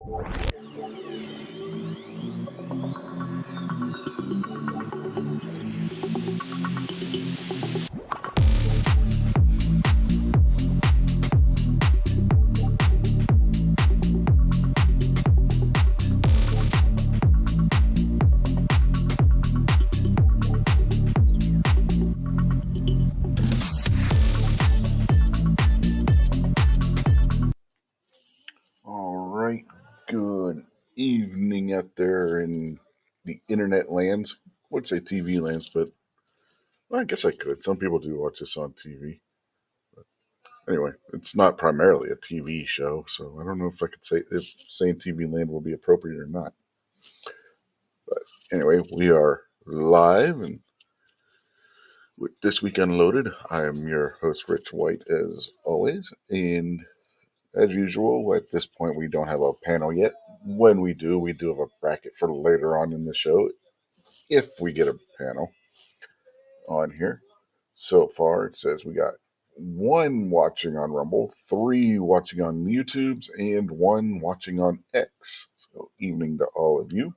All right. Good evening out there in the internet lands. I would say TV lands, but well, I guess I could. Some people do watch this on TV. Anyway, it's not primarily a TV show, so I don't know if I could say if saying TV land will be appropriate or not. But anyway, we are live and with This Week Unloaded. I am your host, Rich White, as always. And as usual, at this point, we don't have a panel yet. When we do have a bracket for later on in the show, if we get a panel on here. So far, it says we got one watching on Rumble, three watching on YouTube's, and one watching on X. So, evening to all of you.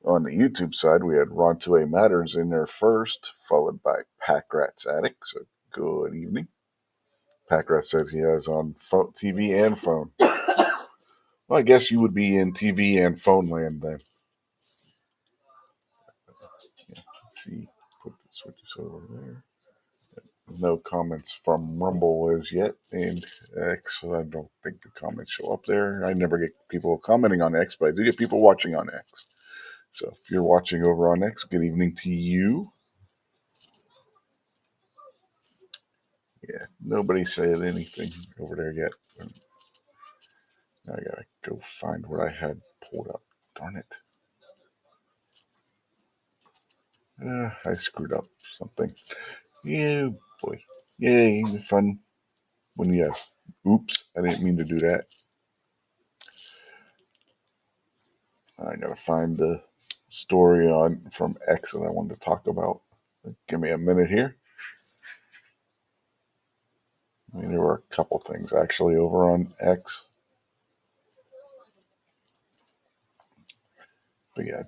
On the YouTube side, we had Ron2A Matters in there first, followed by Pack Rat's Attic. So, good evening. Pack Rat says he has on TV and phone. Well, I guess you would be in TV and phone land then. Yeah, let's see. Put the switches over there. No comments from Rumble as yet, and X. I don't think the comments show up there. I never get people commenting on X, but I do get people watching on X. So if you're watching over on X, good evening to you. Yeah, nobody said anything over there yet. I gotta go find what I had pulled up. Darn it. I screwed up something. Yeah, boy. Yay, fun when you have. Oops, I didn't mean to do that. I gotta find the story on from X that I wanted to talk about. Give me a minute here. I mean, there were a couple things actually over on X. But yeah,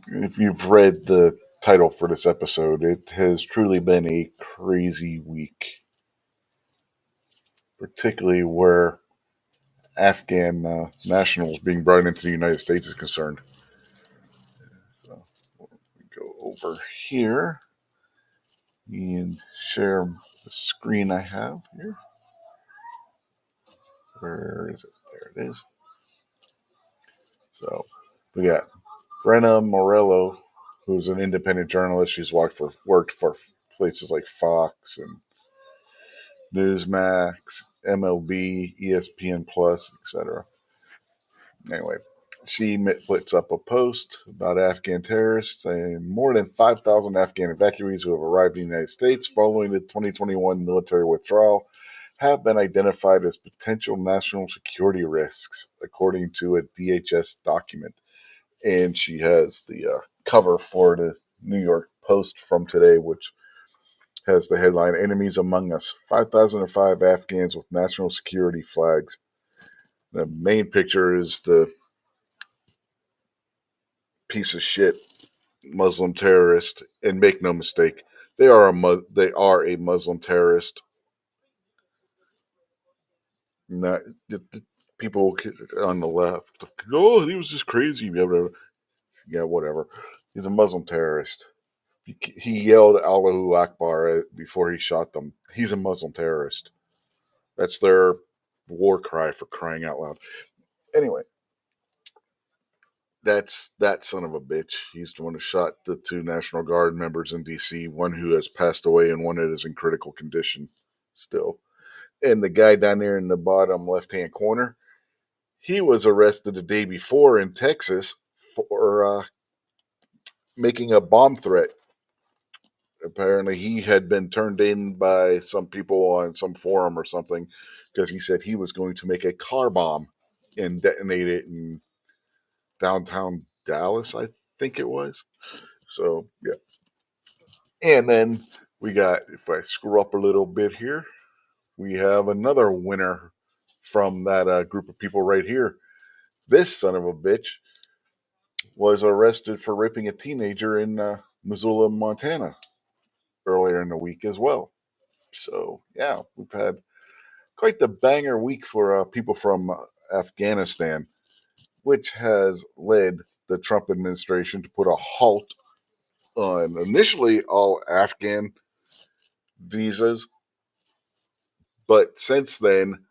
if you've read the title for this episode, it has truly been a crazy week, particularly where Afghan nationals being brought into the United States is concerned. So we go over here and share the screen I have here. Where is it? There it is. So we got Brenna Morello, who's an independent journalist. She's worked for places like Fox and Newsmax, MLB, ESPN Plus, etc. Anyway, she puts up a post about Afghan terrorists saying more than 5,000 Afghan evacuees who have arrived in the United States following the 2021 military withdrawal have been identified as potential national security risks, according to a DHS document. And she has the cover for the New York Post from today, which has the headline, Enemies Among Us, 5,005 Afghans with national security flags. The main picture is the piece of shit Muslim terrorist, and make no mistake, they are a Muslim terrorist. Not people on the left. Oh, he was just crazy. Yeah, whatever. He's a Muslim terrorist. He yelled Allahu Akbar before he shot them. He's a Muslim terrorist. That's their war cry, for crying out loud. Anyway, that's that son of a bitch. He's the one who shot the two National Guard members in D.C., one who has passed away and one that is in critical condition still. And the guy down there in the bottom left-hand corner, he was arrested the day before in Texas for making a bomb threat. Apparently, he had been turned in by some people on some forum or something because he said he was going to make a car bomb and detonate it in downtown Dallas, I think it was. So, yeah. And then we got, if I screw up a little bit here, we have another winner from that group of people right here. this son of a bitch was arrested for raping a teenager in Missoula, Montana earlier in the week as well. So, yeah, we've had quite the banger week for people from Afghanistan, which has led the Trump administration to put a halt on initially all Afghan visas, but since then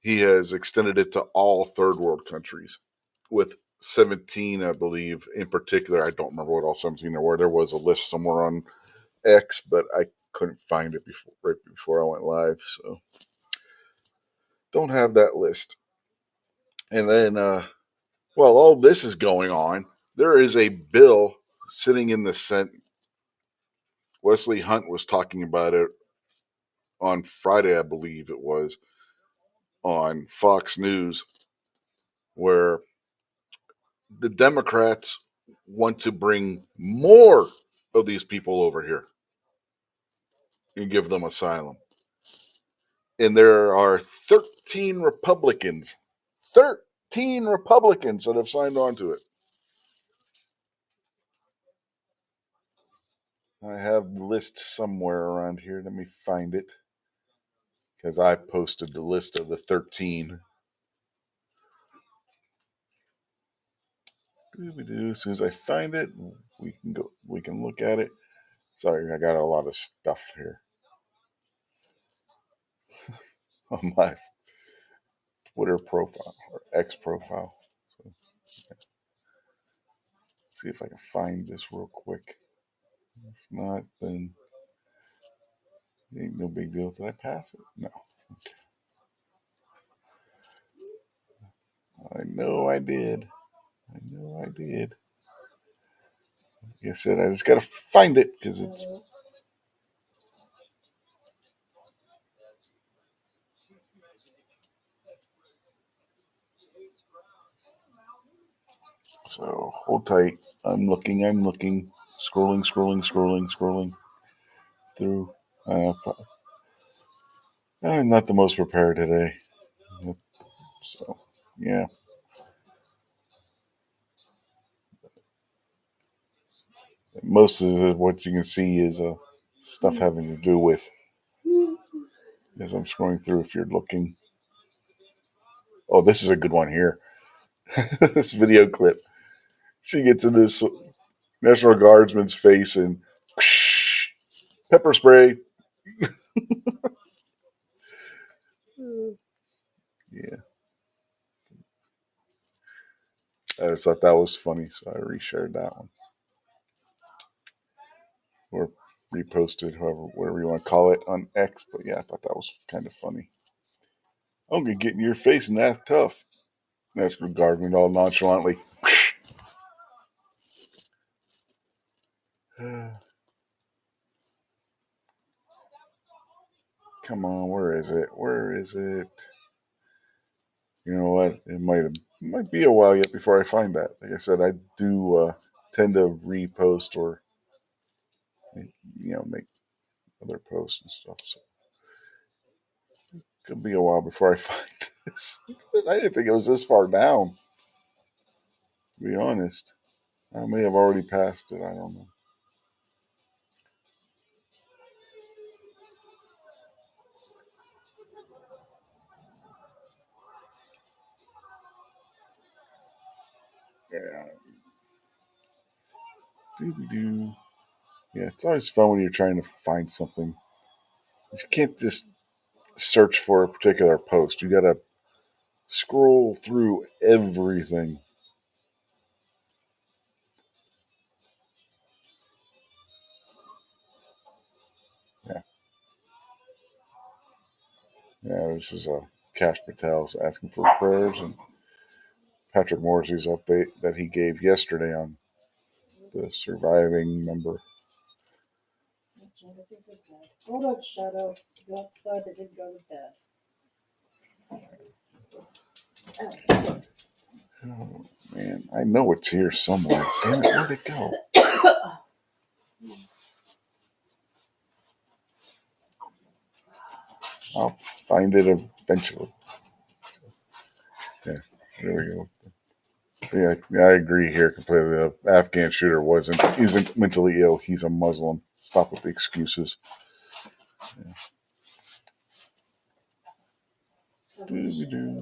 he has extended it to all third world countries, with 17, I believe, in particular. I don't remember what all 17 were. There was a list somewhere on X, but I couldn't find it right before I went live, so don't have that list. And then, while all this is going on, there is a bill sitting in the Senate. Wesley Hunt was talking about it on Friday, I believe it was, on Fox News, where the Democrats want to bring more of these people over here and give them asylum. And there are 13 Republicans that have signed on to it. I have the list somewhere around here. Let me find it, because I posted the list of the 13. As soon as I find it, we can look at it. Sorry, I got a lot of stuff here on my Twitter profile or X profile. So, see if I can find this real quick. If not, then ain't no big deal. Did I pass it? No. I know I did. Like I said, I just gotta find it because it's. So hold tight. I'm looking. Scrolling through. I'm not the most prepared today. So, yeah. Most of what you can see is stuff having to do with, as I'm scrolling through, if you're looking. Oh, this is a good one here. This video clip. She gets in this National Guardsman's face and pepper spray. Yeah. I just thought that was funny, so I reshared that one. Or reposted, whatever you want to call it, on X. But yeah, I thought that was kind of funny. I'm going to get in your face and act tough. National Guardsman all nonchalantly. Come on, where is it? You know what? It might be a while yet before I find that. Like I said, I do tend to repost or make other posts and stuff. So it could be a while before I find this. I didn't think it was this far down. To be honest, I may have already passed it. I don't know. Yeah. Doo-doo-doo. Yeah, it's always fun when you're trying to find something. You can't just search for a particular post. You got to scroll through everything. Yeah, yeah. This is Cash Patel's asking for prayers, and Patrick Morrissey's update that he gave yesterday on the surviving member. Hold on, Shadow. Go outside. They didn't go to bed. Oh man, I know it's here somewhere. Damn it, where'd it go? I'll find it eventually. Yeah, there we go. Yeah, I agree here completely. The Afghan shooter isn't mentally ill. He's a Muslim. Stop with the excuses. Doo-doo-doo.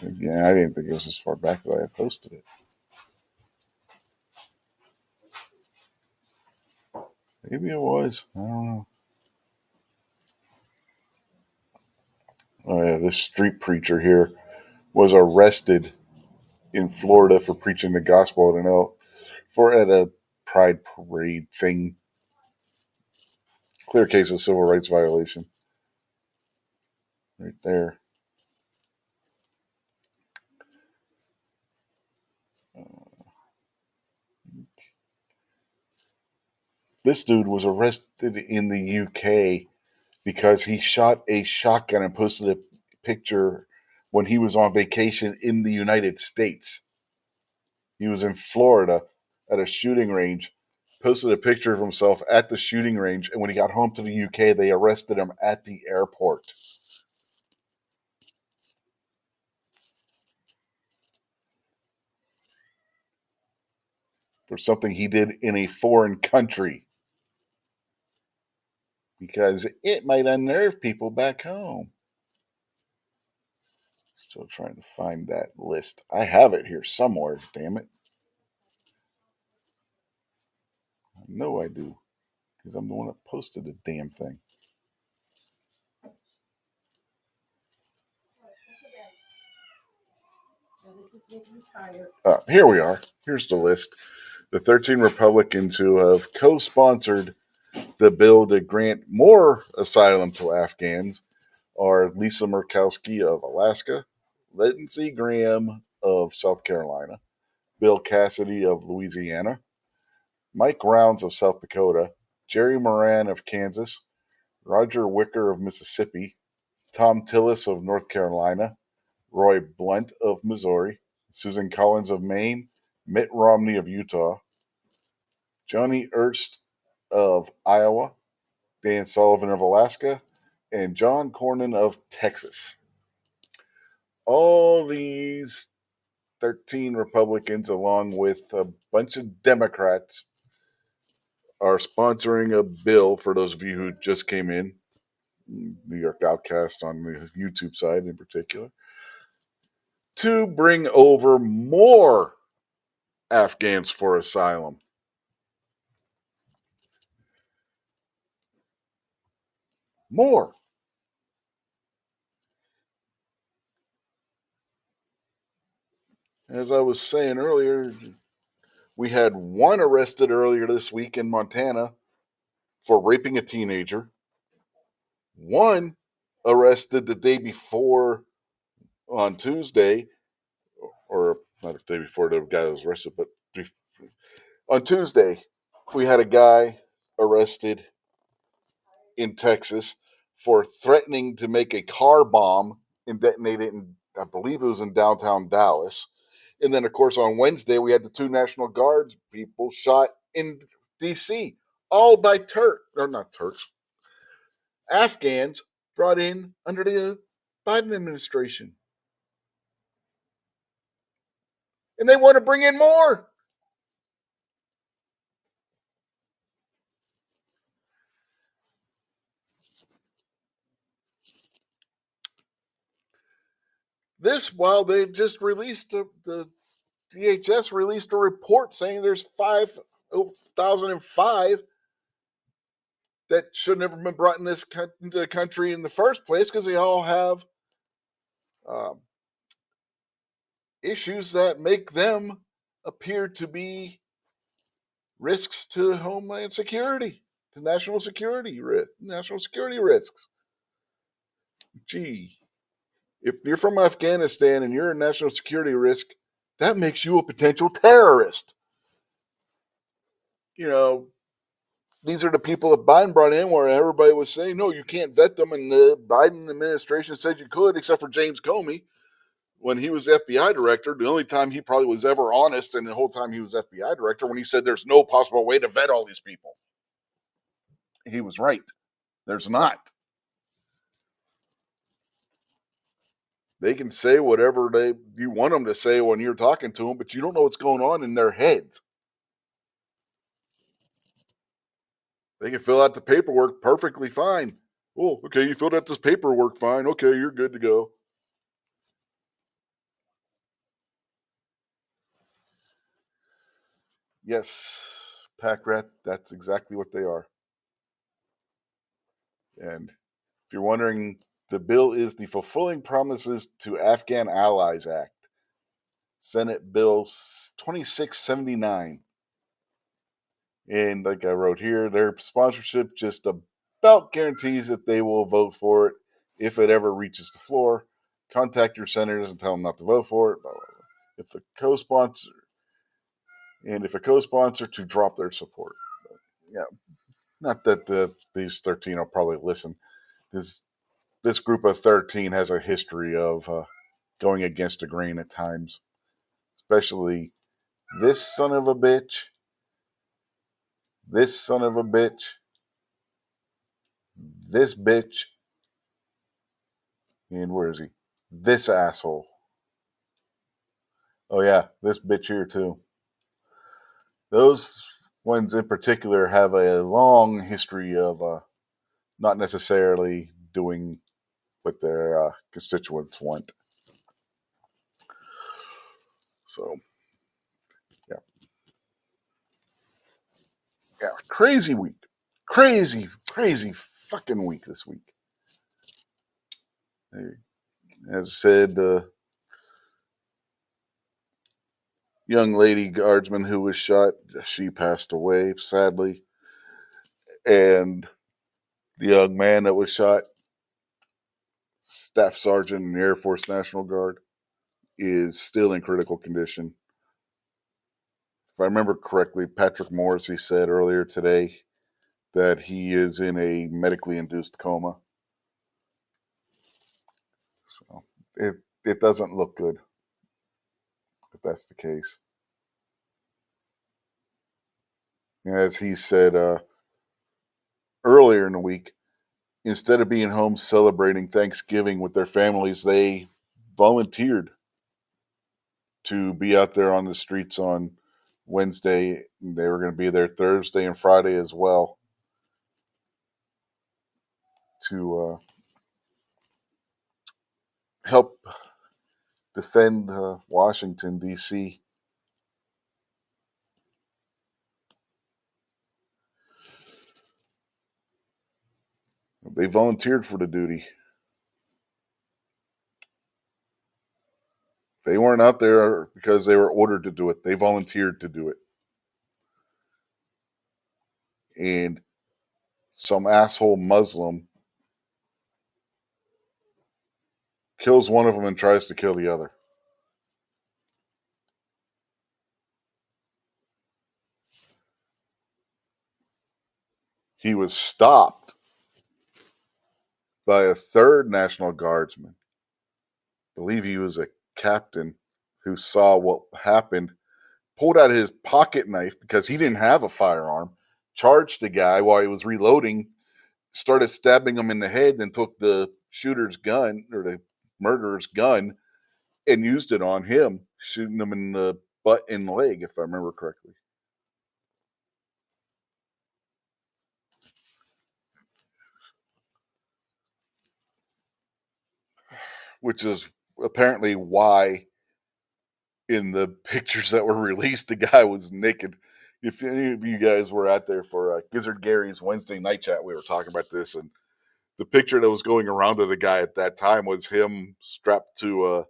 Again, I didn't think it was as far back that I posted it. Maybe it was. I don't know. Oh yeah, this street preacher here was arrested in Florida for preaching the gospel at a pride parade thing. Clear case of civil rights violation. Right there. This dude was arrested in the UK because he shot a shotgun and posted a picture when he was on vacation in the United States. He was in Florida at a shooting range, posted a picture of himself at the shooting range, and when he got home to the UK, they arrested him at the airport for something he did in a foreign country because it might unnerve people back home. Still trying to find that list. I have it here somewhere, damn it. I know I do because I'm the one that posted the damn thing. Here we are. Here's the list. The 13 Republicans who have co sponsored the bill to grant more asylum to Afghans are Lisa Murkowski of Alaska, Lindsey Graham of South Carolina, Bill Cassidy of Louisiana, Mike Rounds of South Dakota, Jerry Moran of Kansas, Roger Wicker of Mississippi, Tom Tillis of North Carolina, Roy Blunt of Missouri, Susan Collins of Maine, Mitt Romney of Utah, Johnny Ernst of Iowa, Dan Sullivan of Alaska, and John Cornyn of Texas. All these 13 Republicans, along with a bunch of Democrats, are sponsoring a bill, for those of you who just came in, New York Outcast on the YouTube side in particular, to bring over more Afghans for asylum. More. As I was saying earlier, we had one arrested earlier this week in Montana for raping a teenager, one arrested the day before on Tuesday, or not the day before the guy was arrested, but on Tuesday, we had a guy arrested in Texas for threatening to make a car bomb and detonate it in, I believe it was in downtown Dallas. And then, of course, on Wednesday, we had the two National Guards people shot in D.C., all by Turks, Afghans brought in under the Biden administration. And they want to bring in more. This while they just released the DHS released a report saying there's 5,005 that should never been brought into the country in the first place because they all have issues that make them appear to be risks to homeland security, to national security risks. Gee, if you're from Afghanistan and you're a national security risk, that makes you a potential terrorist. You know, these are the people that Biden brought in where everybody was saying, no, you can't vet them. And the Biden administration said you could, except for James Comey. When he was FBI director, the only time he probably was ever honest and the whole time he was FBI director, when he said there's no possible way to vet all these people. He was right. There's not. They can say whatever you want them to say when you're talking to them, but you don't know what's going on in their heads. They can fill out the paperwork perfectly fine. Oh, okay, you filled out this paperwork fine. Okay, you're good to go. Yes, pack rat, that's exactly what they are. And if you're wondering, the bill is the Fulfilling Promises to Afghan Allies Act, Senate Bill 2679. And like I wrote here, their sponsorship just about guarantees that they will vote for it if it ever reaches the floor. Contact your senators and tell them not to vote for it. Blah, blah, blah. If a co-sponsor if a co-sponsor to drop their support. But yeah, not that these 13 will probably listen. This group of 13 has a history of going against the grain at times, especially this son of a bitch, this son of a bitch, this bitch, and where is he? This asshole. Oh yeah, this bitch here too. Those ones in particular have a long history of not necessarily doing what their constituents want. So yeah, yeah, crazy week, crazy fucking week this week. As I said, the young lady guardsman who was shot, she passed away sadly, and the young man that was shot, staff sergeant in the Air Force National Guard, is still in critical condition. If I remember correctly, Patrick Morrissey said earlier today that he is in a medically induced coma. So it doesn't look good if that's the case. As he said earlier in the week, instead of being home celebrating Thanksgiving with their families, they volunteered to be out there on the streets on Wednesday. They were going to be there Thursday and Friday as well to help defend Washington, D.C. They volunteered for the duty. They weren't out there because they were ordered to do it. They volunteered to do it. And some asshole Muslim kills one of them and tries to kill the other. He was stopped by a third National Guardsman. I believe he was a captain who saw what happened, pulled out his pocket knife because he didn't have a firearm, charged the guy while he was reloading, started stabbing him in the head, then took the shooter's gun or the murderer's gun and used it on him, shooting him in the butt and leg, if I remember correctly. Which is apparently why in the pictures that were released, the guy was naked. If any of you guys were out there for Gizzard Gary's Wednesday night chat, we were talking about this, and the picture that was going around of the guy at that time was him strapped to a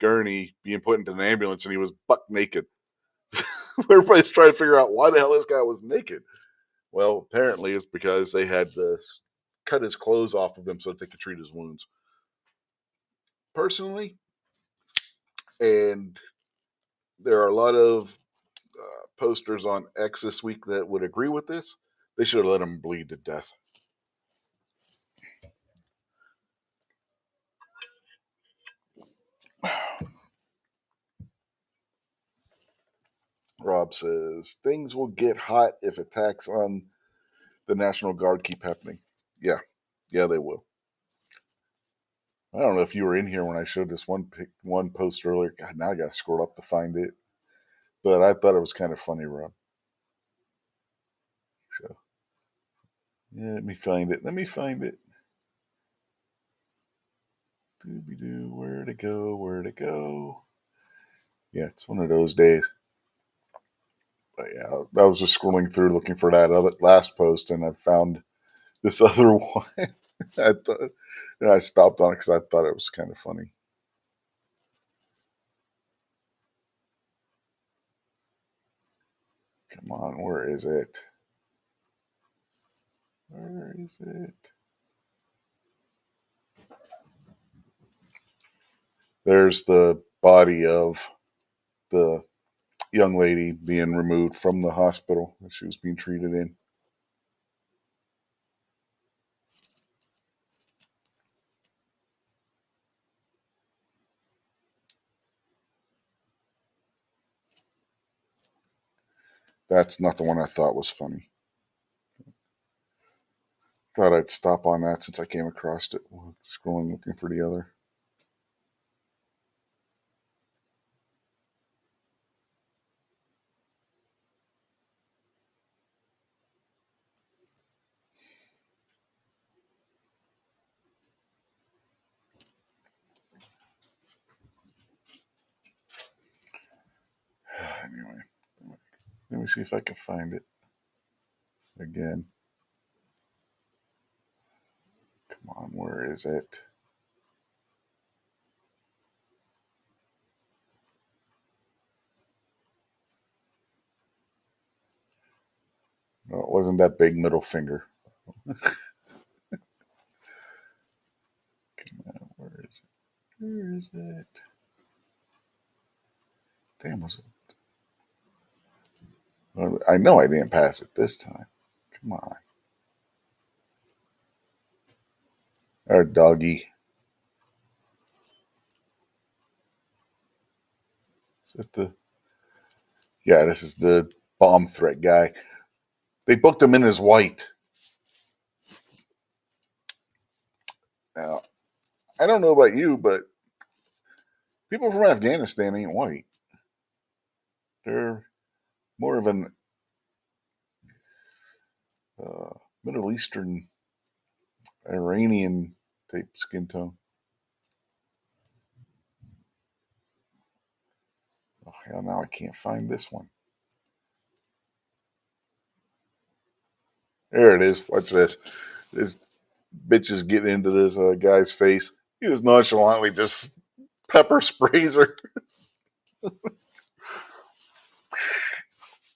gurney, being put into an ambulance, and he was buck naked. Everybody's trying to figure out why the hell this guy was naked. Well, apparently it's because they had to cut his clothes off of him so that they could treat his wounds. Personally, and there are a lot of posters on X this week that would agree with this. They should have let him bleed to death. Rob says things will get hot if attacks on the National Guard keep happening. Yeah, they will. I don't know if you were in here when I showed this one post earlier. God, now I got to scroll up to find it. But I thought it was kind of funny, Rob. So, yeah, let me find it. Let me find it. Doobie-doo, where to go? Where to go? Yeah, it's one of those days. But yeah, I was just scrolling through looking for that other last post, and I found this other one. I thought, I stopped on it because I thought it was kind of funny. Come on, where is it? Where is it? There's the body of the young lady being removed from the hospital that she was being treated in. That's not the one I thought was funny. Thought I'd stop on that since I came across it. Scrolling looking for the other. Anyway, let me see if I can find it again. Come on, where is it? No, it wasn't that big middle finger. Come on, where is it? Where is it? Damn, was it? Well, I know I didn't pass it this time. Come on. Our doggy. Is it the? Yeah, this is the bomb threat guy. They booked him in as white. Now, I don't know about you, but people from Afghanistan ain't white. They're more of an uh, Middle Eastern, Iranian type skin tone. Oh, hell, now I can't find this one. There it is. Watch this. This bitch is getting into this guy's face. He just nonchalantly just pepper sprays her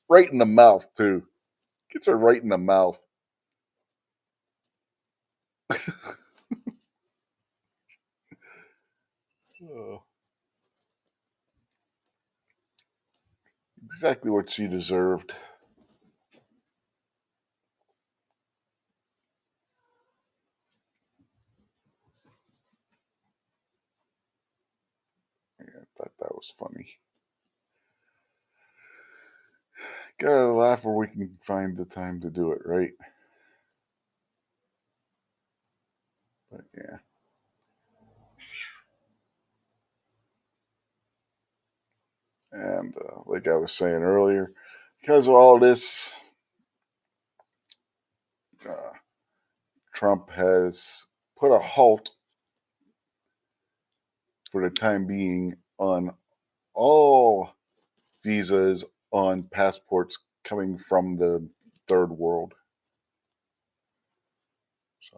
right in the mouth, too. Gets her right in the mouth. Oh, exactly what she deserved. Yeah, I thought that was funny. Gotta laugh where we can find the time to do it, right? But yeah. And like I was saying earlier, because of all this, uh, Trump has put a halt for the time being on all visas on passports coming from the third world. So,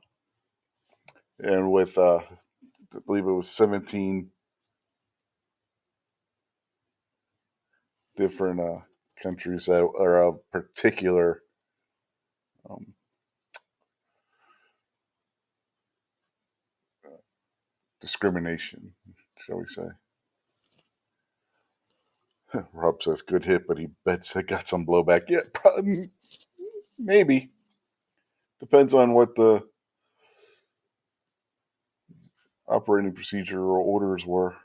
and with, I believe it was 17 different countries that are of particular um, discrimination, shall we say. Rob says good hit, but he bets it got some blowback. Yeah, probably, maybe. Depends on what the operating procedure or orders were.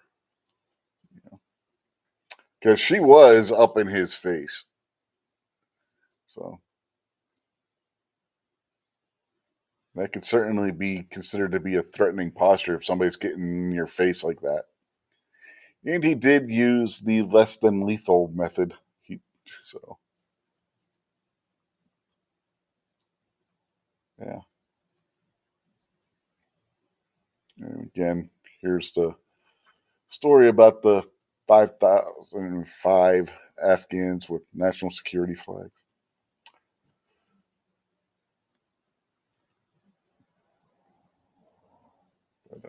Because she was up in his face. So, That could certainly be considered to be a threatening posture if somebody's getting in your face like that. And he did use the less than lethal method. So, yeah. And again, here's the story about the 5,005 Afghans with national security flags. But,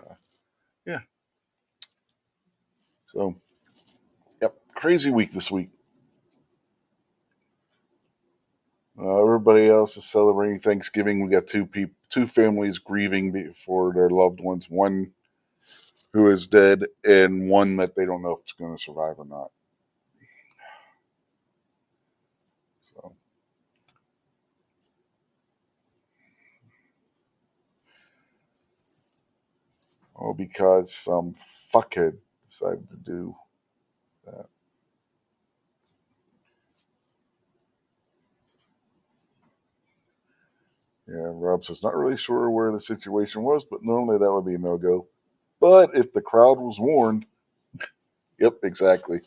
yeah. So, yep, crazy week this week. Everybody else is celebrating Thanksgiving. We got two families grieving for their loved ones. One who is dead, and one that they don't know if it's going to survive or not. So, all because some fuckhead decided to do that. Yeah, Rob says not really sure where the situation was, but normally that would be a no go. But if the crowd was warned, yep, exactly.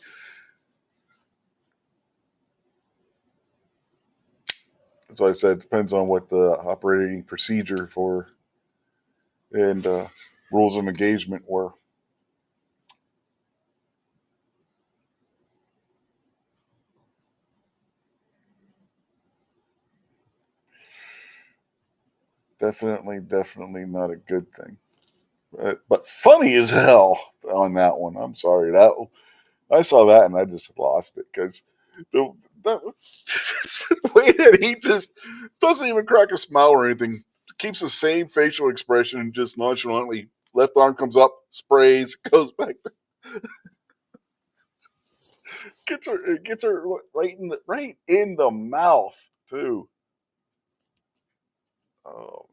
That's why I said it depends on what the operating procedure for and rules of engagement were. Definitely not a good thing. But funny as hell on that one. I'm sorry that I saw that and I just lost it because the the way that he just doesn't even crack a smile or anything, keeps the same facial expression and just nonchalantly left arm comes up, sprays, goes back, gets her right in the mouth too. Oh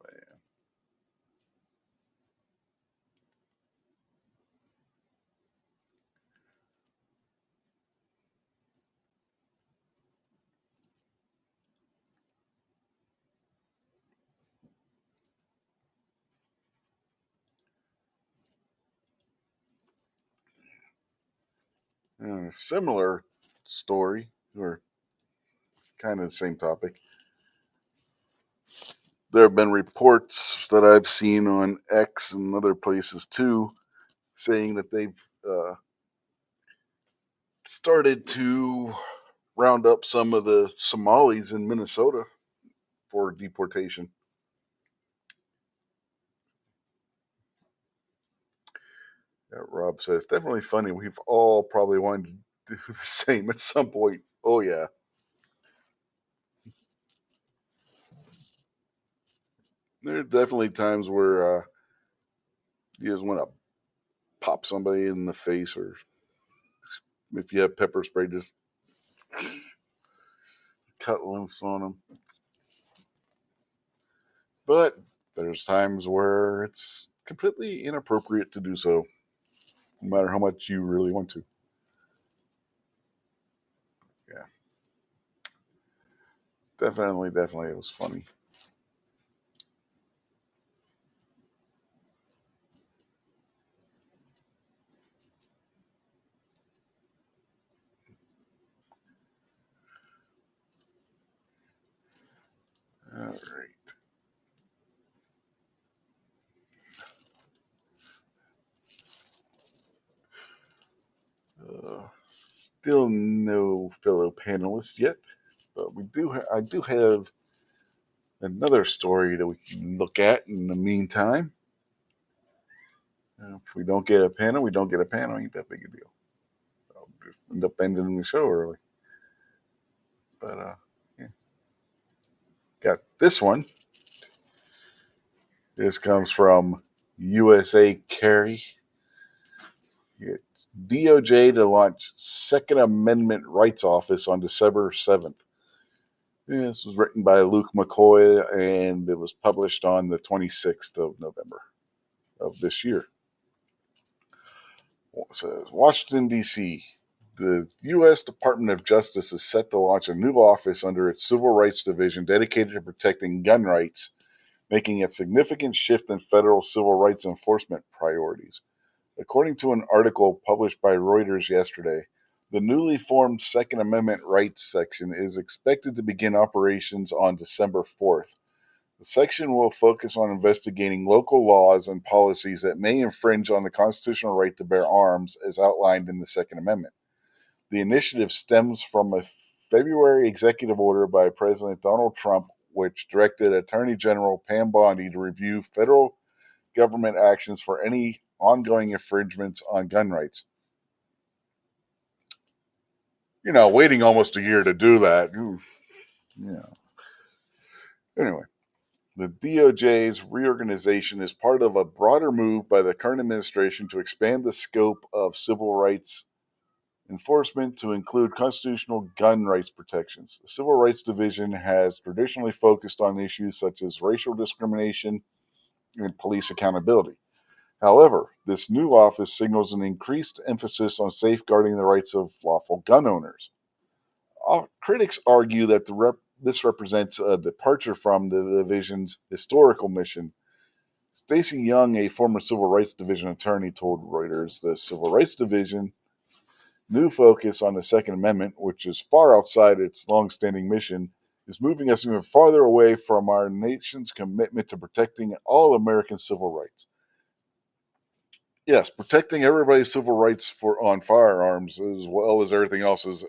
man, a similar story or kind of the same topic. There have been reports that I've seen on X and other places too, saying that they've started to round up some of the Somalis in Minnesota for deportation. Yeah, Rob says definitely funny. We've all probably wanted to do the same at some point. Oh yeah, there are definitely times where you just want to pop somebody in the face, or if you have pepper spray, just cut loose on them. But there's times where it's completely inappropriate to do so, no matter how much you really want to. Yeah, definitely, it was funny. All right. Still no fellow panelists yet, but I do have another story that we can look at in the meantime. If we don't get a panel, we don't get a panel. Ain't that big a deal. I'll just end up ending the show early. But yeah. Got this one. This comes from USA Carry. It's DOJ to launch Second Amendment Rights Office on December 7th. Yeah, this was written by Luke McCoy and it was published on the 26th of November of this year. It says Washington, D.C. The U.S. Department of Justice is set to launch a new office under its Civil Rights Division dedicated to protecting gun rights making a significant shift in federal civil rights enforcement priorities. According to an article published by Reuters yesterday, the newly formed Second Amendment Rights section is expected to begin operations on December 4th. The section will focus on investigating local laws and policies that may infringe on the constitutional right to bear arms as outlined in the Second Amendment. The initiative stems from a February executive order by President Donald Trump, which directed Attorney General Pam Bondi to review federal government actions for any ongoing infringements on gun rights. Waiting almost a year to do that. Yeah. Anyway, the DOJ's reorganization is part of a broader move by the current administration to expand the scope of civil rights enforcement to include constitutional gun rights protections. The Civil Rights Division has traditionally focused on issues such as racial discrimination and police accountability. However, this new office signals an increased emphasis on safeguarding the rights of lawful gun owners. Critics argue that this represents a departure from the division's historical mission. Stacey Young, a former Civil Rights Division attorney, told Reuters the Civil Rights Division new focus on the Second Amendment, which is far outside its long-standing mission, is moving us even farther away from our nation's commitment to protecting all American civil rights. Yes, protecting everybody's civil rights on firearms as well as everything else is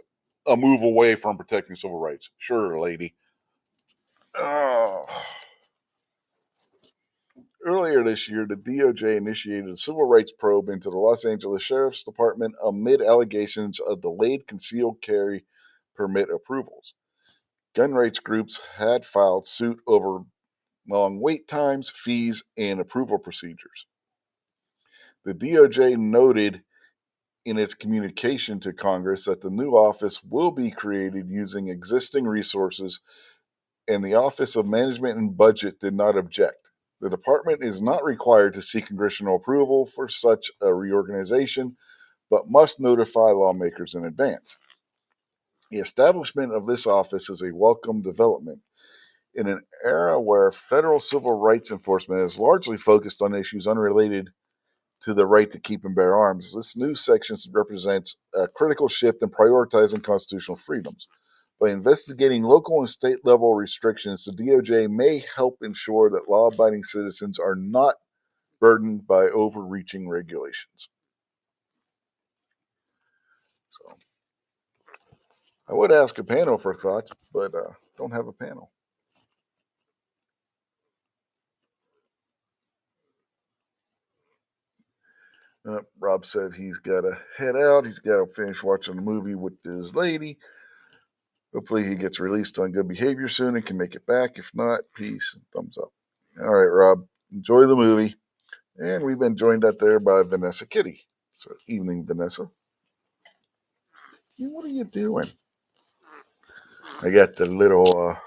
a move away from protecting civil rights. Sure, lady. Earlier this year, the DOJ initiated a civil rights probe into the Los Angeles Sheriff's Department amid allegations of delayed concealed carry permit approvals. Gun rights groups had filed suit over long wait times, fees, and approval procedures. The DOJ noted in its communication to Congress that the new office will be created using existing resources, and the Office of Management and Budget did not object. The department is not required to seek congressional approval for such a reorganization, but must notify lawmakers in advance. The establishment of this office is a welcome development. In an era where federal civil rights enforcement is largely focused on issues unrelated to the right to keep and bear arms, this new section represents a critical shift in prioritizing constitutional freedoms. By investigating local and state level restrictions, the DOJ may help ensure that law abiding citizens are not burdened by overreaching regulations. So, I would ask a panel for thoughts, but don't have a panel. Rob said he's got to head out. He's got to finish watching the movie with his lady. Hopefully he gets released on good behavior soon and can make it back. If not, peace and thumbs up. All right, Rob, enjoy the movie. And we've been joined out there by Vanessa Kitty. So, evening, Vanessa. What are you doing? I got the little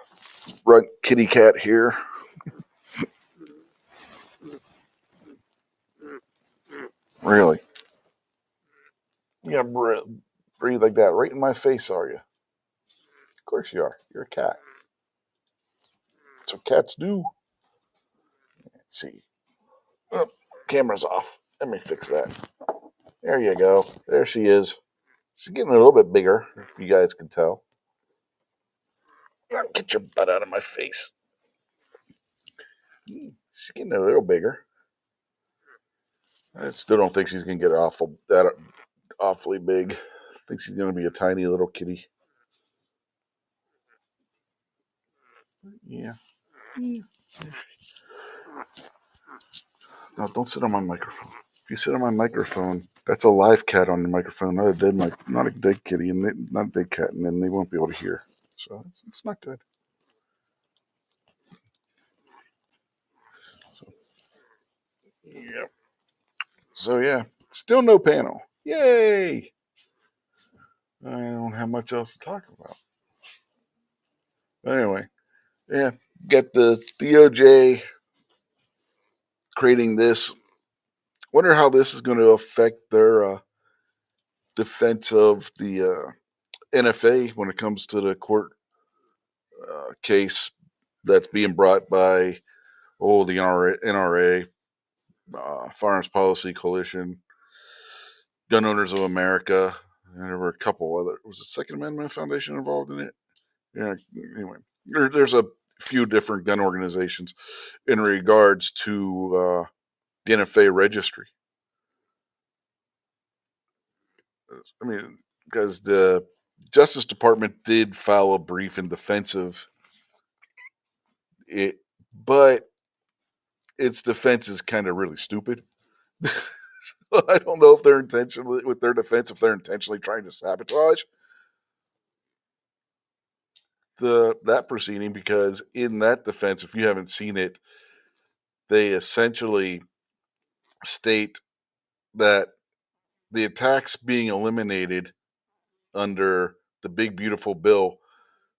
runt kitty cat here. Really? You gonna breathe like that right in my face, are you? Of course you are. You're a cat. That's what cats do. Let's see. Oh, camera's off. Let me fix that. There you go. There she is. She's getting a little bit bigger, if you guys can tell. Get your butt out of my face. She's getting a little bigger. I still don't think she's gonna get awfully big. I think she's gonna be a tiny little kitty. Yeah. No, don't sit on my microphone. If you sit on my microphone, that's a live cat on the microphone, not a dead kitty, and not a dead cat, and then they won't be able to hear. So it's not good. So yeah, still no panel. Yay! I don't have much else to talk about. But anyway, yeah, got the DOJ creating this. Wonder how this is going to affect their defense of the NFA when it comes to the court case that's being brought by the NRA, Firearms Policy Coalition, Gun Owners of America, and there were a couple other. Was the Second Amendment Foundation involved in it? Yeah. Anyway, there's a few different gun organizations in regards to the NFA registry. I mean, because the Justice Department did file a brief in defense of it, but its defense is kind of really stupid. I don't know if they're intentionally, with their defense, if they're intentionally trying to sabotage that proceeding, because in that defense, if you haven't seen it, they essentially state that the attacks being eliminated under the big beautiful bill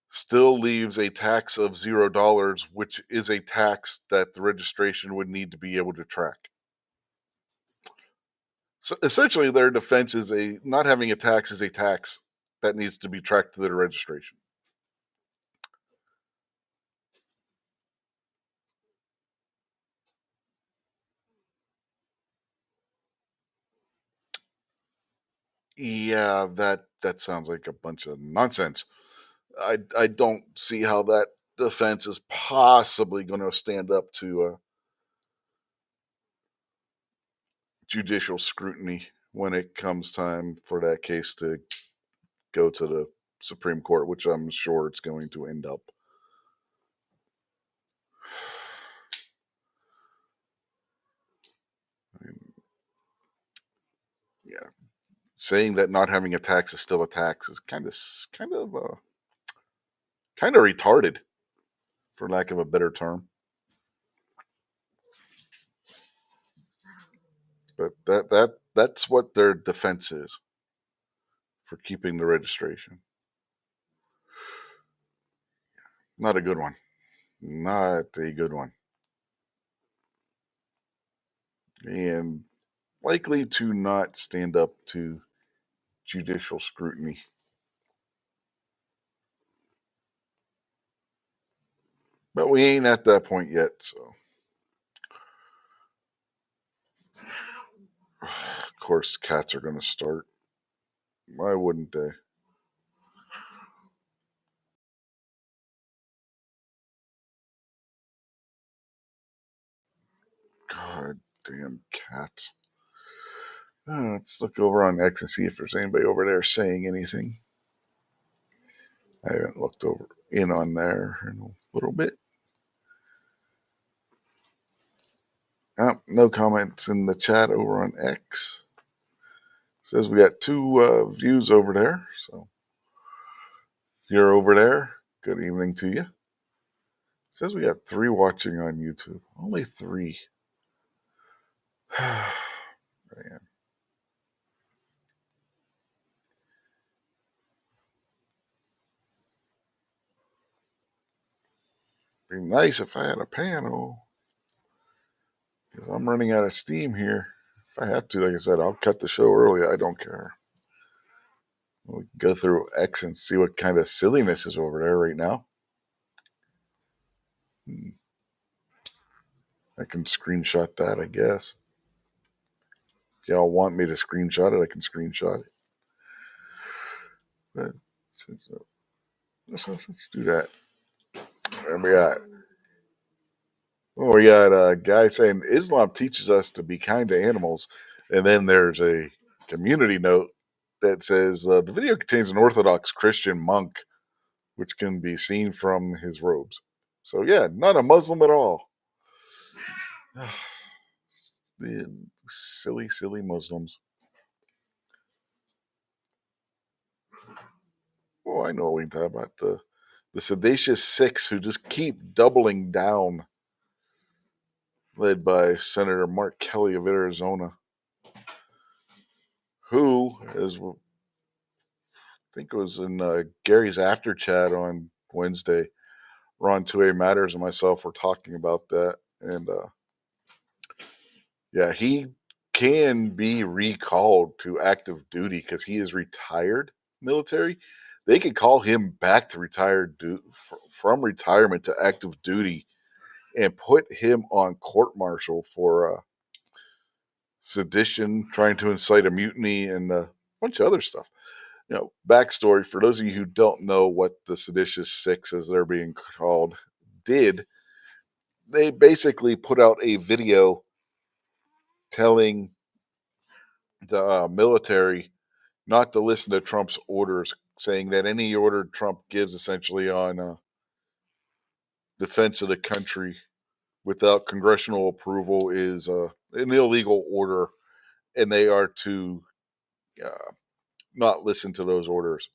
still leaves a tax of $0, which is a tax that the registration would need to be able to track. So essentially, their defense is not having a tax is a tax that needs to be tracked to their registration. Yeah, that sounds like a bunch of nonsense. I don't see how that defense is possibly going to stand up to judicial scrutiny when it comes time for that case to go to the Supreme Court, which I'm sure it's going to end up. I mean, yeah, saying that not having a tax is still a tax is kind of retarded, for lack of a better term. But that's what their defense is for keeping the registration. Not a good one. Not a good one. And likely to not stand up to judicial scrutiny. But we ain't at that point yet, so. Of course, cats are going to start. Why wouldn't they? God damn cats. Let's look over on X and see if there's anybody over there saying anything. I haven't looked over in on there in a little bit. No comments in the chat over on X. Says we got 2 views over there. So if you're over there, good evening to you. Says we got 3 watching on YouTube. Only 3. Man. Be nice if I had a panel, because I'm running out of steam here. If I have to, like I said, I'll cut the show early. I don't care. We can go through X and see what kind of silliness is over there right now. I can screenshot that, I guess. If y'all want me to screenshot it, I can screenshot it. But let's do that. And we got a guy saying Islam teaches us to be kind to animals, and then there's a community note that says the video contains an Orthodox Christian monk, which can be seen from his robes. So yeah, not a Muslim at all. The silly Muslims. Oh, I know what we can talk about. The sedacious 6 who just keep doubling down, led by Senator Mark Kelly of Arizona, who, as I think it was in Gary's after chat on Wednesday, Ron 2A Matters and myself were talking about that. And yeah, he can be recalled to active duty because he is retired military. They could call him back to from retirement to active duty and put him on court-martial for sedition, trying to incite a mutiny, and a bunch of other stuff. Backstory for those of you who don't know what the Seditious Six, as they're being called, did. They basically put out a video telling the military not to listen to Trump's orders, saying that any order Trump gives essentially on defense of the country without congressional approval is an illegal order, and they are to uh, not listen to those orders,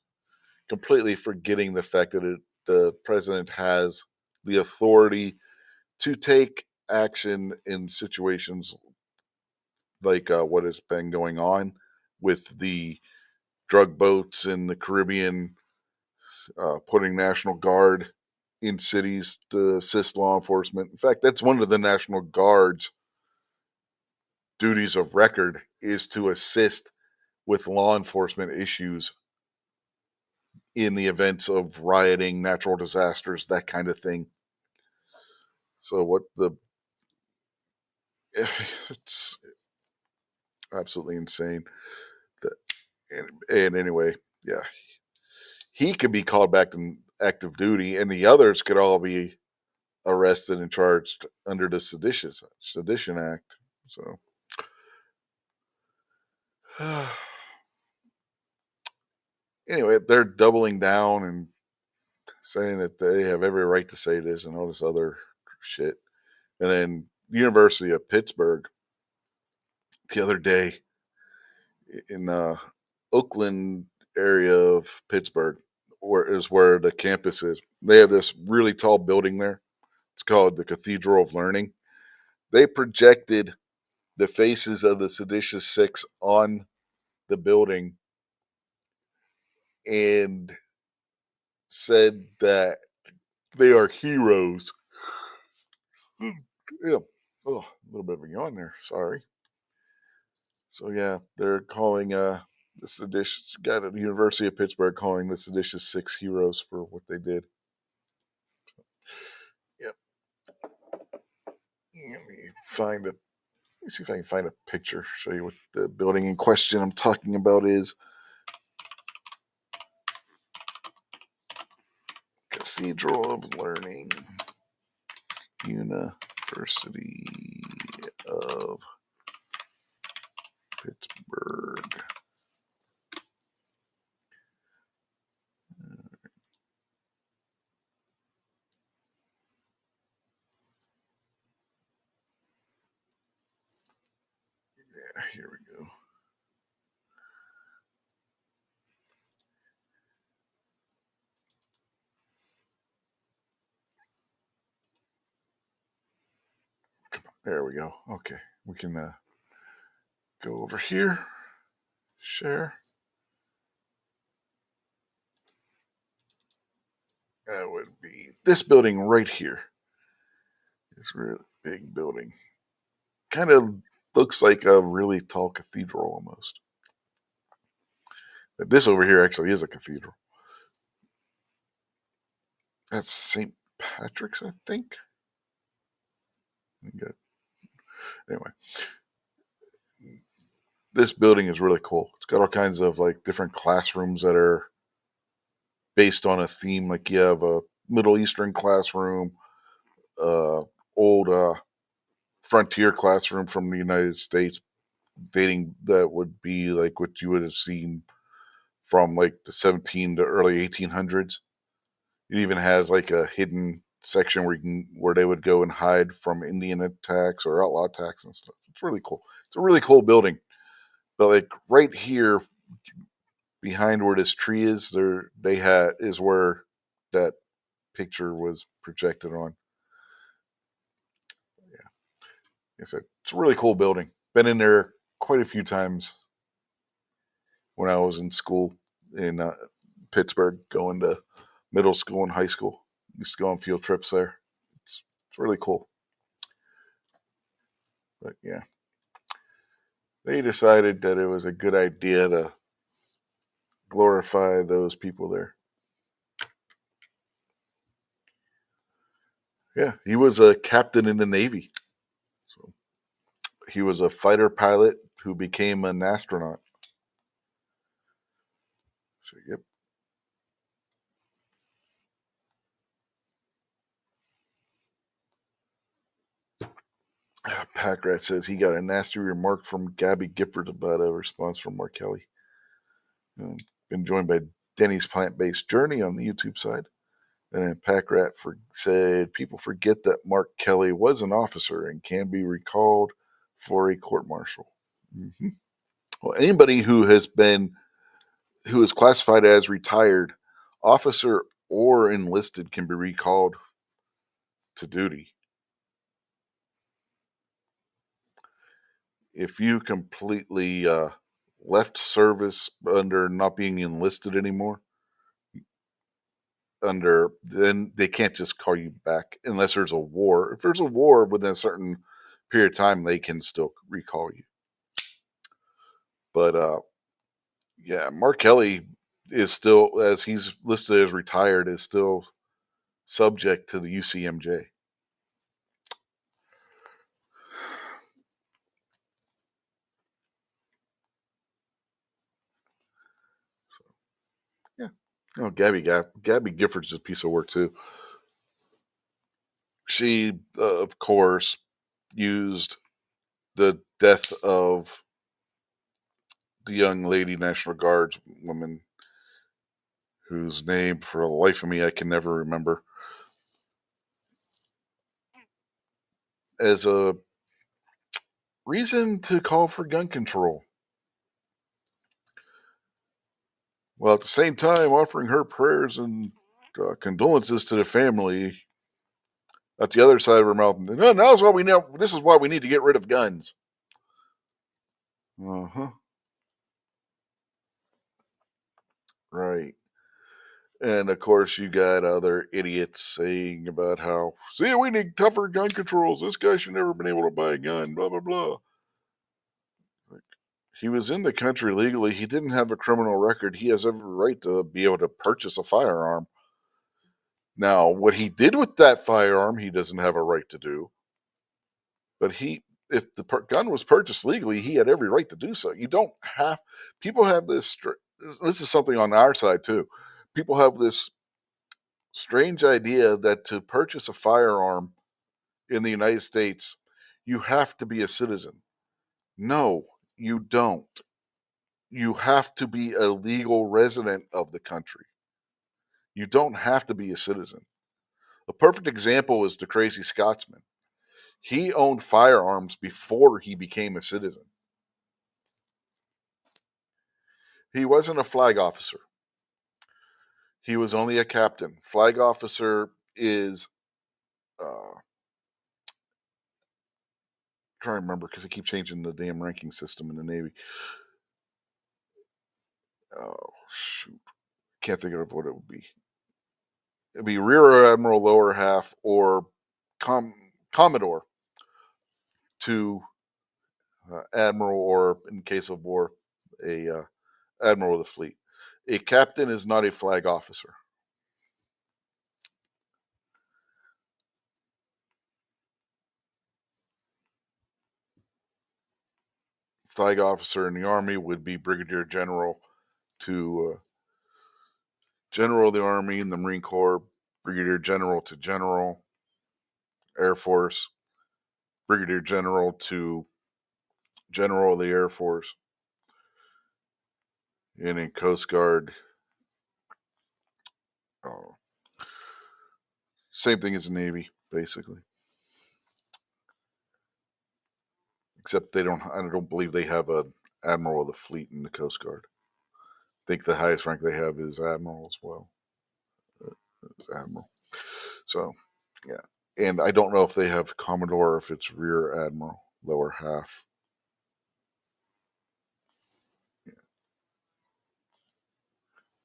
completely forgetting the fact that the president has the authority to take action in situations like what has been going on with the drug boats in the Caribbean, putting National Guard in cities to assist law enforcement. In fact, that's one of the National Guard's duties of record, is to assist with law enforcement issues in the events of rioting, natural disasters, that kind of thing. So it's absolutely insane. And anyway, yeah, he could be called back to active duty, and the others could all be arrested and charged under the Sedition Act. So, anyway, they're doubling down and saying that they have every right to say this and all this other shit. And then University of Pittsburgh the other day, in Oakland area of Pittsburgh, where the campus is. They have this really tall building there. It's called the Cathedral of Learning. They projected the faces of the Seditious Six on the building and said that they are heroes. Yeah. Oh, a little bit of a yawn there. Sorry. So yeah, they're calling the seditious guy at the University of Pittsburgh calling the Seditious Six heroes for what they did. Yep. Let me find a. Let me see if I can find a picture. Show you what the building in question I'm talking about is. Cathedral of Learning, University of Pittsburgh. Yeah, here we go. Come on, there we go. Okay, we can go over here, share. That would be this building right here. This really big building. Kind of looks like a really tall cathedral almost. But this over here actually is a cathedral. That's St. Patrick's, I think. Anyway, this building is really cool. It's got all kinds of like different classrooms that are based on a theme. Like you have a Middle Eastern classroom, old frontier classroom from the United States, dating that would be like what you would have seen from like the 17 to early 1800s. It even has like a hidden section where they would go and hide from Indian attacks or outlaw attacks and stuff. It's really cool. It's a really cool building. But like right here behind where this tree is, is where that picture was projected on. Yeah, like I said, it's a really cool building. Been in there quite a few times when I was in school in Pittsburgh, going to middle school and high school. Used to go on field trips there. It's really cool. But yeah, they decided that it was a good idea to glorify those people there. Yeah, he was a captain in the Navy. So he was a fighter pilot who became an astronaut. So, yep. Packrat says he got a nasty remark from Gabby Gifford about a response from Mark Kelly. Been joined by Denny's Plant Based Journey on the YouTube side. And then Packrat said people forget that Mark Kelly was an officer and can be recalled for a court martial. Mm-hmm. Well, anybody who is classified as retired officer or enlisted can be recalled to duty. If you completely left service under not being enlisted anymore, then they can't just call you back unless there's a war. If there's a war within a certain period of time, they can still recall you. But yeah, Mark Kelly is still, as he's listed as retired, is still subject to the UCMJ. So yeah, Gabby Gifford's a piece of work too. She, of course, used the death of the young lady National Guards woman whose name, for the life of me, I can never remember, as a reason to call for gun control. While at the same time offering her prayers and condolences to the family at the other side of her mouth. No, now's what we know. This is why we need to get rid of guns. Uh huh. Right. And of course, you got other idiots saying about how, see, we need tougher gun controls. This guy should never been able to buy a gun, blah, blah, blah. Like, he was in the country legally. He didn't have a criminal record. He has every right to be able to purchase a firearm. Now, what he did with that firearm, he doesn't have a right to do. But if the gun was purchased legally, he had every right to do so. You don't have, people have this, this is something on our side too. People have this strange idea that to purchase a firearm in the United States, you have to be a citizen. No, you don't. You have to be a legal resident of the country. You don't have to be a citizen. A perfect example is the Crazy Scotsman. He owned firearms before he became a citizen. He wasn't a flag officer. He was only a captain. Flag officer is, trying to remember because they keep changing the damn ranking system in the Navy. Oh, shoot. Can't think of what it would be. It'd be rear admiral, lower half, or commodore to admiral, or in case of war, a admiral of the fleet. A captain is not a flag officer. Flag officer in the Army would be brigadier general to general of the Army. In the Marine Corps, brigadier general to general. Air Force, brigadier general to general of the Air Force. And in Coast Guard, oh, same thing as the Navy, basically. Except I don't believe they have a admiral of the fleet in the Coast Guard. I think the highest rank they have is admiral as well. Admiral. So, yeah. And I don't know if they have commodore or if it's rear admiral, lower half. Yeah.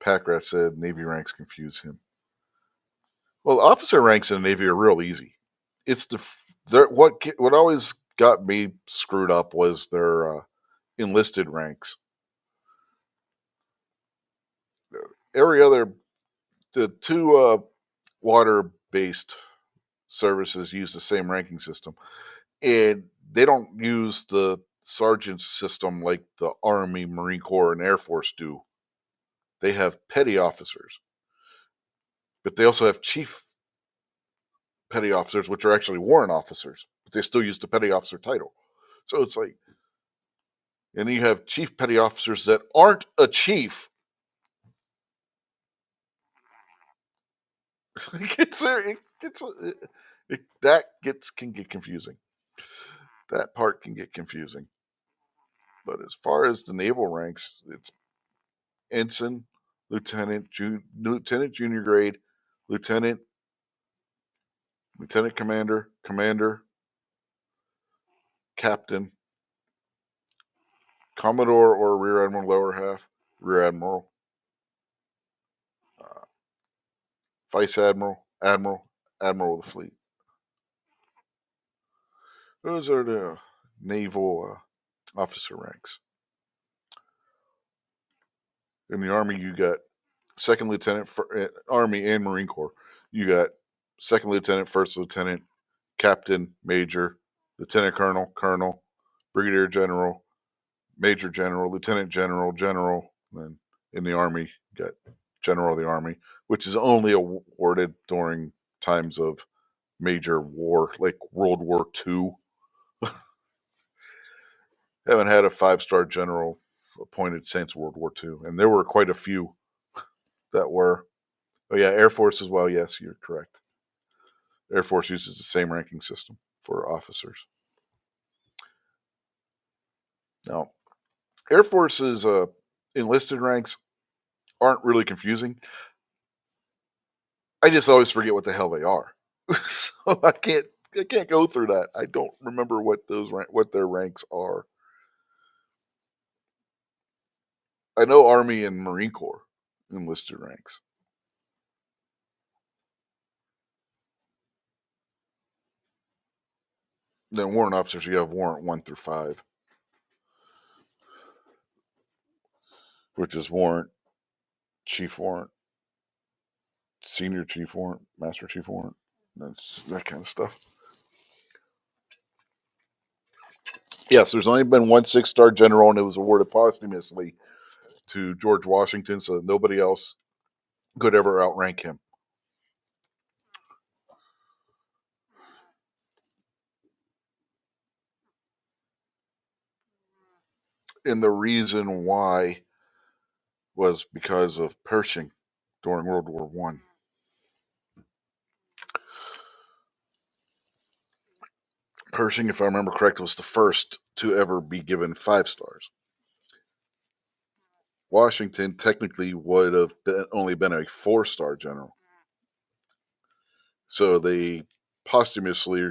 Packrat said Navy ranks confuse him. Well, officer ranks in the Navy are real easy. It's what always got me screwed up was their enlisted ranks. Every other, the two water based services use the same ranking system, and they don't use the sergeant system like the Army, Marine Corps, and Air Force do. They have petty officers, but they also have chief petty officers, which are actually warrant officers, but they still use the petty officer title. So it's like, and you have chief petty officers that aren't a chief. That can get confusing. That part can get confusing. But as far as the naval ranks, it's ensign, lieutenant, lieutenant junior grade, lieutenant, lieutenant commander, commander, captain, commodore or rear admiral lower half, rear admiral, uh, vice admiral, admiral, admiral of the fleet. Those are the naval officer ranks. In the Army, you got second lieutenant for Army and Marine Corps. You got second lieutenant, first lieutenant, captain, major, lieutenant colonel, colonel, brigadier general, major general, lieutenant general, general. Then in the Army, you got general of the Army, which is only awarded during times of major war, like World War II. Haven't had a 5-star general appointed since World War II, and there were quite a few that were. Oh yeah, Air Force as well. Yes, you're correct. Air Force uses the same ranking system for officers. Now, Air Force's enlisted ranks aren't really confusing. I just always forget what the hell they are, so I can't go through that. I don't remember what their ranks are. I know Army and Marine Corps enlisted ranks. Then warrant officers, you have warrant 1 through 5, which is warrant, chief warrant, senior chief warrant, master chief warrant. That's that kind of stuff. Yes, there's only been one 6-star general, and it was awarded posthumously to George Washington, so that nobody else could ever outrank him. And the reason why was because of Pershing during World War One. Pershing, if I remember correct, was the first to ever be given 5 stars. Washington technically would have only been a 4-star general. So they posthumously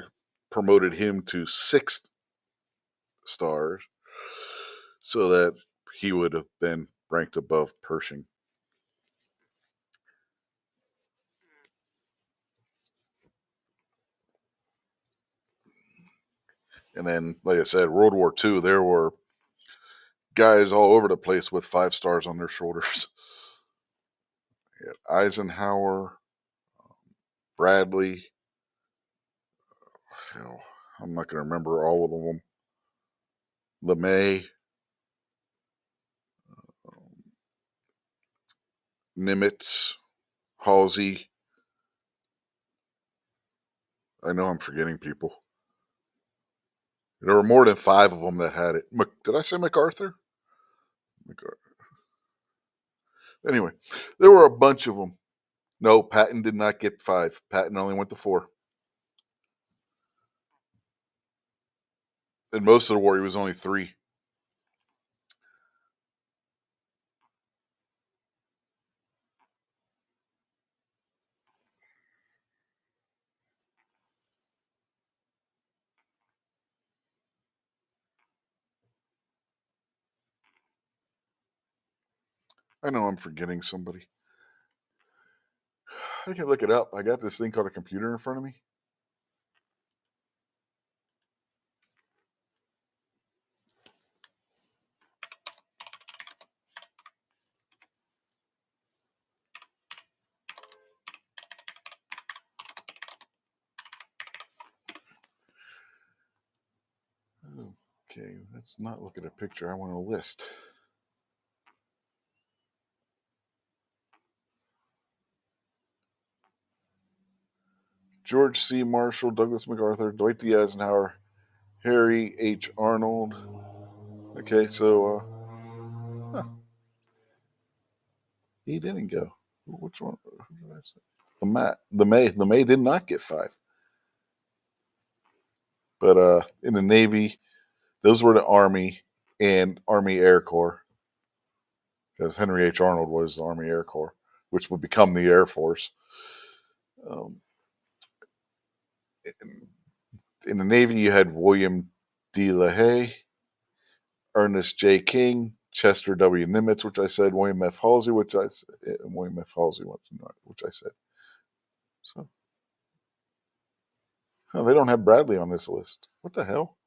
promoted him to 6 stars so that he would have been ranked above Pershing. And then, like I said, World War II, there were guys all over the place with 5 stars on their shoulders. Eisenhower, Bradley. Hell, I'm not going to remember all of them. LeMay, Nimitz, Halsey. I know I'm forgetting people. There were more than 5 of them that had it. Did I say MacArthur? Anyway, there were a bunch of them. No, Patton did not get 5. Patton only went to 4. In most of the war, he was only 3. I know I'm forgetting somebody. I can look it up. I got this thing called a computer in front of me. Okay, let's not look at a picture. I want a list. George C. Marshall, Douglas MacArthur, Dwight D. Eisenhower, Harry H. Arnold. Okay, so he didn't go. Which one? Who did I say? The May did not get 5. But in the Navy, those were the Army and Army Air Corps, because Henry H. Arnold was the Army Air Corps, which would become the Air Force. Um, in the Navy, you had William D. LaHaye, Ernest J. King, Chester W. Nimitz, which I said, William F. Halsey, which I said. So, oh, they don't have Bradley on this list. What the hell?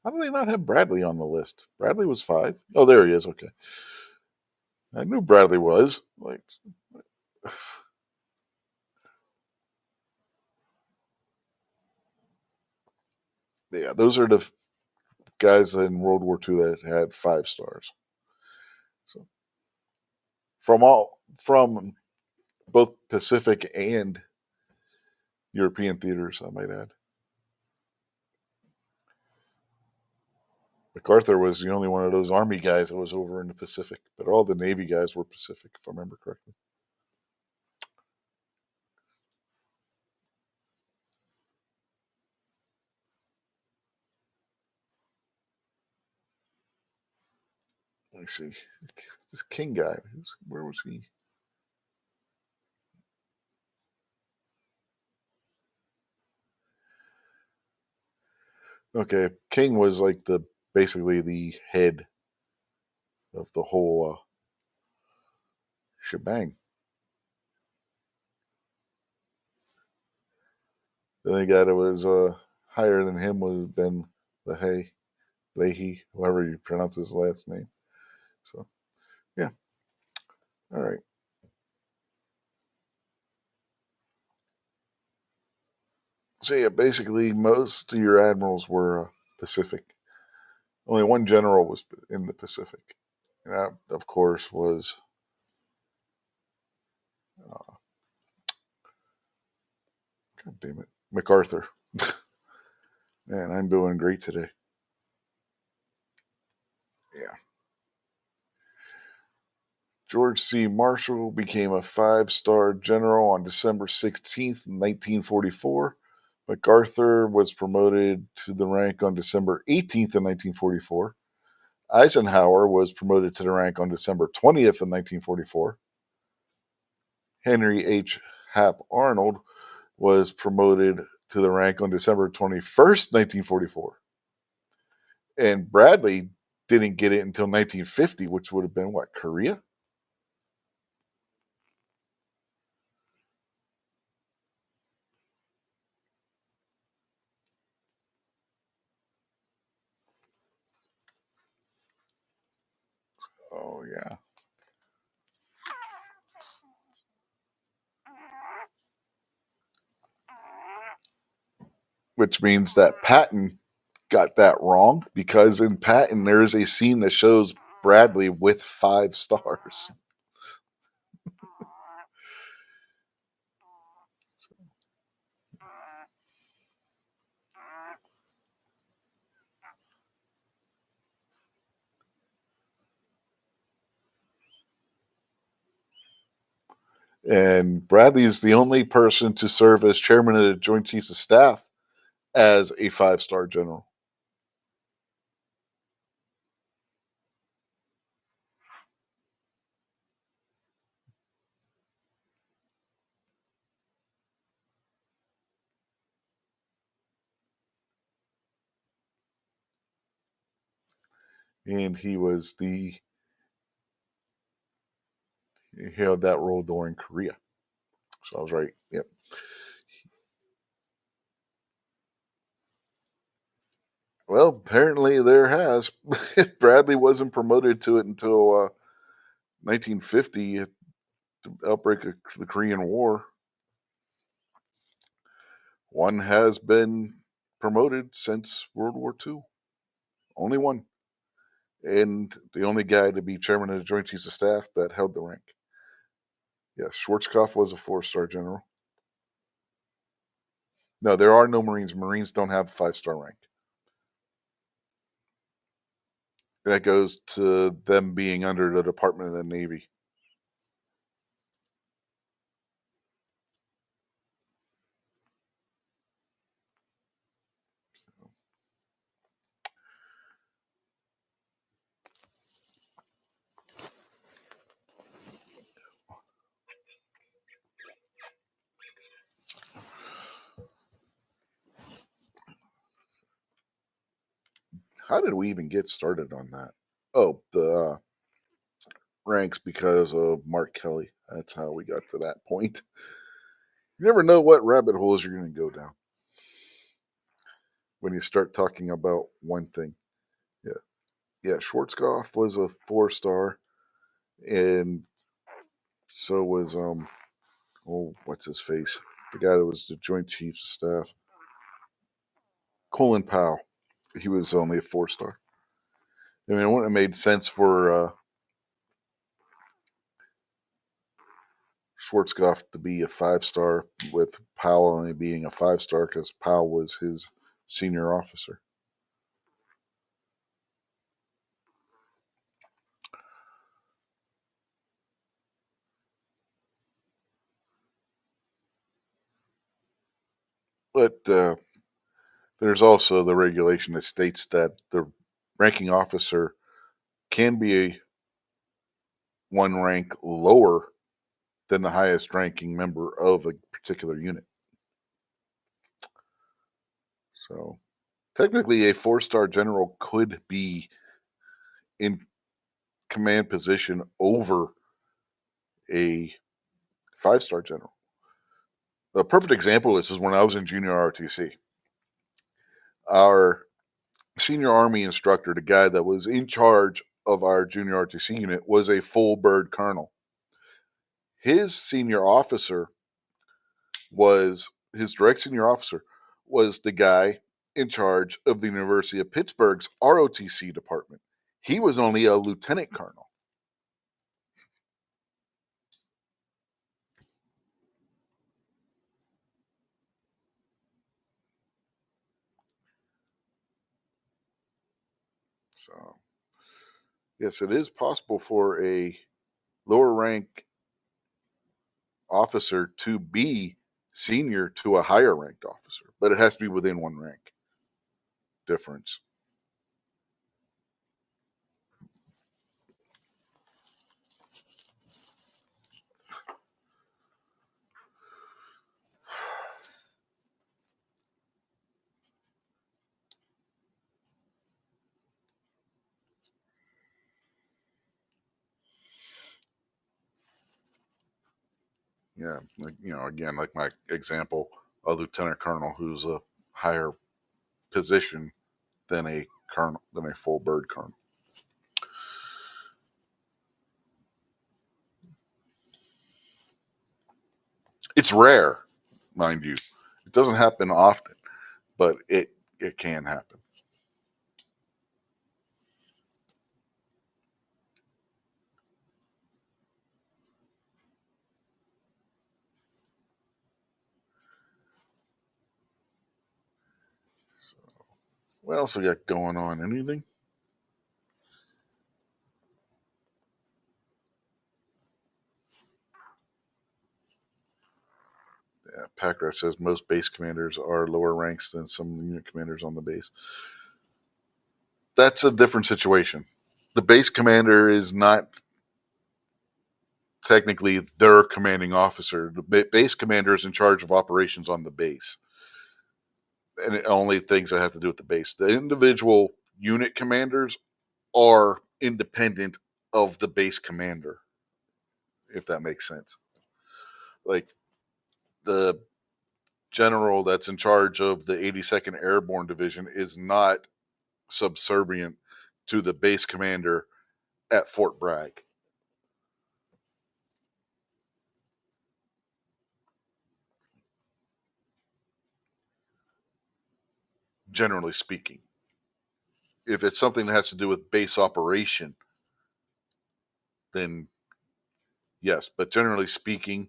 How do they not have Bradley on the list? Bradley was 5. Oh, there he is. Okay, I knew Bradley was like. Yeah, those are the guys in World War II that had 5 stars. So from both Pacific and European theaters, I might add. MacArthur was the only one of those Army guys that was over in the Pacific, but all the Navy guys were Pacific, if I remember correctly. Let's see. This King guy, where was he? Okay, King was like basically the head of the whole shebang. The only guy that was higher than him would have been Leahy, however you pronounce his last name. So, yeah. All right. So, yeah, basically, most of your admirals were Pacific. Only one general was in the Pacific. And that, of course, was uh, God damn it, MacArthur. Man, I'm doing great today. Yeah. George C. Marshall became a 5-star general on December 16th, 1944. MacArthur was promoted to the rank on December 18th, 1944. Eisenhower was promoted to the rank on December 20th, 1944. Henry H. Hap Arnold was promoted to the rank on December 21st, 1944. And Bradley didn't get it until 1950, which would have been what, Korea? Oh, yeah. Which means that Patton got that wrong, because in Patton there is a scene that shows Bradley with 5 stars. And Bradley is the only person to serve as chairman of the Joint Chiefs of Staff as a 5-star general. And he held that role during Korea. So I was right. Yep. Well, apparently there has. If Bradley wasn't promoted to it until 1950, the outbreak of the Korean War, one has been promoted since World War II Only one. And the only guy to be chairman of the Joint Chiefs of Staff that held the rank. Yes, Schwarzkopf was a 4-star general. No, there are no Marines. Marines don't have 5-star rank. That goes to them being under the Department of the Navy. How did we even get started on that? Oh, the ranks because of Mark Kelly. That's how we got to that point. You never know what rabbit holes you're going to go down when you start talking about one thing. Yeah. Yeah, Schwarzkopf was a 4-star, and so was what's his face? The guy that was the Joint Chiefs of Staff. Colin Powell. He was only a 4-star. I mean, it wouldn't have made sense for Schwarzkopf to be a 5-star with Powell only being a 5-star because Powell was his senior officer. But there's also the regulation that states that the ranking officer can be one rank lower than the highest ranking member of a particular unit. So technically, a 4-star general could be in command position over a 5-star general. A perfect example of this is when I was in junior ROTC. Our senior Army instructor, the guy that was in charge of our junior ROTC unit, was a full bird colonel. His senior officer his direct senior officer was the guy in charge of the University of Pittsburgh's ROTC department. He was only a lieutenant colonel. So, yes, it is possible for a lower rank officer to be senior to a higher ranked officer, but it has to be within one rank difference. Yeah, like, again, like my example, a lieutenant colonel who's a higher position than a colonel, than a full bird colonel. It's rare, mind you. It doesn't happen often, but it can happen. So, what else we got going on? Anything? Yeah, Packard says most base commanders are lower ranks than some unit commanders on the base. That's a different situation. The base commander is not technically their commanding officer. The base commander is in charge of operations on the base, and it only things that have to do with the base. The individual unit commanders are independent of the base commander, if that makes sense. Like the general that's in charge of the 82nd Airborne Division is not subservient to the base commander at Fort Bragg. Generally speaking. If it's something that has to do with base operation, then yes. But generally speaking,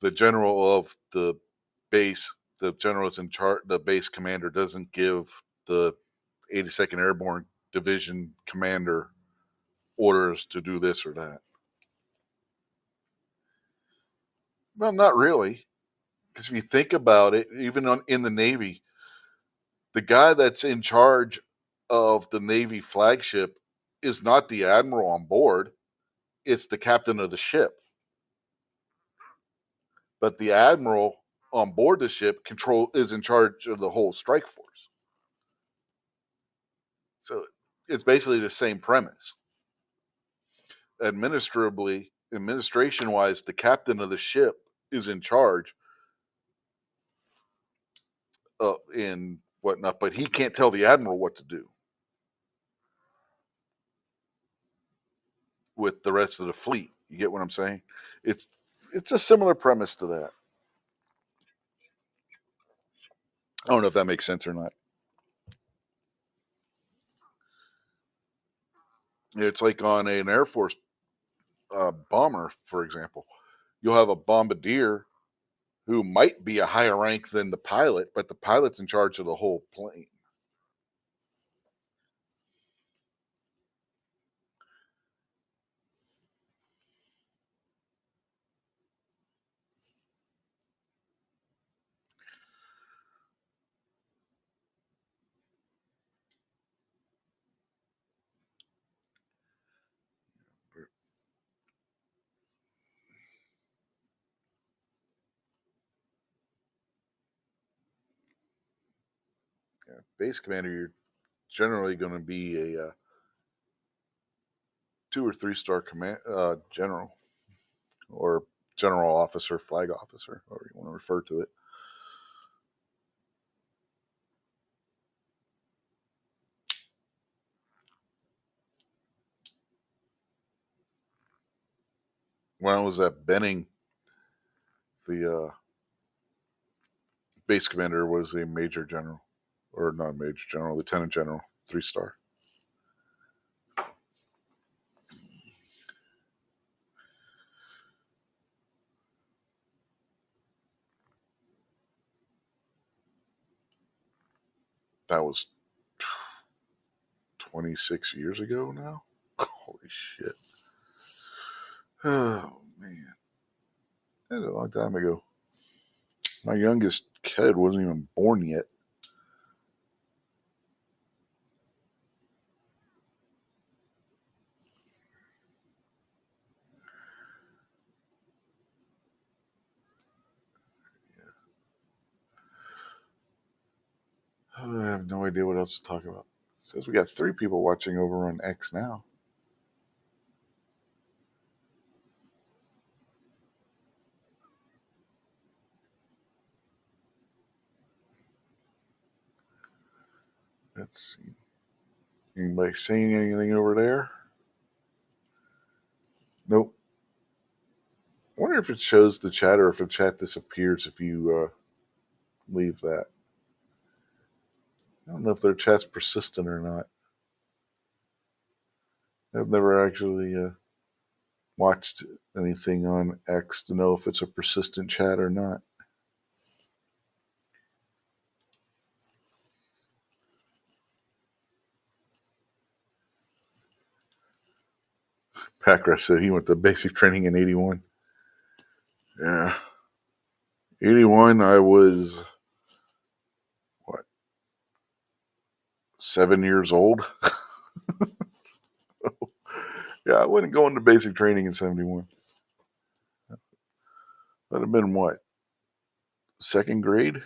the general of the base, the general is in charge, the base commander doesn't give the 82nd Airborne Division commander orders to do this or that. Well, not really. Because if you think about it, even in the Navy, the guy that's in charge of the Navy flagship is not the admiral on board, it's the captain of the ship. But the admiral on board the ship is in charge of the whole strike force. So it's basically the same premise. Administration wise, the captain of the ship is in charge in whatnot, but he can't tell the admiral what to do with the rest of the fleet. You get what I'm saying? It's a similar premise to that. I don't know if that makes sense or not. It's like on an Air Force bomber, for example. You'll have a bombardier who might be a higher rank than the pilot, but the pilot's in charge of the whole plane. Yeah, base commander, you're generally going to be a 2 or 3 star command general or general officer, flag officer, however you want to refer to it. When I was at Benning, the base commander was a major general, or not major general, lieutenant general, 3 star. That was 26 years ago now. Holy shit! Oh man, that's a long time ago. My youngest kid wasn't even born yet. I have no idea what else to talk about. It says we got 3 people watching over on X now. Let's see. Anybody saying anything over there? Nope. I wonder if it shows the chat or if the chat disappears if you leave that. I don't know if their chat's persistent or not. I've never actually watched anything on X to know if it's a persistent chat or not. Packra said he went to basic training in 81. Yeah. 81, I was, what, 7 years old? Yeah, I wouldn't go into basic training in 71. That'd have been what? 2nd grade?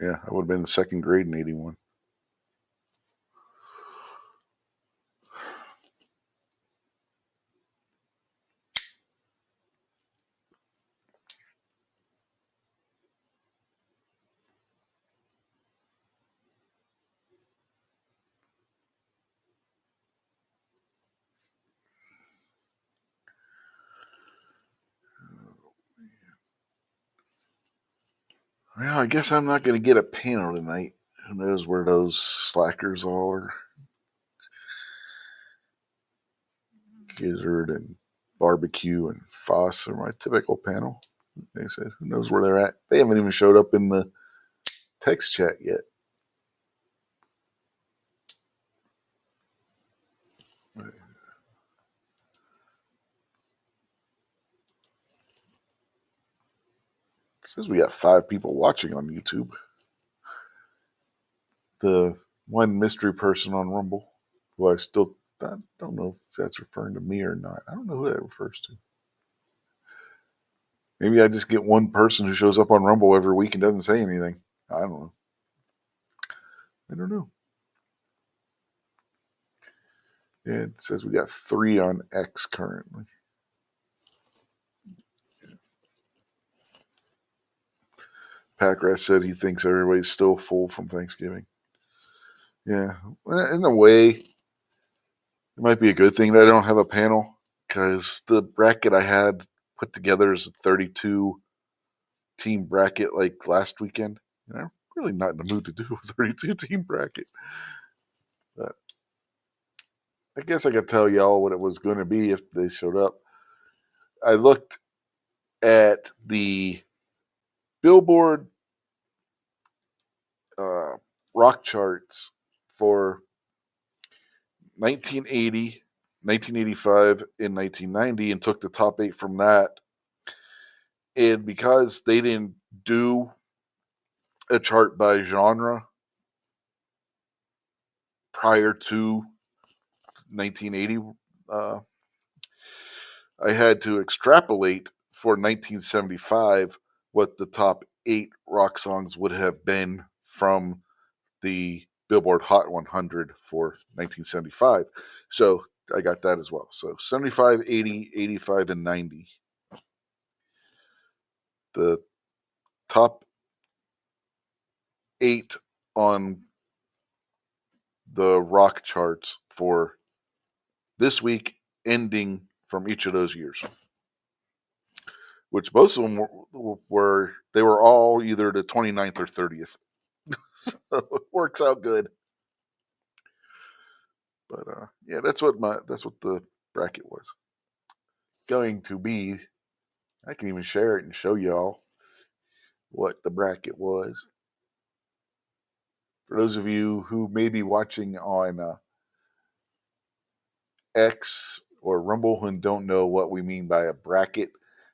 Yeah, I would have been in 2nd grade in 81. Well, I guess I'm not going to get a panel tonight. Who knows where those slackers all are? Gizzard and Barbecue and Foss are my typical panel. They said, who knows where they're at? They haven't even showed up in the text chat yet. It says we got 5 people watching on YouTube. The one mystery person on Rumble, who I still don't know if that's referring to me or not. I don't know who that refers to. Maybe I just get one person who shows up on Rumble every week and doesn't say anything. I don't know. I don't know. It says we got 3 on X currently. Packrat said he thinks everybody's still full from Thanksgiving. Yeah, in a way, it might be a good thing that I don't have a panel, because the bracket I had put together is a 32 team bracket like last weekend. And I'm really not in the mood to do a 32 team bracket. But I guess I could tell y'all what it was going to be if they showed up. I looked at the Billboard rock charts for 1980, 1985, and 1990 and took the top 8 from that. And because they didn't do a chart by genre prior to 1980, I had to extrapolate for 1975 what the top 8 rock songs would have been from the Billboard Hot 100 for 1975. So I got that as well. So 75, 80, 85, and 90. The top 8 on the rock charts for this week ending from each of those years, which most of them they were all either the 29th or 30th. So it works out good. But yeah, that's what the bracket was going to be. I can even share it and show y'all what the bracket was. For those of you who may be watching on X or Rumble and don't know what we mean by a bracket,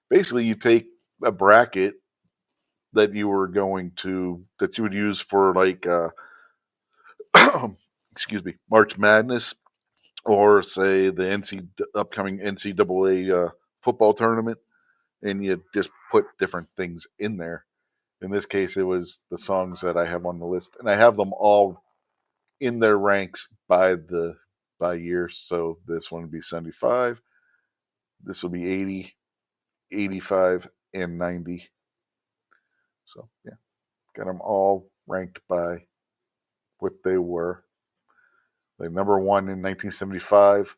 basically you take a bracket that you would use for like excuse me, March Madness, or say the upcoming NCAA football tournament, and you just put different things in there. In this case, it was the songs that I have on the list, and I have them all in their ranks by year. So this one would be 75, this will be 80, 85, and 90. So yeah, got them all ranked by what they were. The number 1 in 1975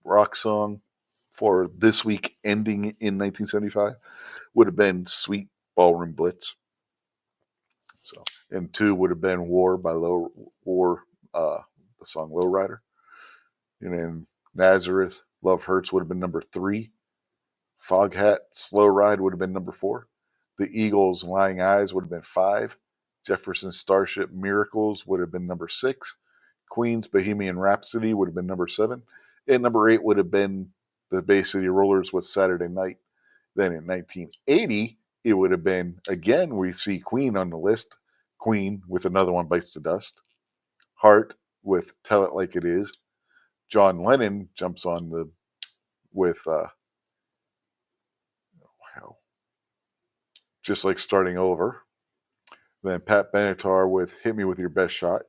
rock song for this week ending in 1975 would have been Sweet Ballroom Blitz. So, and 2 would have been War by the song Lowrider. And then Nazareth, Love Hurts would have been number 3. Foghat, Slow Ride would have been number 4. The Eagles, Lying Eyes would have been 5. Jefferson Starship, Miracles would have been number 6. Queen's Bohemian Rhapsody would have been number 7. And number 8 would have been the Bay City Rollers with Saturday Night. Then in 1980, it would have been, again, we see Queen on the list. Queen with Another One Bites the Dust. Heart with Tell It Like It Is. John Lennon jumps on with Just Like Starting Over. Then Pat Benatar with Hit Me With Your Best Shot.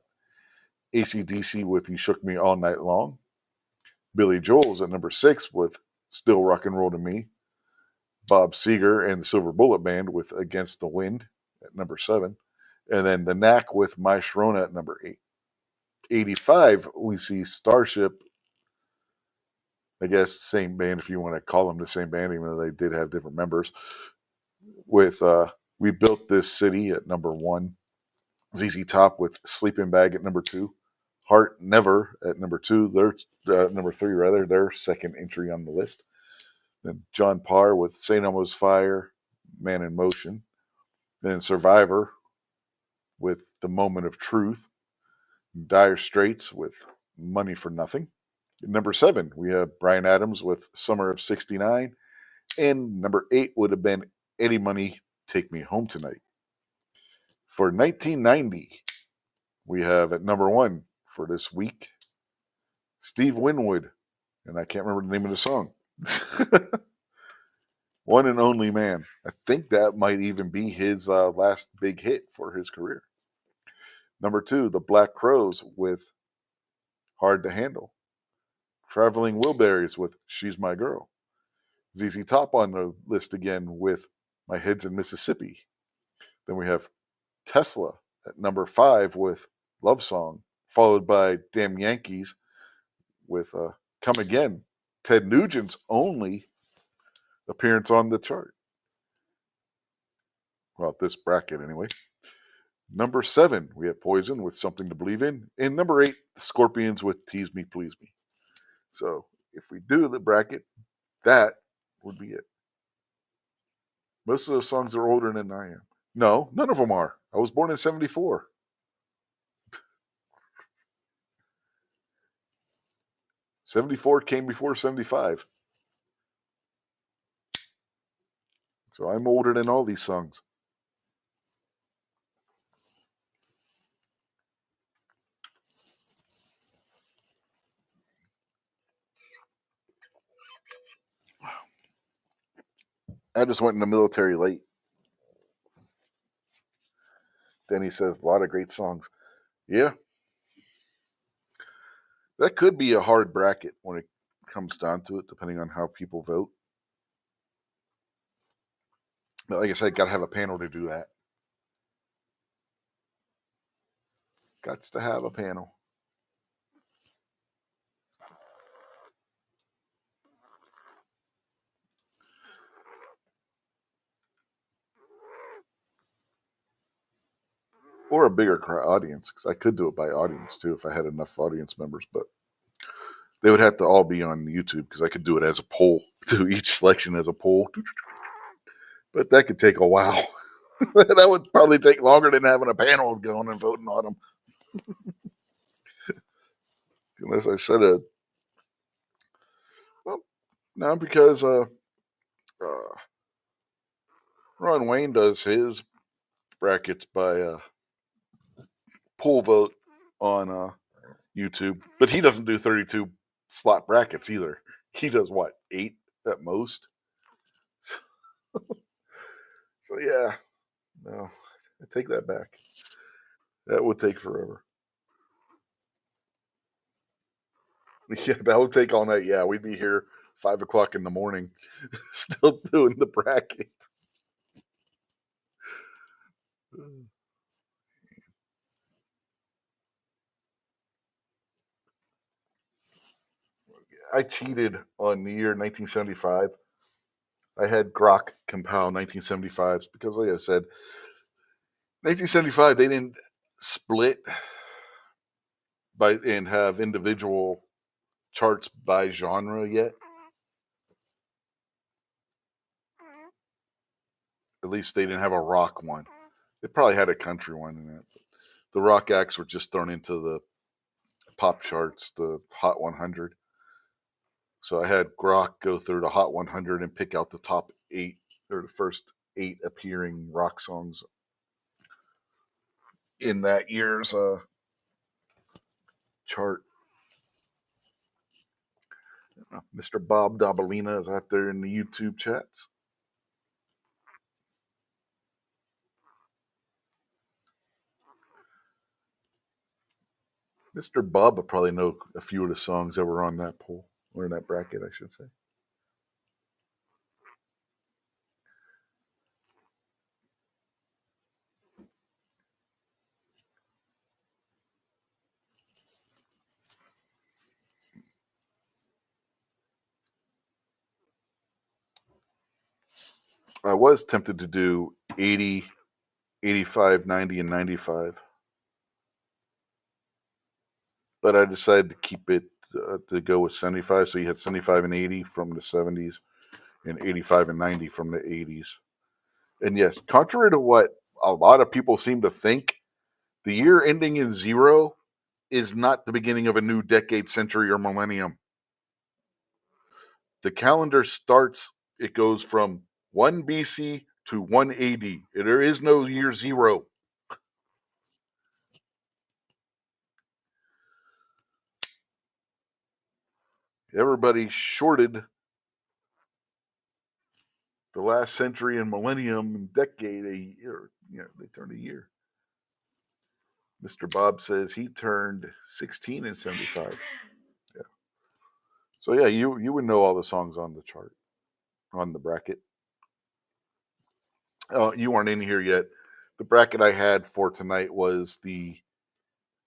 AC/DC with You Shook Me All Night Long. Billy Joel's at number 6 with Still Rock and Roll to Me. Bob Seger and the Silver Bullet Band with Against the Wind at number 7. And then The Knack with My Sharona at number 8. 85, we see Starship, I guess same band if you want to call them the same band, even though they did have different members, with We Built This City at number 1. ZZ Top with Sleeping Bag at number 2. Heart Never at number 2. Their number 3 rather. Their second entry on the list. Then John Parr with St. Elmo's Fire, Man in Motion. Then Survivor with The Moment of Truth. Dire Straits with Money for Nothing. Number 7, we have Bryan Adams with Summer of '69. And number 8 would have been Eddie Money, Take Me Home Tonight. For 1990, we have at number 1 for this week, Steve Winwood. And I can't remember the name of the song. One and Only Man. I think that might even be his last big hit for his career. Number 2, the Black Crowes with Hard to Handle. Traveling Wilburys with She's My Girl. ZZ Top on the list again with My Head's in Mississippi. Then we have Tesla at number 5 with Love Song, followed by Damn Yankees with Come Again, Ted Nugent's only appearance on the chart. Well, this bracket anyway. Number 7, we have Poison with Something to Believe In. And number 8, the Scorpions with Tease Me, Please Me. So if we do the bracket, that would be it. Most of those songs are older than I am. No, none of them are. I was born in 74. '74 came before 75. So I'm older than all these songs. I just went in the military late. Then he says, a lot of great songs. Yeah. That could be a hard bracket when it comes down to it, depending on how people vote. But like I said, got to have a panel to do that. Got to have a panel. Or a bigger audience, because I could do it by audience too if I had enough audience members, but they would have to all be on YouTube because I could do it as a poll, do each selection as a poll. But that could take a while. That would probably take longer than having a panel going and voting on them. Unless I said it. Well, no, because Ron Wayne does his brackets by poll vote on YouTube, but he doesn't do 32 slot brackets either. He does what, 8 at most? So yeah, no, I take that back. That would take forever. Yeah, that would take all night. Yeah, we'd be here 5 o'clock in the morning, still doing the bracket. I cheated on the year 1975. I had Grok compile 1975s because, like I said, 1975 they didn't split by and have individual charts by genre yet. At least they didn't have a rock one. They probably had a country one in it. The rock acts were just thrown into the pop charts, the Hot 100. So I had Grok go through the Hot 100 and pick out the top 8 or the first 8 appearing rock songs in that year's chart. Mr. Bob Dabalina is out there in the YouTube chats. Mr. Bob will probably know a few of the songs that were on that poll, or in that bracket, I should say. I was tempted to do 80, 85, 90, and 95. but I decided to keep it to go with 75. So you had 75 and 80 from the 70s and 85 and 90 from the 80s. And yes, contrary to what a lot of people seem to think, the year ending in zero is not the beginning of a new decade, century, or millennium. The calendar starts, it goes from 1 BC to 1 AD. There is no year zero. Everybody shorted the last century and millennium and decade a year. They turned a year. Mr. Bob says he turned 16 in 75. Yeah. So yeah, you would know all the songs on the chart, on the bracket. You weren't in here yet. The bracket I had for tonight was the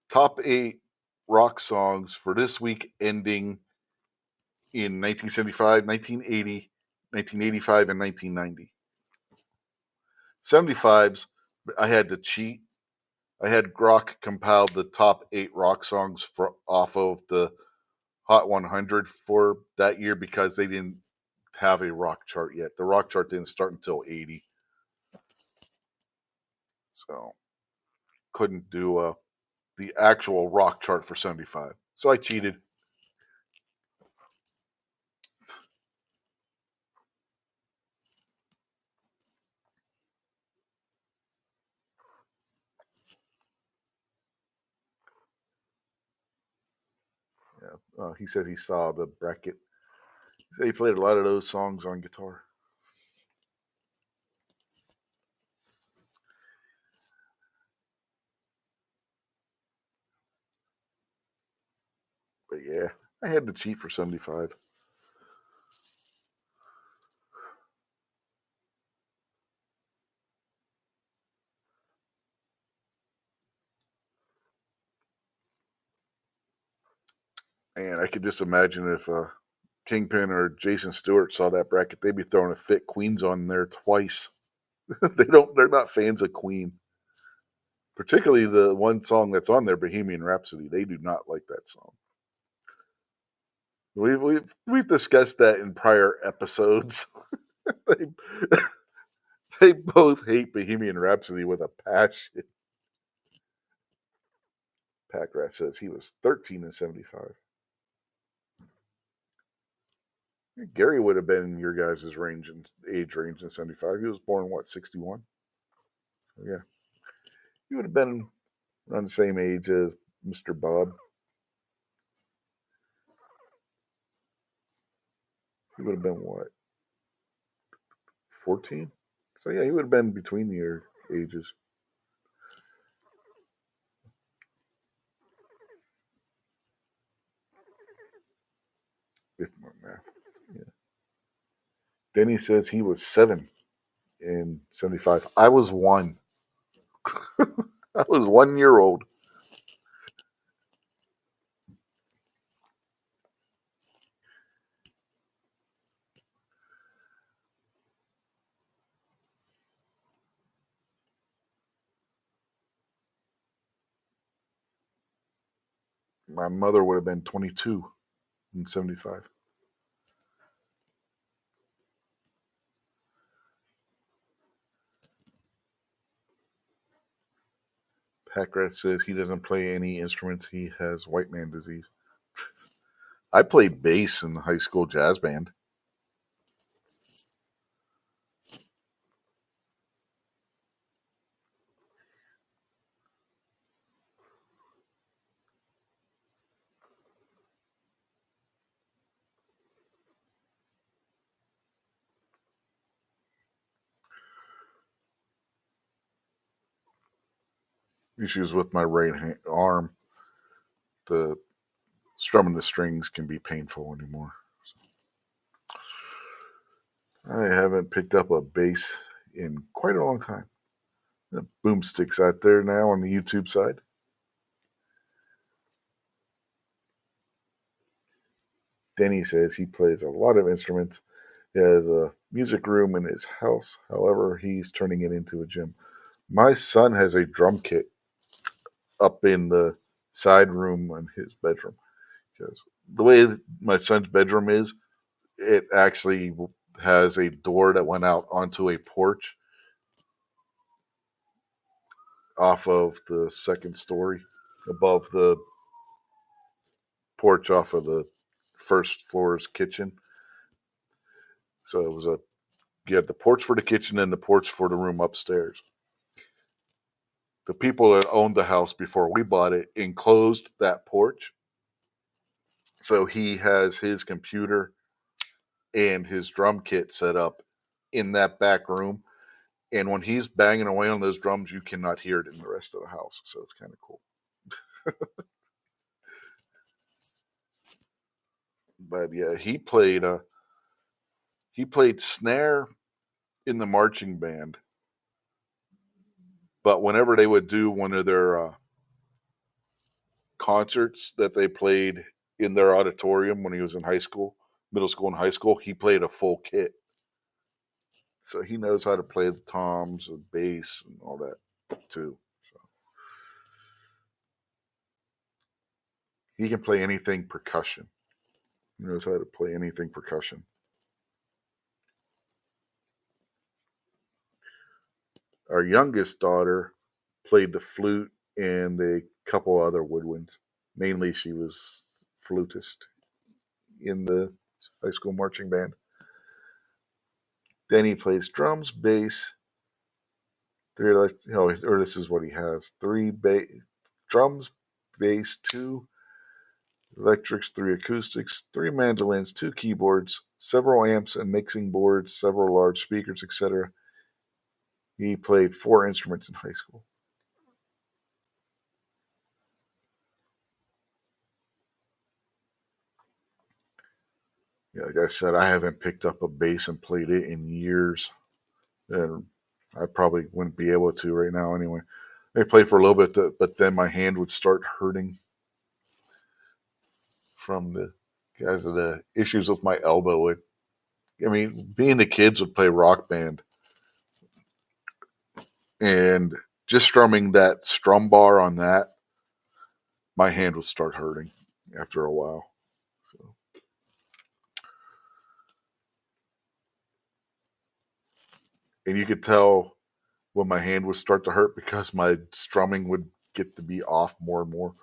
top 8 rock songs for this week ending in 1975, 1980, 1985, and 1990. 75s, I had to cheat. I had Grok compiled the top 8 rock songs off of the Hot 100 for that year because they didn't have a rock chart yet. The rock chart didn't start until 80. So couldn't do the actual rock chart for 75. So I cheated. Yeah. He says he saw the bracket. He said he played a lot of those songs on guitar. But yeah, I had to cheat for 75. And I could just imagine if Kingpin or Jason Stewart saw that bracket, they'd be throwing a fit Queen's on there twice. They're not fans of Queen. Particularly the one song that's on there, Bohemian Rhapsody. They do not like that song. We've discussed that in prior episodes. they, they both hate Bohemian Rhapsody with a passion. Packrat says he was 13 in 75. Gary would have been in your guys' age range in 75. He was born, what, 61? Yeah. He would have been around the same age as Mr. Bob. He would have been, what, 14? So, yeah, he would have been between your ages. If my math. Yeah. Denny says he was 7 in 75. I was 1. I was 1 year old. My mother would have been 22 in 75. Packrat says he doesn't play any instruments. He has white man disease. I played bass in the high school jazz band. Issues with my arm. The strumming the strings can be painful anymore. I haven't picked up a bass in quite a long time. The boomsticks out there now on the YouTube side. Denny says he plays a lot of instruments. He has a music room in his house. However, he's turning it into a gym. My son has a drum kit up in the side room in his bedroom. Because the way my son's bedroom is, it actually has a door that went out onto a porch off of the second story above the porch off of the first floor's kitchen. So it was a you had the porch for the kitchen and the porch for the room upstairs. The people that owned the house before we bought it enclosed that porch. So he has his computer and his drum kit set up in that back room. And when he's banging away on those drums, you cannot hear it in the rest of the house. So it's kind of cool. But yeah, he played snare in the marching band. But whenever they would do one of their concerts that they played in their auditorium when he was in high school, middle school and high school, he played a full kit. So he knows how to play the toms and bass and all that too. So he can play anything percussion. He knows how to play anything percussion. Our youngest daughter played the flute and a couple other woodwinds. Mainly, she was flutist in the high school marching band. Then he plays drums, bass, three or this is what he has: drums, bass, two electrics, three acoustics, three mandolins, two keyboards, several amps and mixing boards, several large speakers, etc. He played four instruments in high school. Yeah, like I said, I haven't picked up a bass and played it in years, and I probably wouldn't be able to right now anyway. I played for a little bit, but then my hand would start hurting from the guys of the issues with my elbow. I mean, being the kids would play rock band, and just strumming that strum bar on that, my hand would start hurting after a while. So, and you could tell when my hand would start to hurt because my strumming would get to be off more and more.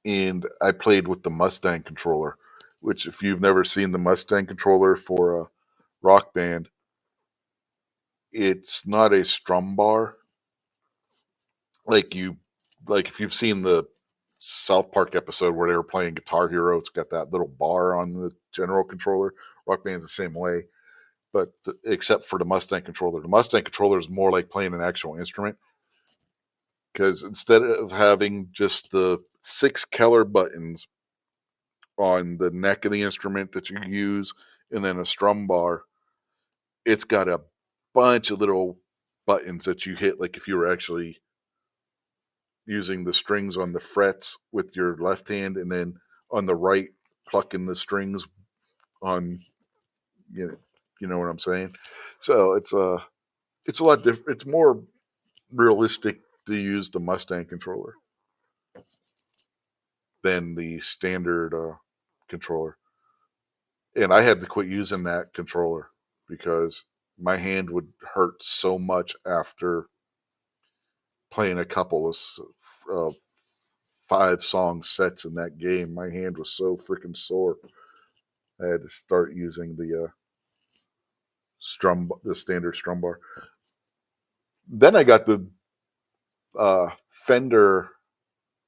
And I played with the Mustang controller, which, if you've never seen the Mustang controller for a rock band, it's not a strum bar like if you've seen the South Park episode where they were playing Guitar Hero. It's got that little bar on the general controller. Rock band's the same way, but except for the Mustang controller is more like playing an actual instrument, because instead of having just the six Keller buttons on the neck of the instrument that you use and then a strum bar, it's got a bunch of little buttons that you hit, like if you were actually using the strings on the frets with your left hand, and then on the right plucking the strings on, you know, you know what I'm saying. So it's a lot different. It's more realistic to use the Mustang controller than the standard controller. And I had to quit using that controller because my hand would hurt so much after playing a couple of uh, 5 song sets in that game. My hand was so freaking sore. I had to start using the standard strum bar. Then I got the Fender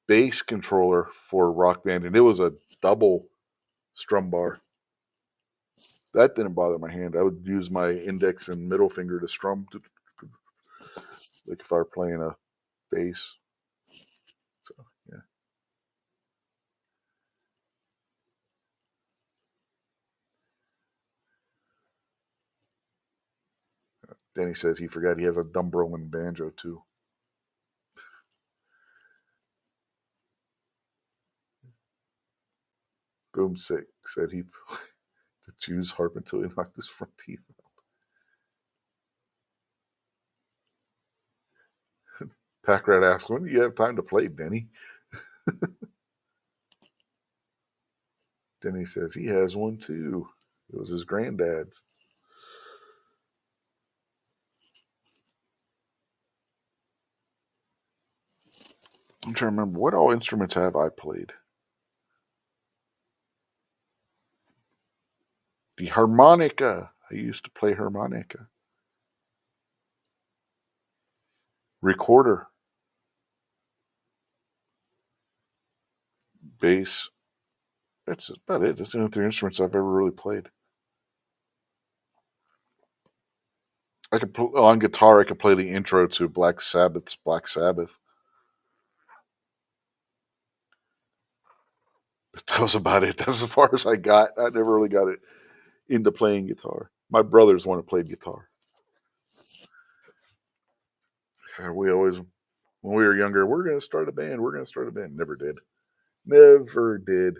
bass controller for Rock Band, and it was a double strum bar. That didn't bother my hand. I would use my index and middle finger to strum, like if I were playing a bass. So yeah. Danny says he forgot he has a Dumbrowin banjo too. Boom Sick said he to choose harp until he knocked his front teeth out. Pack Rat asks, when do you have time to play, Denny? Denny says he has one too. It was his granddad's. I'm trying to remember what all instruments have I played. The harmonica. I used to play harmonica. Recorder, bass. That's about it. That's the only three instruments I've ever really played. I could on guitar. I could play the intro to Black Sabbath's Black Sabbath. But that was about it. That's as far as I got. I never really got it into playing guitar. My brother's one who played guitar. We always, when we were younger, we're going to start a band. We're going to start a band. Never did. Never did.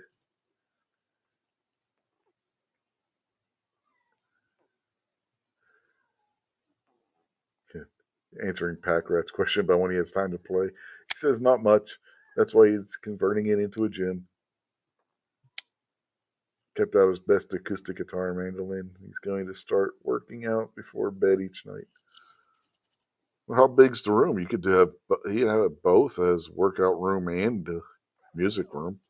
Answering Pack Rat's question about when he has time to play. He says not much. That's why he's converting it into a gym. Kept out his best acoustic guitar and mandolin. He's going to start working out before bed each night. Well, how big's the room? You could have he could have it both as workout room and music room.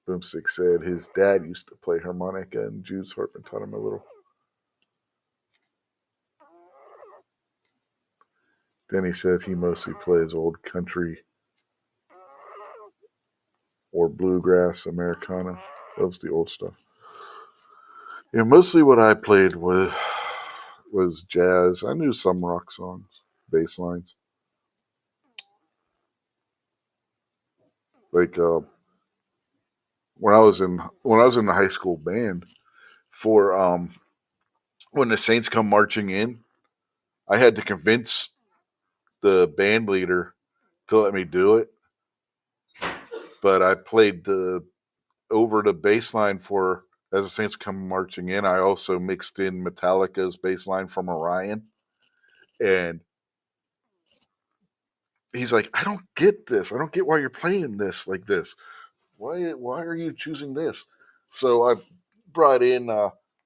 Boomstick said his dad used to play harmonica and Jude's harp and taught him a little. Then he says he mostly plays old country or bluegrass, Americana. Loves the old stuff. Yeah, mostly what I played was jazz. I knew some rock songs, bass lines. Like when I was in the high school band for when the Saints come marching in, I had to convince the band leader to let me do it. But I played the over the bass line for as the Saints come marching in. I also mixed in Metallica's bass line from Orion, and he's like, "I don't get this. I don't get why you're playing this like this. Why are you choosing this?" So I brought in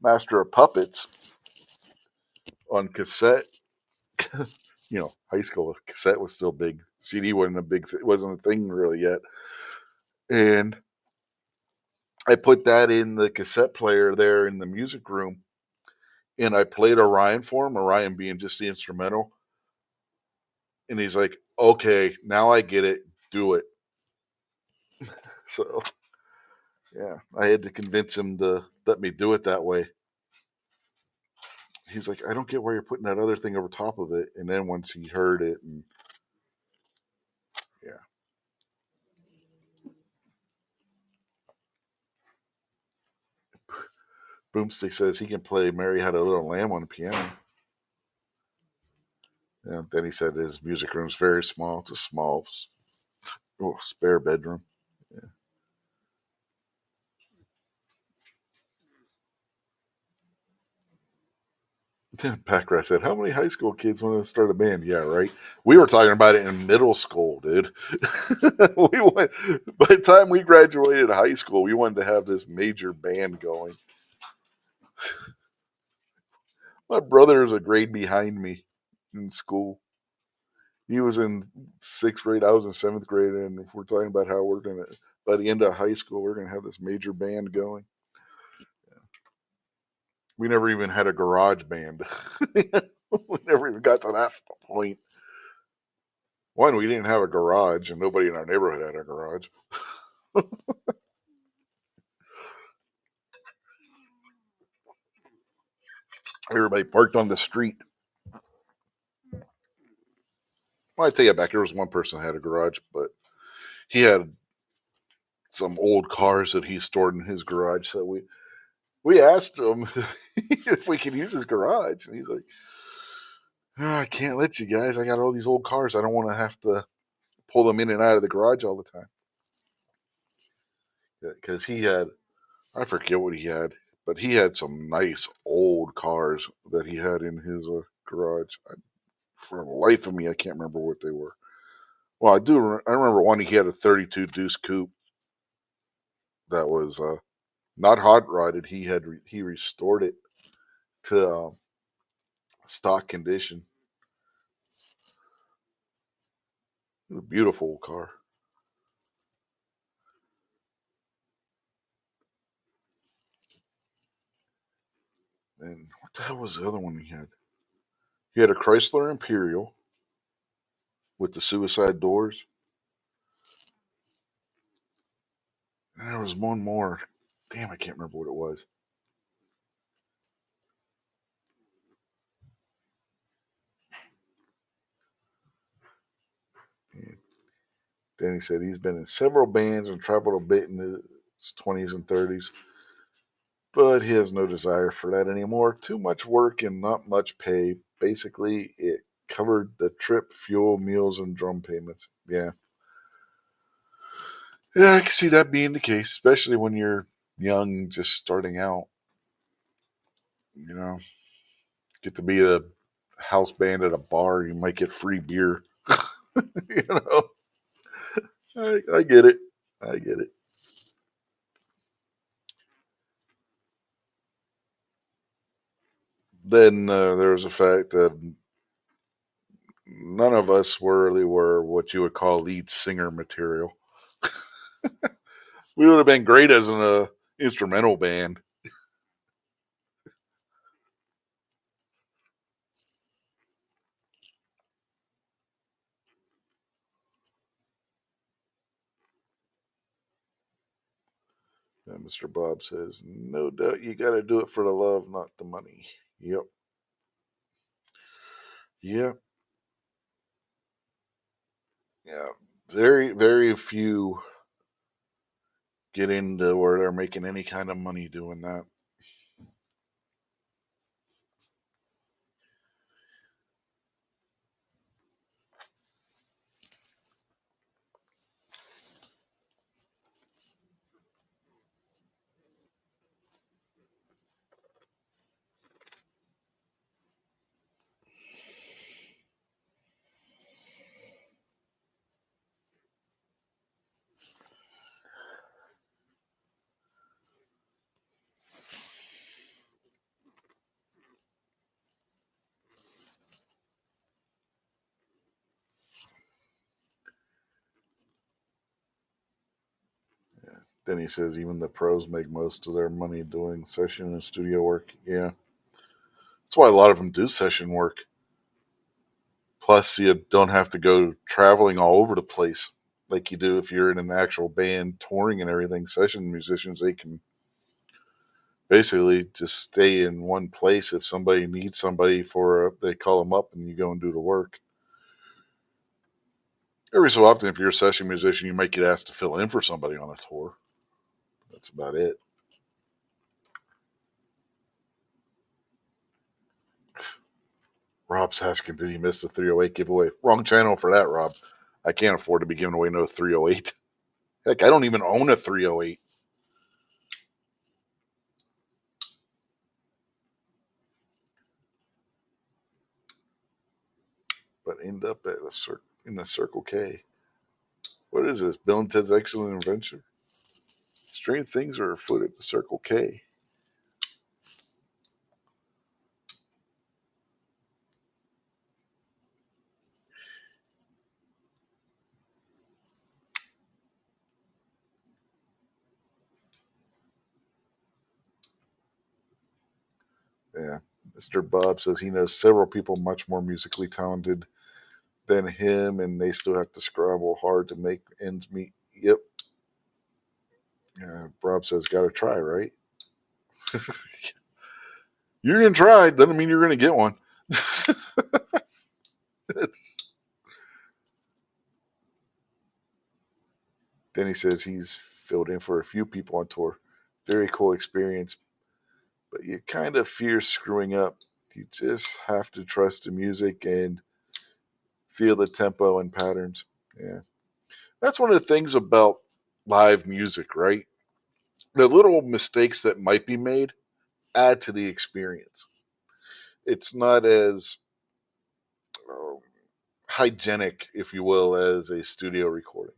Master of Puppets on cassette. High school cassette was still big. CD wasn't wasn't a thing really yet, and I put that in the cassette player there in the music room, and I played Orion for him. Orion being just the instrumental, and he's like, "Okay, now I get it. Do it." So yeah, I had to convince him to let me do it that way. He's like, "I don't get why you're putting that other thing over top of it." And then once he heard it, and yeah, Boomstick says he can play "Mary Had a Little Lamb" on the piano. Yeah, then he said his music room's very small. It's a small, spare bedroom. Then Packrat said, "How many high school kids want to start a band?" Yeah, right. We were talking about it in middle school, dude. we went by the time we graduated high school, we wanted to have this major band going. My brother is a grade behind me in school. He was in sixth grade. I was in seventh grade, and we're talking about how we're gonna by the end of high school we're gonna have this major band going. We never even had a garage band. We never even got to that point. One, we didn't have a garage, and nobody in our neighborhood had a garage. Everybody parked on the street. Well, I take it back. There was one person that had a garage, but he had some old cars that he stored in his garage. So we asked him if we could use his garage, and he's like, "Oh, I can't let you guys. I got all these old cars. I don't want to have to pull them in and out of the garage all the time." because he had, I forget what he had, but he had some nice old cars that he had in his garage. For the life of me, I can't remember what they were. Well, I do. I remember one. He had a 32 Deuce Coupe that was not hot rodded. He restored it to stock condition. It was a beautiful car. And what the hell was the other one he had? He had a Chrysler Imperial with the suicide doors. And there was one more. Damn, I can't remember what it was. And then he said he's been in several bands and traveled a bit in his 20s and 30s, but he has no desire for that anymore. Too much work and not much pay. Basically, it covered the trip, fuel, meals, and drum payments. Yeah. Yeah, I can see that being the case, especially when you're young, just starting out. You know, get to be a house band at a bar, you might get free beer. you know, I get it. I get it. Then there's the fact that none of us really were what you would call lead singer material. We would have been great as an instrumental band. Mr. Bob says, no doubt you got to do it for the love, not the money. Yep. Yeah. Yeah. Very, very few get into where they're making any kind of money doing that. Then he says even the pros make most of their money doing session and studio work. Yeah. That's why a lot of them do session work. Plus, you don't have to go traveling all over the place like you do if you're in an actual band touring and everything. Session musicians, they can basically just stay in one place. If somebody needs somebody they call them up and you go and do the work. Every so often, if you're a session musician, you might get asked to fill in for somebody on a tour. That's about it. Rob's asking, did he miss the 308 giveaway? Wrong channel for that, Rob. I can't afford to be giving away no 308. Heck, I don't even own a 308. But end up at in the Circle K. What is this? Bill and Ted's Excellent Adventure? Strange things are afoot at the Circle K. Yeah. Mr. Bob says he knows several people much more musically talented than him, and they still have to scrabble hard to make ends meet. Yep. Yeah. Bob says, gotta try, right? You're gonna try, doesn't mean you're gonna get one. Then he says he's filled in for a few people on tour. Very cool experience, but you kind of fear screwing up. You just have to trust the music and feel the tempo and patterns. Yeah. That's one of the things about live music, right? The little mistakes that might be made add to the experience. It's not as uh, hygienic, if you will, as a studio recording.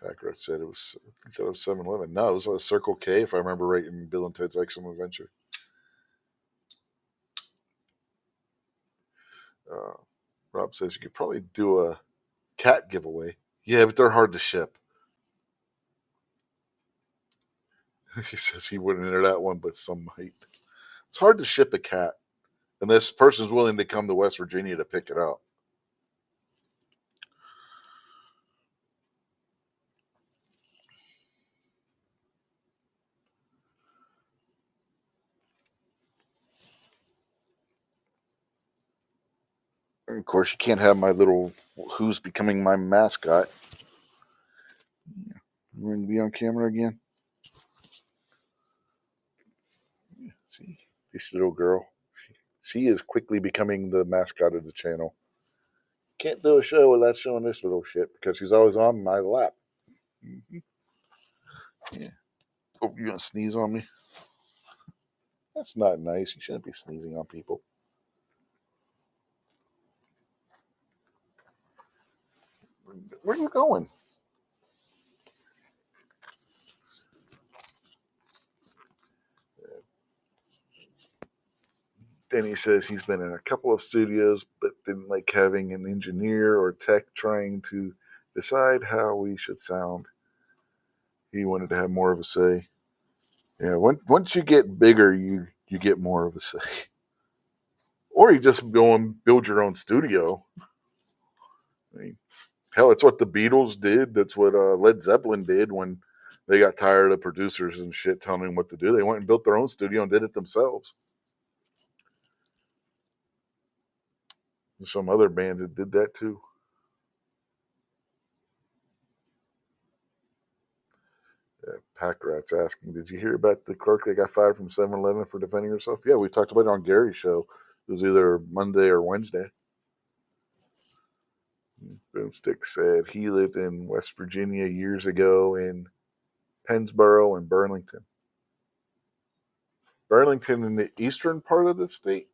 Packard said it was. I thought it was 7-Eleven. No, it was a Circle K, if I remember right, in Bill and Ted's Excellent Adventure. Uh, Rob says you could probably do a cat giveaway. Yeah, but they're hard to ship. He says he wouldn't enter that one, but some might. It's hard to ship a cat unless person's willing to come to West Virginia to pick it up. And of course, you can't have my little who's becoming my mascot. You want to be on camera again? See, this little girl. She is quickly becoming the mascot of the channel. Can't do a show without showing this little shit because she's always on my lap. Mm-hmm. Yeah. Oh, you gonna sneeze on me? That's not nice. You shouldn't be sneezing on people. Where are you going? Then he says he's been in a couple of studios, but didn't like having an engineer or tech trying to decide how we should sound. He wanted to have more of a say. Yeah, once you get bigger, you get more of a say. Or you just go and build your own studio. I mean, hell, it's what the Beatles did. That's what Led Zeppelin did when they got tired of producers and shit telling them what to do. They went and built their own studio and did it themselves. There's some other bands that did that too. Yeah, Pack Rat's asking, did you hear about the clerk that got fired from 7-Eleven for defending herself? Yeah, we talked about it on Gary's show. It was either Monday or Wednesday. Boomstick said he lived in West Virginia years ago in Pennsboro and Burlington. Burlington in the eastern part of the state?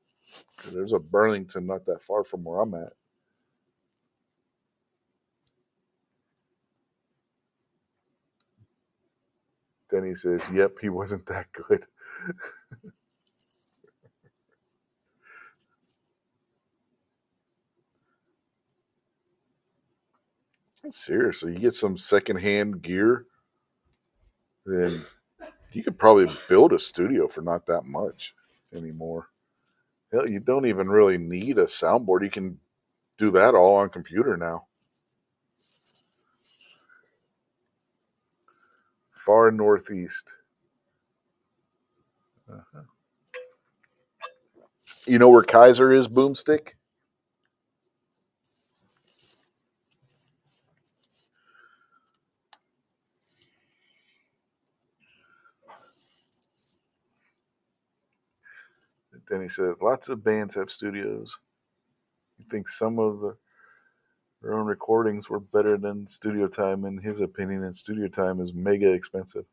There's a Burlington not that far from where I'm at. Then he says, yep, he wasn't that good. Seriously, you get some secondhand gear, then you could probably build a studio for not that much anymore. Hell, you don't even really need a soundboard. You can do that all on computer now. Far northeast. Uh-huh. You know where Kaiser is, Boomstick? Then he said, lots of bands have studios. You think some of their own recordings were better than studio time, in his opinion, and studio time is mega expensive.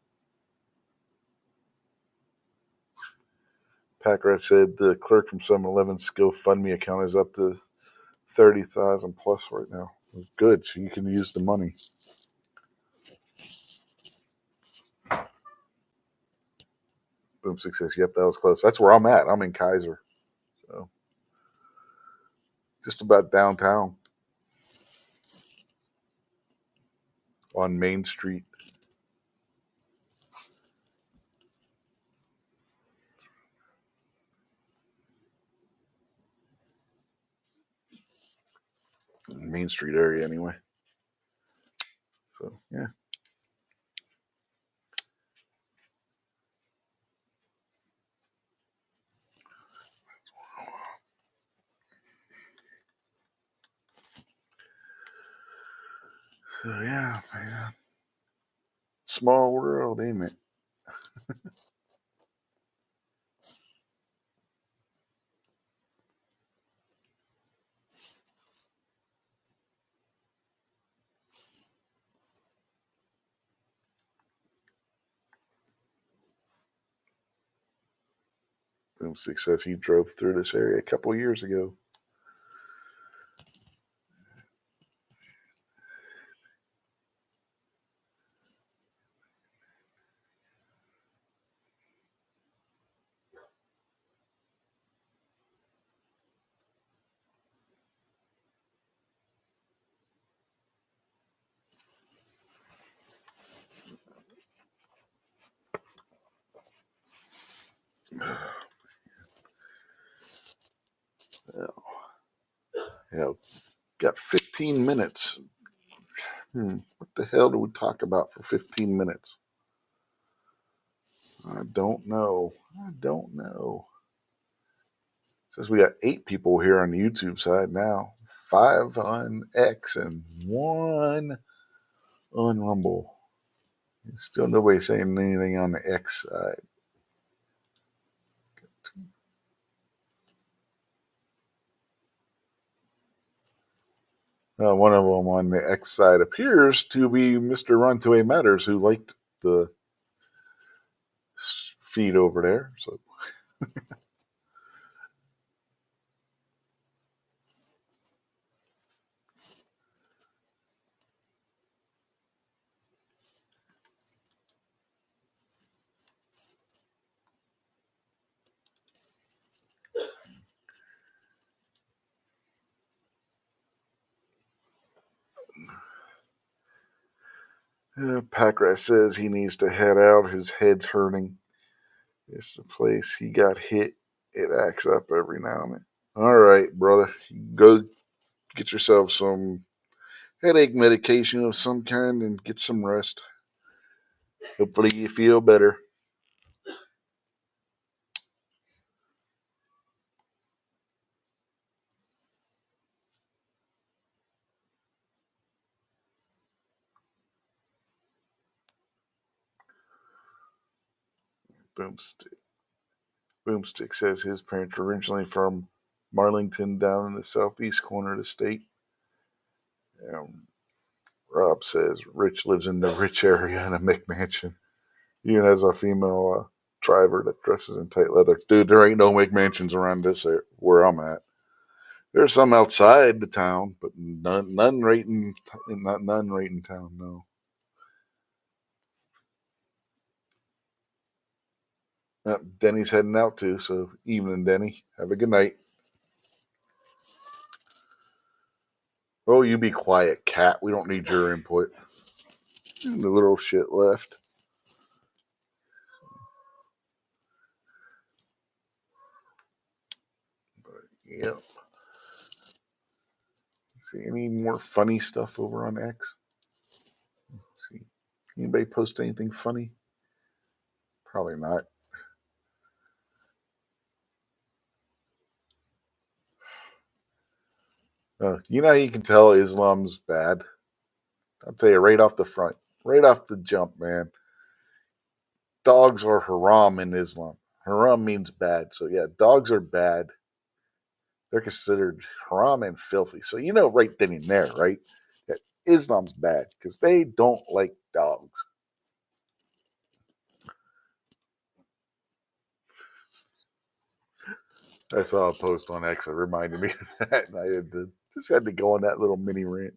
Packrat said the clerk from 7-Eleven's GoFundMe account is up to 30,000 plus right now. It's good, so you can use the money. Boomstick says, "Yep, that was close. That's where I'm at. I'm in Kaiser, so just about downtown on Main Street." Main Street area, anyway. So yeah. So yeah, man. Small world, ain't it? Boomstick says he drove through this area a couple years ago. Yeah, got 15 minutes. What the hell do we talk about for 15 minutes? I don't know. Since we got 8 people here on the YouTube side now, 5 on X and 1 on Rumble. Still nobody saying anything on the X side. One of them on the X side appears to be Mr. Run to A Matters, who liked the feed over there. So Packrat says he needs to head out. His head's hurting. It's the place he got hit. It acts up every now and then. All right, brother. Go get yourself some headache medication of some kind and get some rest. Hopefully you feel better. Boomstick. Boomstick says his parents were originally from Marlington down in the southeast corner of the state. Rob says Rich lives in the rich area in a McMansion. He even has a female driver that dresses in tight leather. Dude, there ain't no McMansions around this area where I'm at. There's some outside the town, but none right in none right in town. No. Denny's heading out too. So evening, Denny. Have a good night. Oh, you be quiet, cat. We don't need your input. And the little shit left. Yep. See any more funny stuff over on X? Let's see. Anybody post anything funny? Probably not. You know how you can tell Islam's bad? I'll tell you right off the front, right off the jump, man. Dogs are haram in Islam. Haram means bad. So, yeah, dogs are bad. They're considered haram and filthy. So, you know, right then and there, right? That Islam's bad because they don't like dogs. I saw a post on X that reminded me of that, and I just had to go on that little mini rant.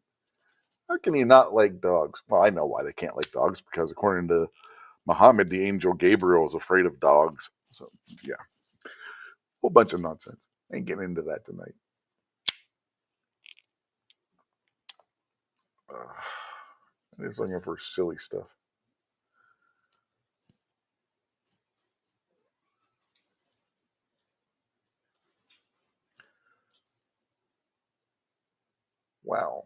How can you not like dogs? Well, I know why they can't like dogs because according to Muhammad, the angel Gabriel is afraid of dogs. So, yeah, whole bunch of nonsense. Ain't getting into that tonight. I'm just looking for silly stuff. Wow.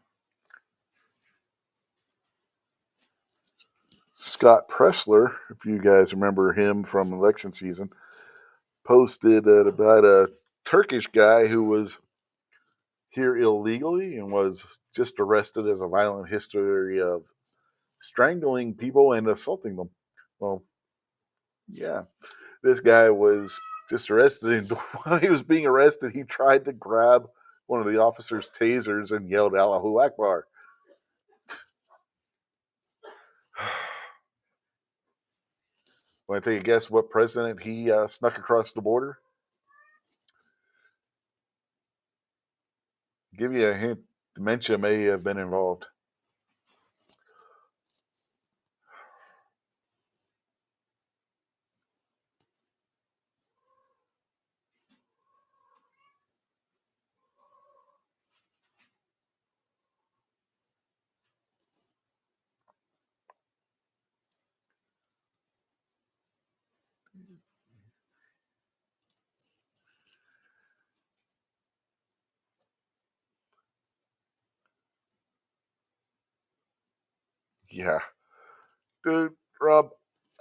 Scott Pressler, if you guys remember him from election season, posted about a Turkish guy who was here illegally and was just arrested as a violent history of strangling people and assaulting them. Well, yeah, this guy was just arrested, and while he was being arrested, he tried to grab one of the officer's tasers and yelled "Allahu Akbar." Want to take a guess what president he snuck across the border? Give you a hint. Dementia may have been involved. Yeah. Dude, Rob,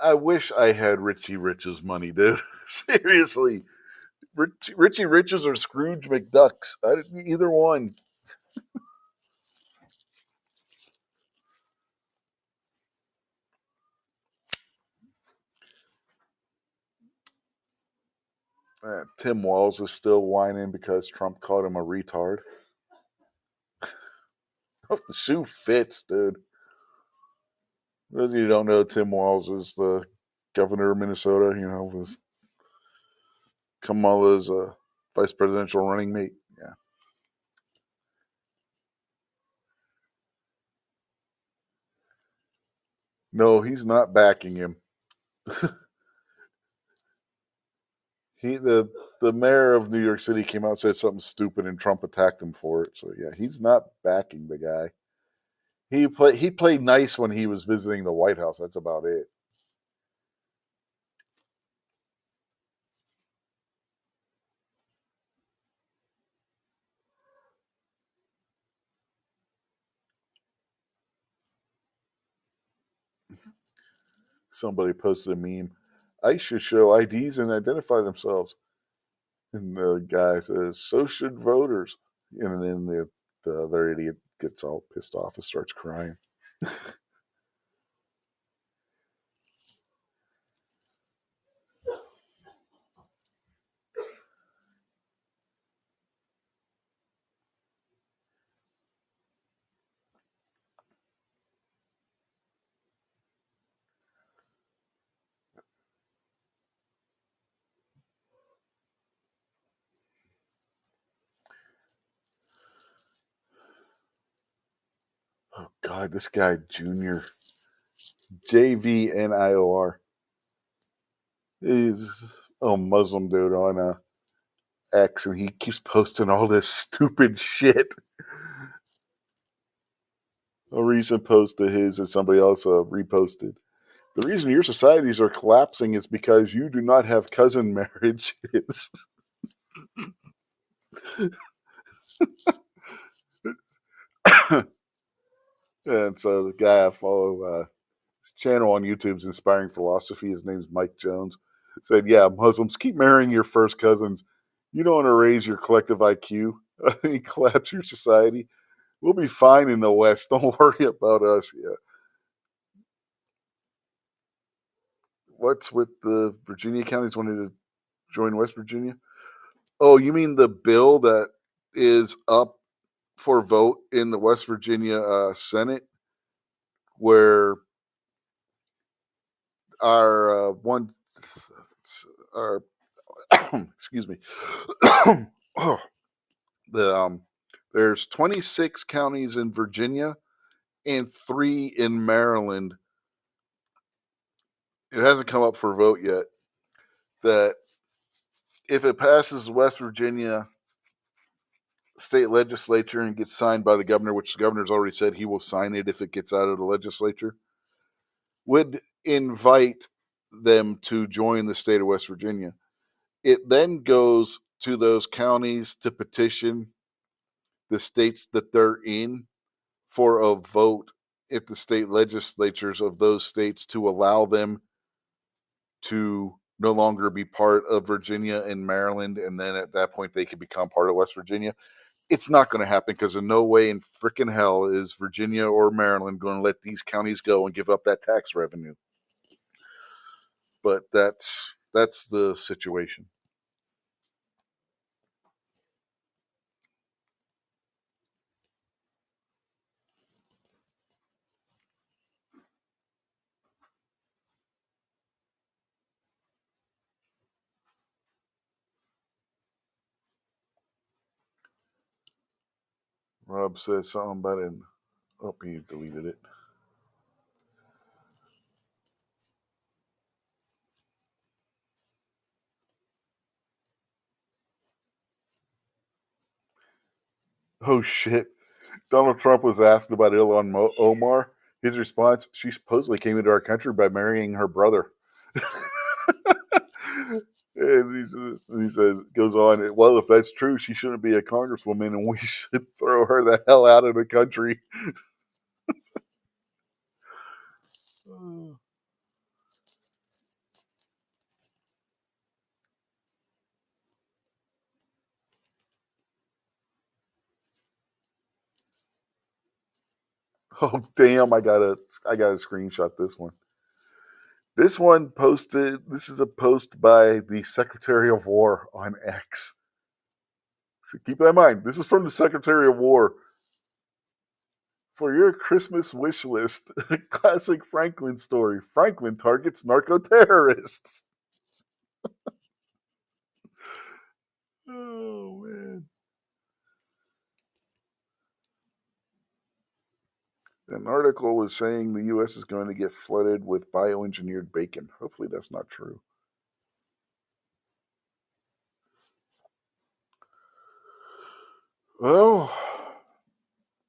I wish I had Richie Rich's money, dude. Seriously. Richie Rich's or Scrooge McDucks. Either one. Tim Walz is still whining because Trump called him a retard. The shoe fits, dude. For those of you who don't know, Tim Walz is the governor of Minnesota, was Kamala's vice presidential running mate. Yeah. No, he's not backing him. The mayor of New York City came out and said something stupid, and Trump attacked him for it. So yeah, he's not backing the guy. He played nice when he was visiting the White House. That's about it. Somebody posted a meme. ICE should show IDs and identify themselves. And the guy says, "So should voters." And then the other idiot gets all pissed off and starts crying. Oh God, this guy Junior JVNIOR. He's a Muslim dude on X, and he keeps posting all this stupid shit. A recent post of his that somebody else reposted. The reason your societies are collapsing is because you do not have cousin marriages. And so the guy I follow, his channel on YouTube's Inspiring Philosophy. His name's Mike Jones. Said, "Yeah, Muslims keep marrying your first cousins. You don't want to raise your collective IQ. Collapse your society. We'll be fine in the West. Don't worry about us." Yeah. What's with the Virginia counties wanting to join West Virginia? Oh, you mean the bill that is up for vote in the West Virginia Senate, where our one, our excuse me, oh, the there's 26 counties in Virginia and 3 in Maryland. It hasn't come up for vote yet. That if it passes West Virginia state legislature and gets signed by the governor, which the governor's already said he will sign it if it gets out of the legislature, would invite them to join the state of West Virginia. It then goes to those counties to petition the states that they're in for a vote at the state legislatures of those states to allow them to no longer be part of Virginia and Maryland. And then at that point, they could become part of West Virginia. It's not going to happen because in no way in freaking hell is Virginia or Maryland going to let these counties go and give up that tax revenue. But that's the situation. Rob says something about it. Oh, he deleted it. Oh shit! Donald Trump was asked about Ilhan Omar. His response: "She supposedly came into our country by marrying her brother." And he says, goes on, well, if that's true, she shouldn't be a congresswoman and we should throw her the hell out of the country. Oh damn! I gotta screenshot this one. This one posted. This is a post by the Secretary of War on X. So keep that in mind. This is from the Secretary of War. For your Christmas wish list, classic Franklin story. Franklin targets narco terrorists. Oh man! An article was saying the U.S. is going to get flooded with bioengineered bacon. Hopefully, that's not true. Well,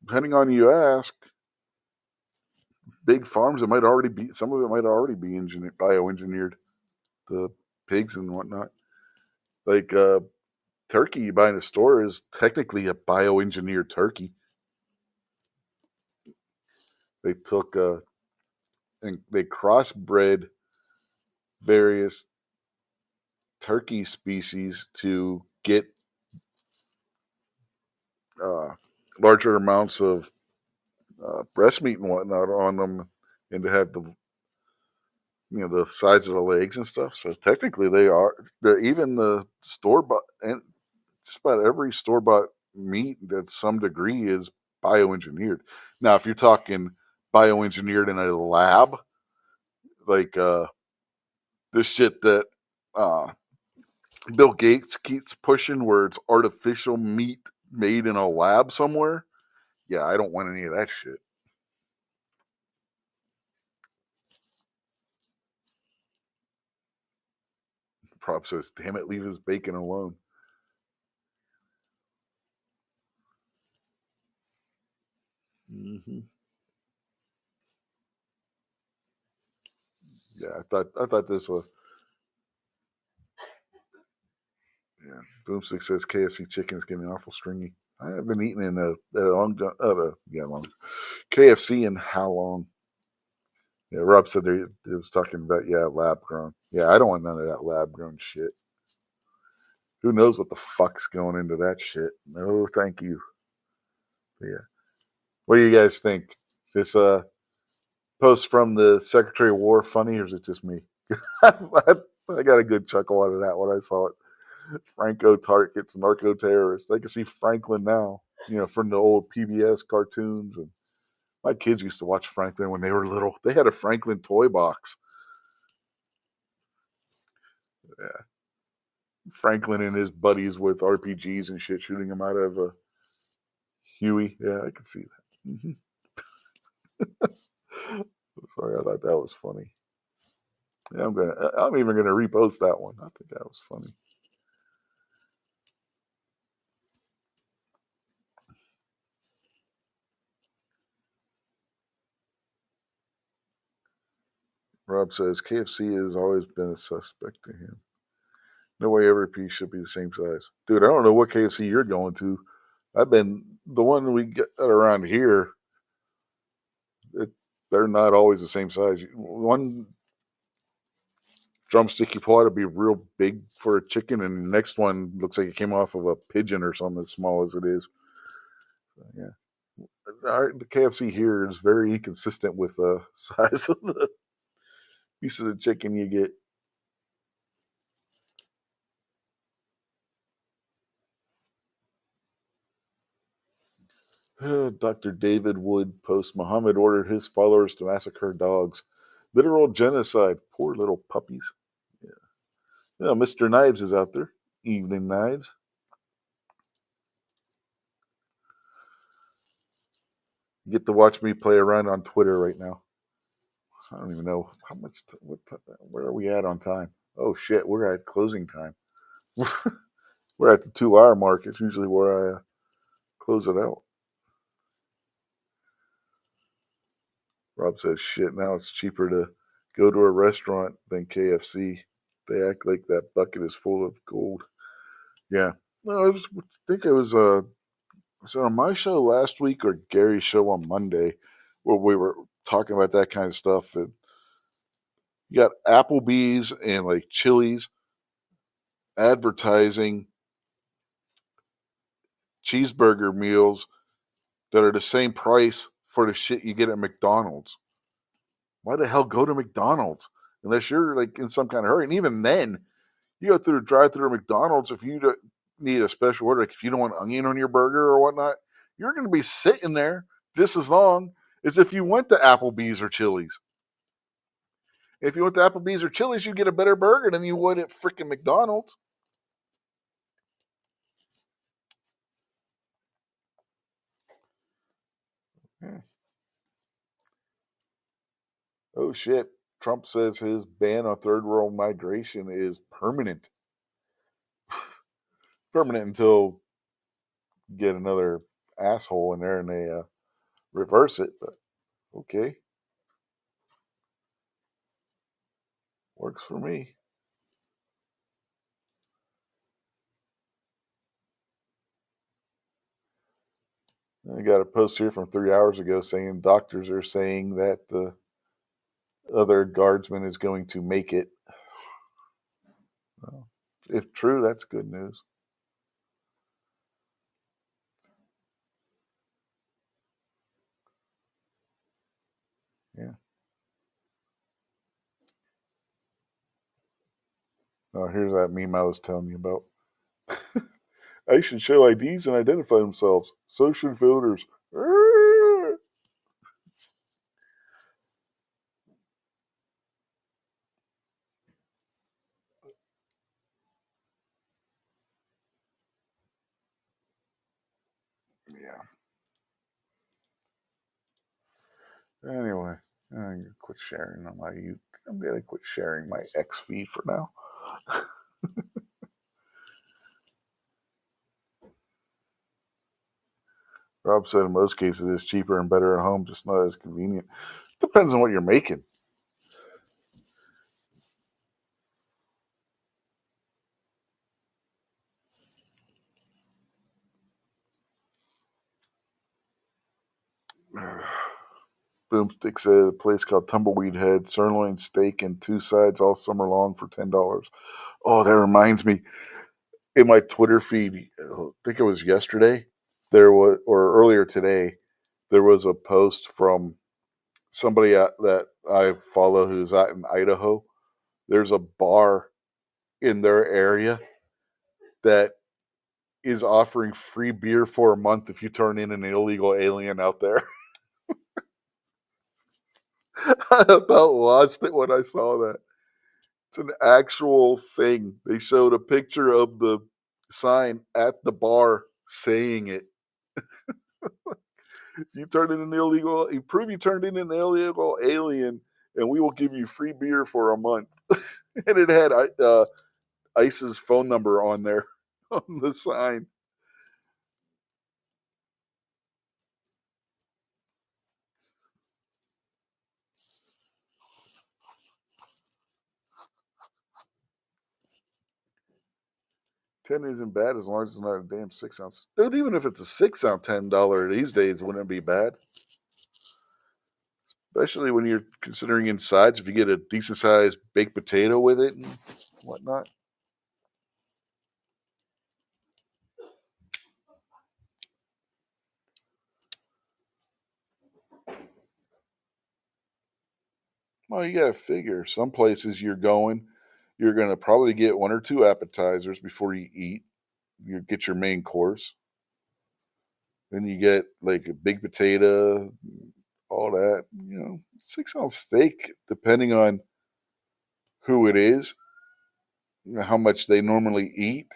depending on you ask, big farms, it might already be, some of it might already be bioengineered. The pigs and whatnot. Like turkey you buy in a store is technically a bioengineered turkey. They took and they crossbred various turkey species to get uh, larger amounts of breast meat and whatnot on them, and to have the size of the legs and stuff. So technically, they are even the store bought and just about every store bought meat that some degree is bioengineered. Now, if you're talking bioengineered in a lab, like this shit that uh, Bill Gates keeps pushing, where it's artificial meat made in a lab somewhere, yeah, I don't want any of that shit. Prop says, "Damn it, leave his bacon alone." Hmm. Yeah, I thought this was. Yeah, Boomstick says KFC chicken's getting awful stringy. I haven't eaten in a long, long KFC in how long? Yeah, Rob said they was talking about lab grown. Yeah, I don't want none of that lab grown shit. Who knows what the fuck's going into that shit? No, thank you. But yeah, what do you guys think? This post from the Secretary of War funny, or is it just me? I got a good chuckle out of that when I saw it. Franco targets narco terrorists. I can see Franklin now, from the old PBS cartoons. And my kids used to watch Franklin when they were little. They had a Franklin toy box. Yeah. Franklin and his buddies with RPGs and shit shooting them out of a Huey. Yeah, I can see that. Sorry, I thought that was funny. Yeah, I'm even gonna repost that one. I think that was funny. Rob says KFC has always been a suspect to him. No way every piece should be the same size. Dude, I don't know what KFC you're going to. I've been the one we get around here. It, they're not always the same size. One drumstick you pull out to be real big for a chicken, and the next one looks like it came off of a pigeon or something as small as it is. Yeah, the KFC here is very inconsistent with the size of the pieces of chicken you get. Dr. David Wood posts Muhammad ordered his followers to massacre dogs. Literal genocide. Poor little puppies. Yeah. Yeah, Mr. Knives is out there. Evening Knives. You get to watch me play around on Twitter right now. I don't even know how much. Where are we at on time? Oh shit, we're at closing time. We're at the 2 hour mark. It's usually where I close it out. Rob says, shit, now it's cheaper to go to a restaurant than KFC. They act like that bucket is full of gold. Yeah. No, I think it was on my show last week or Gary's show on Monday where we were talking about that kind of stuff. That you got Applebee's and like Chili's advertising cheeseburger meals that are the same price for the shit you get at McDonald's. Why the hell go to McDonald's unless you're like in some kind of hurry? And even then, you go through the drive-through McDonald's if you need a special order, like if you don't want onion on your burger or whatnot, you're going to be sitting there just as long as if you went to Applebee's or Chili's. If you went to Applebee's or Chili's, you get a better burger than you would at freaking McDonald's. Yeah. Oh shit! Trump says his ban on third world migration is permanent. Permanent until you get another asshole in there and they reverse it. But okay, works for me. I got a post here from 3 hours ago saying doctors are saying that the other guardsman is going to make it. Well, if true, that's good news. Yeah. Oh, here's that meme I was telling you about. I should show IDs and identify themselves. So should voters. Yeah. Anyway, I'm gonna quit sharing on my YouTube. I'm gonna quit sharing my X feed for now. Rob said in most cases it's cheaper and better at home, just not as convenient. Depends on what you're making. Boomstick said a place called Tumbleweed Head, sirloin steak and two sides all summer long for $10. Oh, that reminds me. In my Twitter feed, I think it was yesterday, there was or earlier today, there was a post from somebody that I follow who's out in Idaho. There's a bar in their area that is offering free beer for a month if you turn in an illegal alien out there. I about lost it when I saw that. It's an actual thing. They showed a picture of the sign at the bar saying it. You turned in an illegal, you prove you turned in an illegal alien, and we will give you free beer for a month. And it had ICE's phone number on there on the sign. Ten isn't bad as long as it's not a damn 6 ounce. Dude, even if it's a 6 ounce $10 these days, wouldn't be bad. Especially when you're considering in sides, if you get a decent sized baked potato with it and whatnot. Well, you got to figure some places you're going to probably get one or two appetizers before you eat. You get your main course. Then you get like a big potato, all that. 6 ounce steak, depending on who it is, how much they normally eat.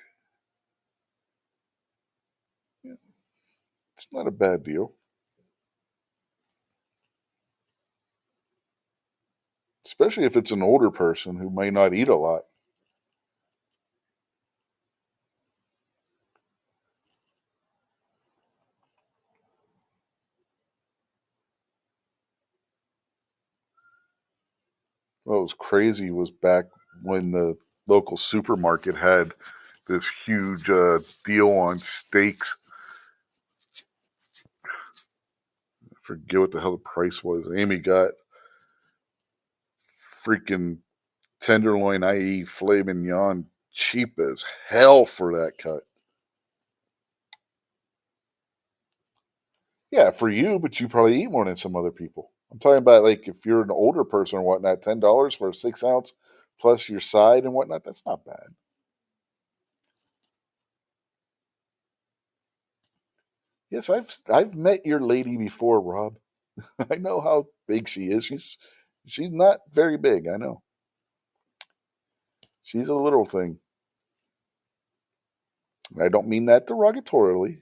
It's not a bad deal. especially if it's an older person who may not eat a lot. What was crazy was back when the local supermarket had this huge deal on steaks. I forget what the hell the price was. Amy got freaking tenderloin, i.e., filet mignon, cheap as hell for that cut. Yeah, for you, but you probably eat more than some other people. I'm talking about like if you're an older person or whatnot, $10 for a 6 ounce plus your side and whatnot. That's not bad. Yes, I've met your lady before, Rob. I know how big she is. She's not very big. I know she's a little thing. I don't mean that derogatorily.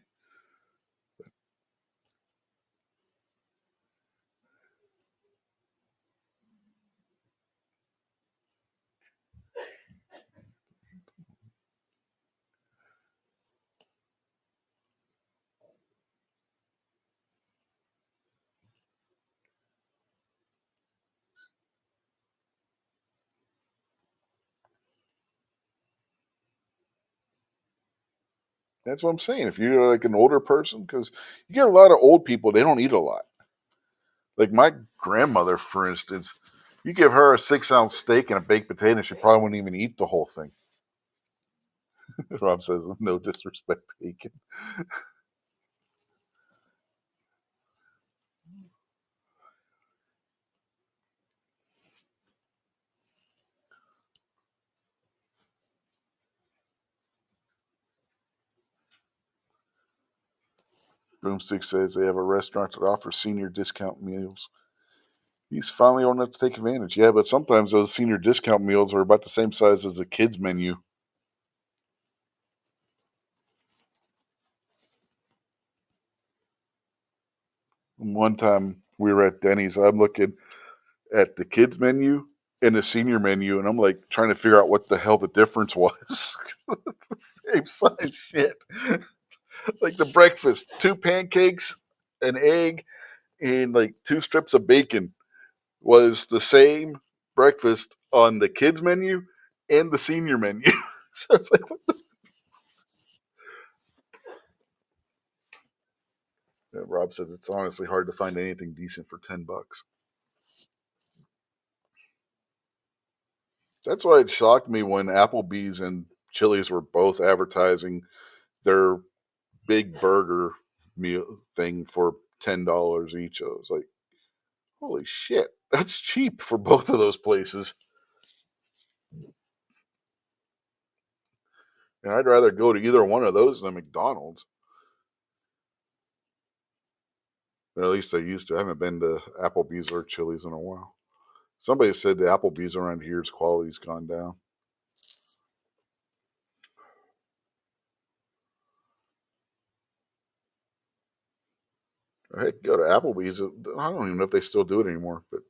That's what I'm saying. If you're like an older person, because you get a lot of old people, they don't eat a lot. Like my grandmother, for instance, you give her a 6 ounce steak and a baked potato, she probably wouldn't even eat the whole thing. Rob says, no disrespect, bacon. Boomstick says they have a restaurant that offers senior discount meals. He's finally old enough to take advantage. Yeah, but sometimes those senior discount meals are about the same size as a kid's menu. One time we were at Denny's, I'm looking at the kids menu and the senior menu, and I'm like trying to figure out what the hell the difference was. Same size shit. Like the breakfast, two pancakes, an egg, and like two strips of bacon was the same breakfast on the kids menu and the senior menu. So it's like, what the? Yeah, Rob said it's honestly hard to find anything decent for $10. That's why it shocked me when Applebee's and Chili's were both advertising their big burger meal thing for $10 each. I was like, holy shit, that's cheap for both of those places. And I'd rather go to either one of those than McDonald's. Or at least I used to. I haven't been to Applebee's or Chili's in a while. Somebody said the Applebee's around here's quality's gone down. Heck, go to Applebee's. I don't even know if they still do it anymore, but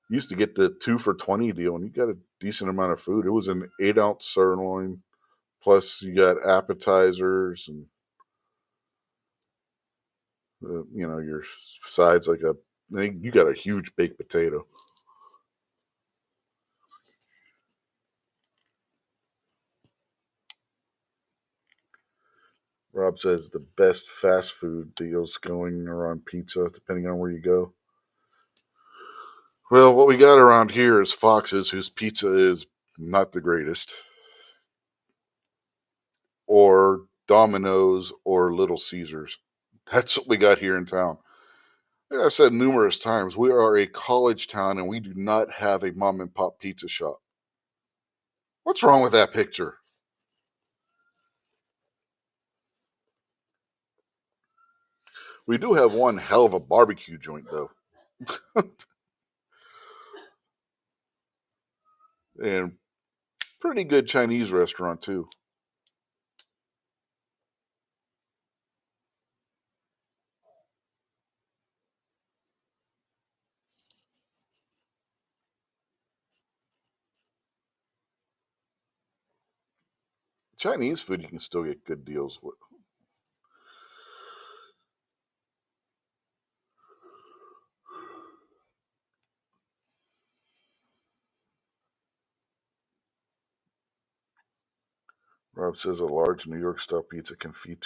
you used to get the 2 for $20 deal, and you got a decent amount of food. It was an 8 ounce sirloin, plus you got appetizers and your sides like a. I think you got a huge baked potato. Rob says the best fast food deals going are on pizza, depending on where you go. Well, what we got around here is Fox's, whose pizza is not the greatest, or Domino's or Little Caesars. That's what we got here in town. Like I said numerous times, we are a college town and we do not have a mom and pop pizza shop. What's wrong with that picture? We do have one hell of a barbecue joint, though, and pretty good Chinese restaurant, too. Chinese food you can still get good deals with. Rob says a large New York style pizza can feed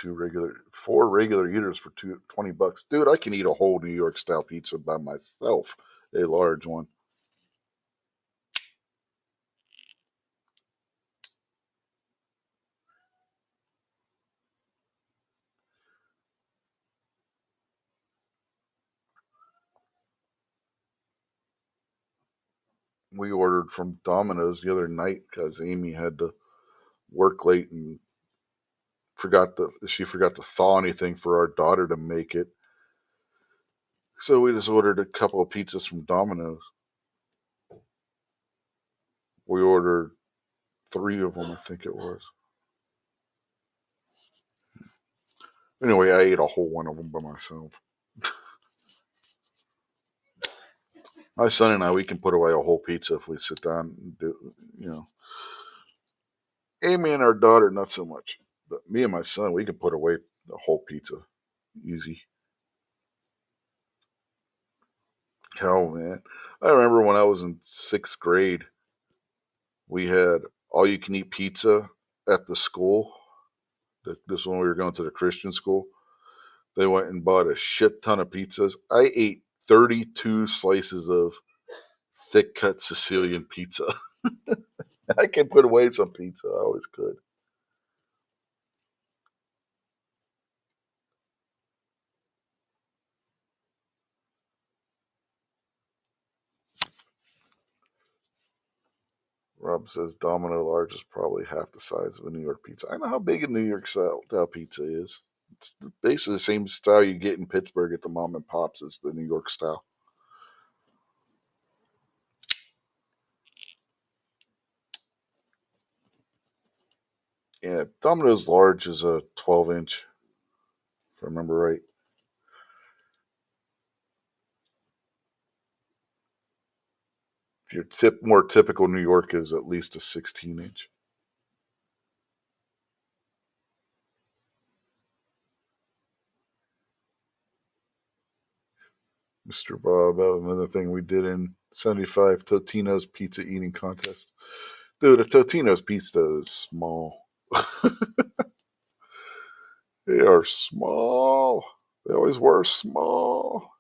four regular eaters for $20. Dude, I can eat a whole New York style pizza by myself. A large one. We ordered from Domino's the other night because Amy had to work late and she forgot to thaw anything for our daughter to make it. So we just ordered a couple of pizzas from Domino's. We ordered three of them, I think it was. Anyway, I ate a whole one of them by myself. My son and I, we can put away a whole pizza if we sit down and do. Amy and our daughter, not so much. But me and my son, we can put away the whole pizza. Easy. Hell, man. I remember when I was in sixth grade, we had all you can eat pizza at the school. This when we were going to the Christian school. They went and bought a shit ton of pizzas. I ate 32 slices of thick cut Sicilian pizza. I can put away some pizza. I always could. Rob says Domino large is probably half the size of a New York pizza. I know how big a New York style pizza is. It's basically the same style you get in Pittsburgh at the mom and pops as the New York style. Yeah, Domino's large is a 12-inch, if I remember right. If your more typical New York is at least a 16-inch. Mr. Bob, that was another thing we did in 75 Totino's pizza eating contest. Dude, a Totino's pizza is small. They are small. They always were small.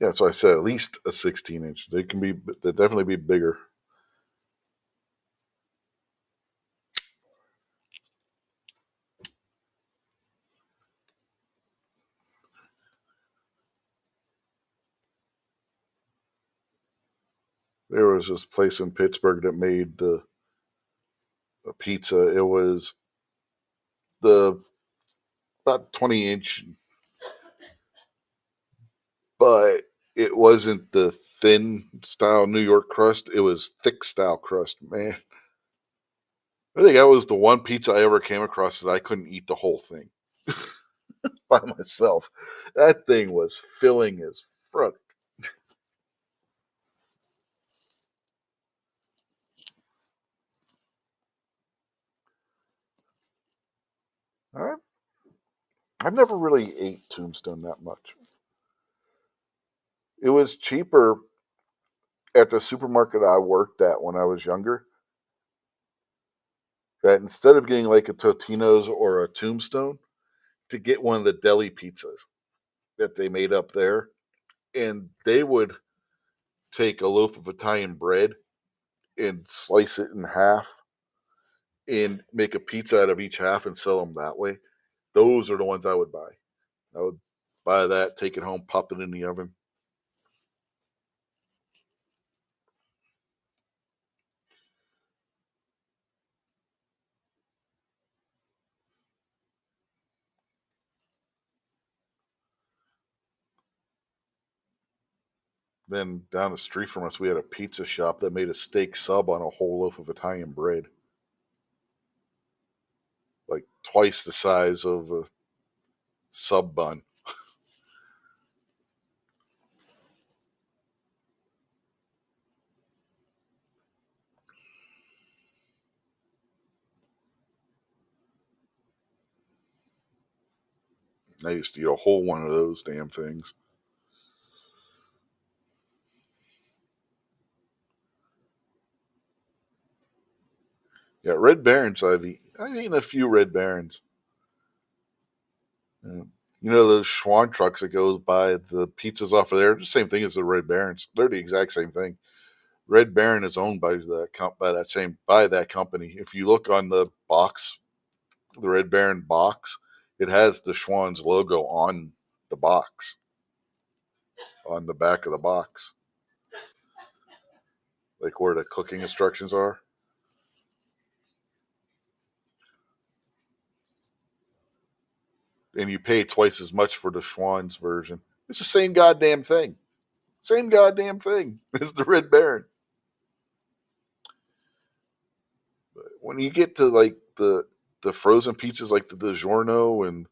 Yeah, so I said at least a 16-inch. They definitely be bigger. There was this place in Pittsburgh that made a pizza. It was the about 20-inch, but it wasn't the thin style New York crust. It was thick style crust, man. I think that was the one pizza I ever came across that I couldn't eat the whole thing by myself. That thing was filling as fuck. I've, I've never really ate Tombstone that much. It was cheaper at the supermarket I worked at when I was younger. That instead of getting like a Totino's or a Tombstone, to get one of the deli pizzas that they made up there, and they would take a loaf of Italian bread and slice it in half and make a pizza out of each half and sell them that way. Those are the ones I would buy. I would buy that, take it home, pop it in the oven. Then down the street from us, we had a pizza shop that made a steak sub on a whole loaf of Italian bread, like twice the size of a sub bun. I used to eat a whole one of those damn things. Yeah, Red Barons. I've eaten a few Red Barons. Yeah. You know those Schwan trucks that goes by the pizzas off of there. The same thing as the Red Barons. They're the exact same thing. Red Baron is owned by that company. If you look on the box, the Red Baron box, it has the Schwann's logo on the box, on the back of the box, like where the cooking instructions are. And you pay twice as much for the Schwann's version. It's the same goddamn thing. Same goddamn thing as the Red Baron. But when you get to like the frozen pizzas like the DiGiorno and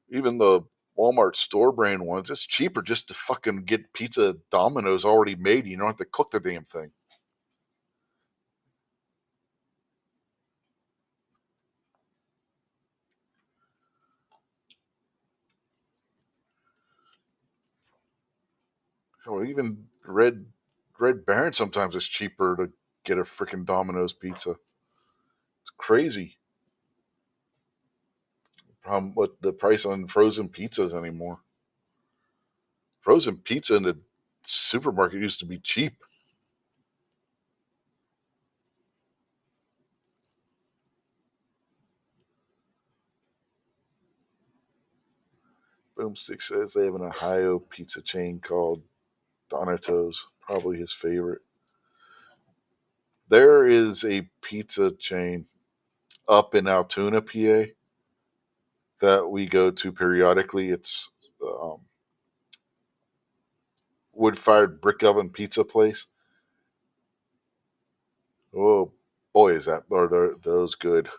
even the Walmart store brand ones, it's cheaper just to fucking get pizza Domino's already made. You don't have to cook the damn thing. Well, even Red Baron sometimes it's cheaper to get a freaking Domino's pizza. It's crazy. What the price on frozen pizzas anymore? Frozen pizza in the supermarket used to be cheap. Boomstick says they have an Ohio pizza chain called Donato's, probably his favorite. There is a pizza chain up in Altoona, PA, that we go to periodically. It's wood fired brick oven pizza place. Oh boy, are those good?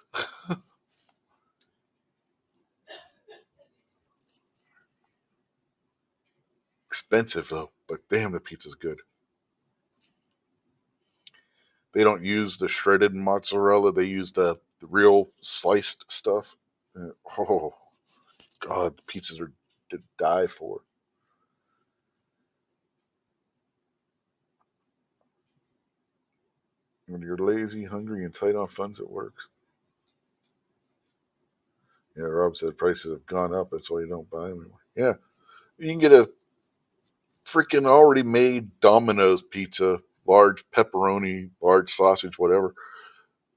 Expensive though, but damn, the pizza's good. They don't use the shredded mozzarella; they use the real sliced stuff. Oh God, the pizzas are to die for. When you're lazy, hungry, and tight on funds, it works. Yeah, Rob said prices have gone up. That's why you don't buy them anymore. Yeah, you can get a freaking already made Domino's pizza, large pepperoni, large sausage, whatever,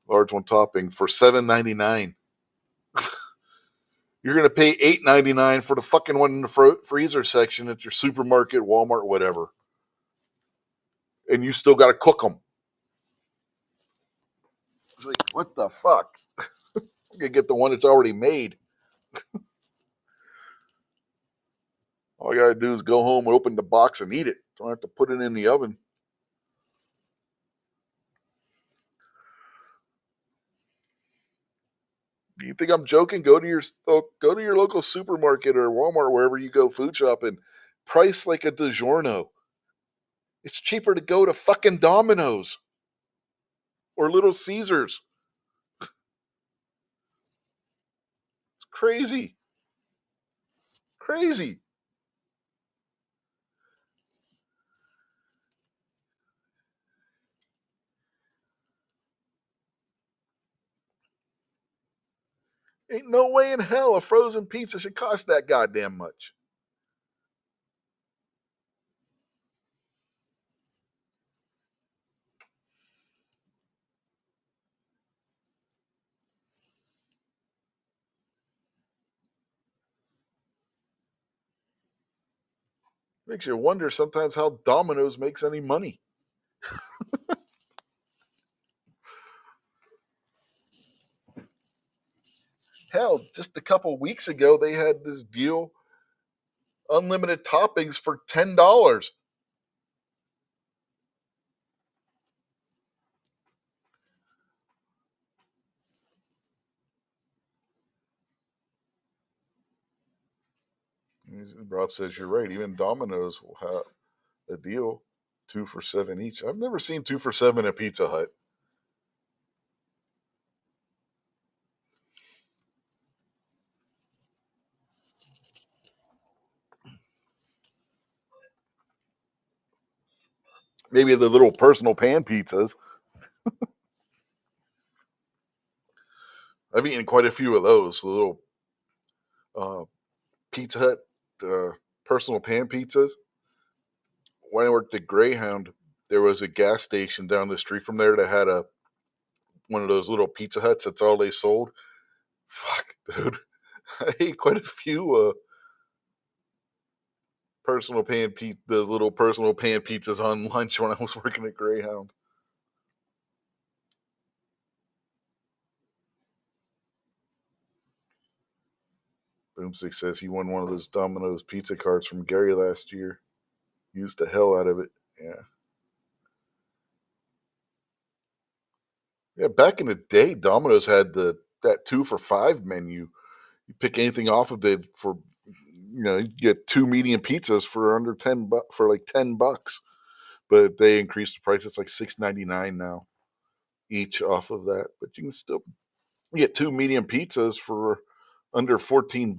large one topping for $7.99. You're gonna pay $8.99 for the fucking one in the freezer section at your supermarket, Walmart, whatever, and you still got to cook them. It's like what the fuck? You can get the one that's already made. All you gotta do is go home and open the box and eat it. Don't have to put it in the oven. You think I'm joking? Go to your local supermarket or Walmart, wherever you go food shopping. Price like a DiGiorno. It's cheaper to go to fucking Domino's or Little Caesars. It's crazy. Crazy. Ain't no way in hell a frozen pizza should cost that goddamn much. Makes you wonder sometimes how Domino's makes any money. Hell, just a couple weeks ago they had this deal, unlimited toppings for $10. Rob says you're right. Even Domino's will have a deal, 2 for $7 each. I've never seen 2 for $7 at Pizza Hut. Maybe the little personal pan pizzas. I've eaten quite a few of those. The little uh, Pizza Hut personal pan pizzas. When I worked at Greyhound, there was a gas station down the street from there that had a one of those little Pizza Huts. That's all they sold. Fuck, dude. I ate quite a few those little personal pan pizzas on lunch when I was working at Greyhound. Boomstick says he won one of those Domino's pizza cards from Gary last year. Used the hell out of it. Yeah. Yeah, back in the day, Domino's had that 2 for $5 menu. You pick anything off of it for, you get 2 medium pizzas for under for like $10. But they increased the price. It's like $6.99 now each off of that. But you can still get 2 medium pizzas for under $14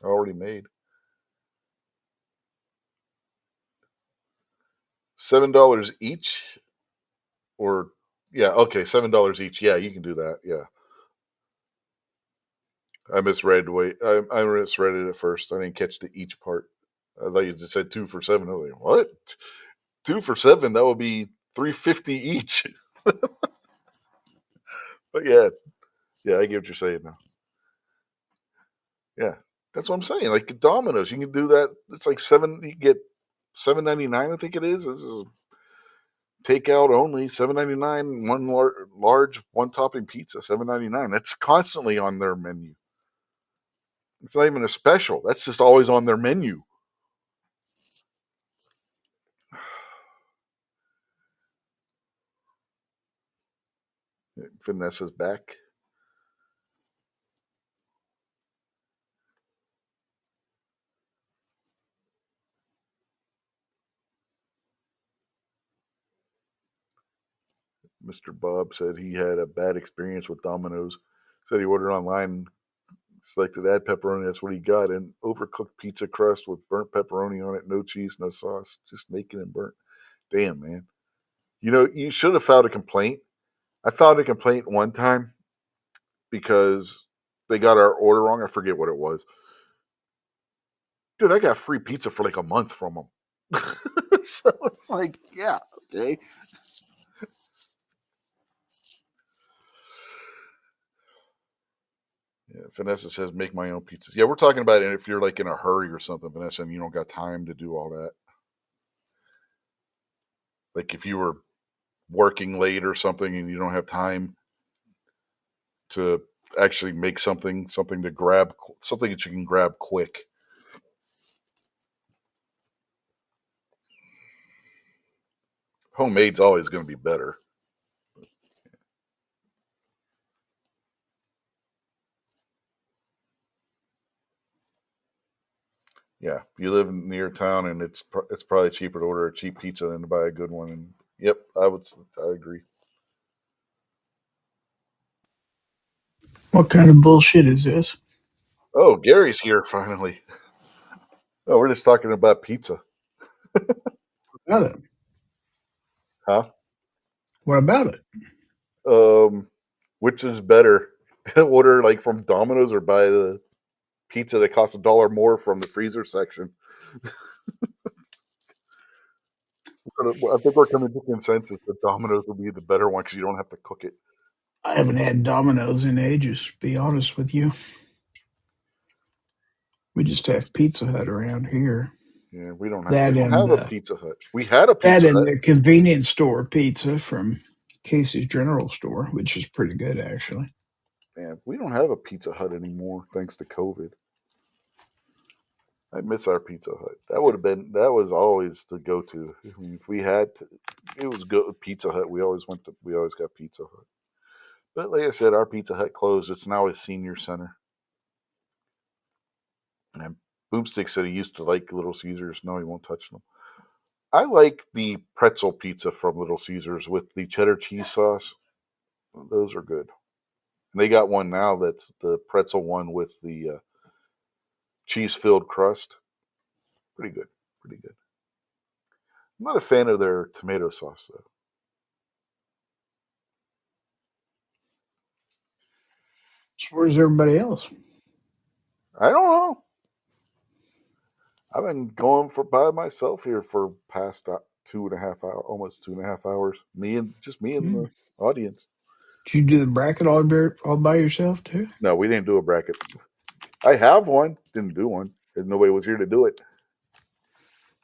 already made. $7 each, or yeah, okay, $7 each. Yeah, you can do that. Yeah, I misread I misread it at first. I didn't catch the each part. I thought you just said 2 for $7. I was like, what? 2 for $7? That would be $3.50 each. But yeah, I get what you're saying now. Yeah, that's what I'm saying. Like Domino's, you can do that. It's like seven. You can get $7.99. I think it is. This is takeout only. $7.99. One large one topping pizza. $7.99. That's constantly on their menu. It's not even a special. That's just always on their menu. Vanessa's back. Mr. Bob said he had a bad experience with Domino's. Said he ordered online, selected add pepperoni. That's what he got. An overcooked pizza crust with burnt pepperoni on it, no cheese, no sauce, just naked and burnt. Damn, man. You should have filed a complaint. I filed a complaint one time because they got our order wrong. I forget what it was. Dude, I got free pizza for like a month from them. So it's like, yeah, okay. Yeah, Vanessa says make my own pizzas. Yeah, we're talking about it if you're like in a hurry or something, Vanessa, and you don't got time to do all that. Like if you were working late or something and you don't have time to actually make something to grab, something that you can grab quick. Homemade's always going to be better. Yeah, if you live near town and it's probably cheaper to order a cheap pizza than to buy a good one. And yep, I agree. What kind of bullshit is this? Oh, Gary's here finally. Oh, we're just talking about pizza, What about it? huh? What about it? Um, which is better, to order like from Domino's or buy the pizza that costs $1 more from the freezer section? I think we're coming to consensus that Domino's will be the better one because you don't have to cook it. I haven't had Domino's in ages, to be honest with you. We just have Pizza Hut around here. Yeah, we That don't and have a the Pizza Hut. We had a that Pizza and Hut. the convenience store pizza from Casey's General Store, which is pretty good actually. Man, we don't have a Pizza Hut anymore thanks to COVID. I miss our Pizza Hut. That was always the go to. I mean, if we had to, it was go Pizza Hut. We always got Pizza Hut. But like I said, our Pizza Hut closed. It's now a senior center. And Boomstick said he used to like Little Caesars. No, he won't touch them. I like the pretzel pizza from Little Caesars with the cheddar cheese sauce. Those are good. And they got one now that's the pretzel one with the cheese filled crust. Pretty good. Pretty good. I'm not a fan of their tomato sauce, though. So where's everybody else? I don't know. I've been going for by myself here for past 2.5 hours, almost 2.5 hours. Me and Hmm. the audience. Did you do the bracket all by yourself too? No, we didn't do a bracket. I have one, didn't do one because nobody was here to do it.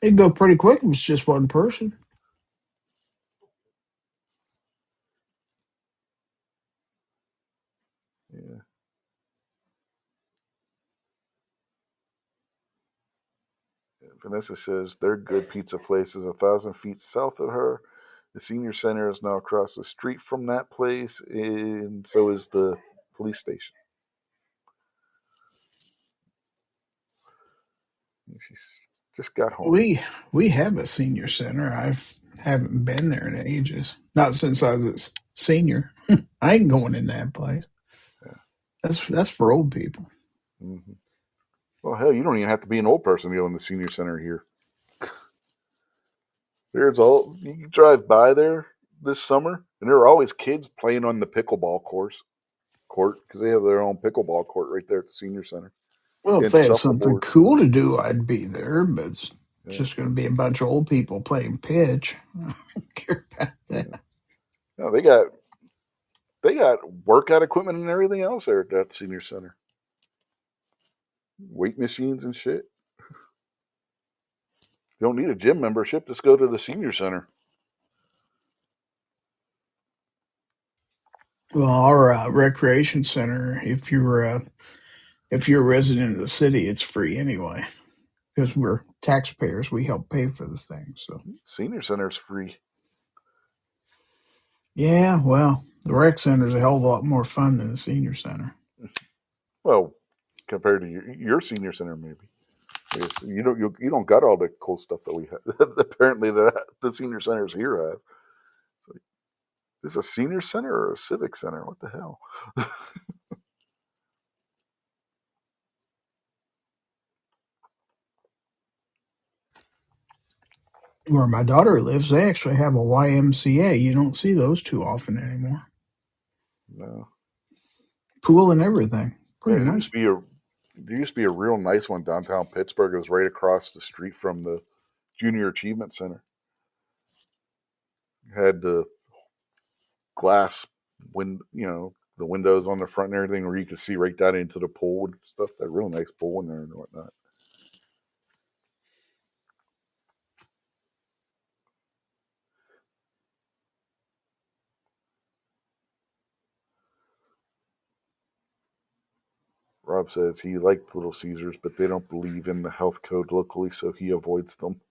It'd go pretty quick if it's just one person. Yeah. Vanessa says their good pizza place is 1,000 feet south of her. The senior center is now across the street from that place, and so is the police station. She's just got home. We have a senior center. Haven't been there in ages. Not since I was a senior. I ain't going in that place. Yeah. That's for old people. Mm-hmm. Well, hell, you don't even have to be an old person to go in the senior center here. There's all you can drive by there this summer, and there are always kids playing on the pickleball court because they have their own pickleball court right there at the senior center Well, if and they had something shuffleboard. cool to do, I'd be there. But it's Yeah, just going to be a bunch of old people playing pitch. I don't care about that. yeah. No, they got workout equipment and everything else there at that senior center. Weight machines and shit. You don't need a gym membership. Just go to the senior center. Well, our recreation center, if you're a resident of the city, it's free anyway because we're taxpayers. We help pay for the thing. So Senior center's free. yeah, well, the rec center's a hell of a lot more fun than the senior center. Well, compared to your senior center, maybe. You don't got all the cool stuff that we have. Apparently, the senior centers here have. So, is this a senior center or a civic center? What the hell? Where my daughter lives, they actually have a YMCA. You don't see those too often anymore. No. Pool and everything. Yeah, Pretty nice. there used to be a real nice one downtown Pittsburgh. It was right across the street from the Junior Achievement Center. It had the glass the windows on the front and everything where you could see right down into the pool and stuff. That real nice pool in there and whatnot. Rob says he liked Little Caesars, but they don't believe in the health code locally, so he avoids them.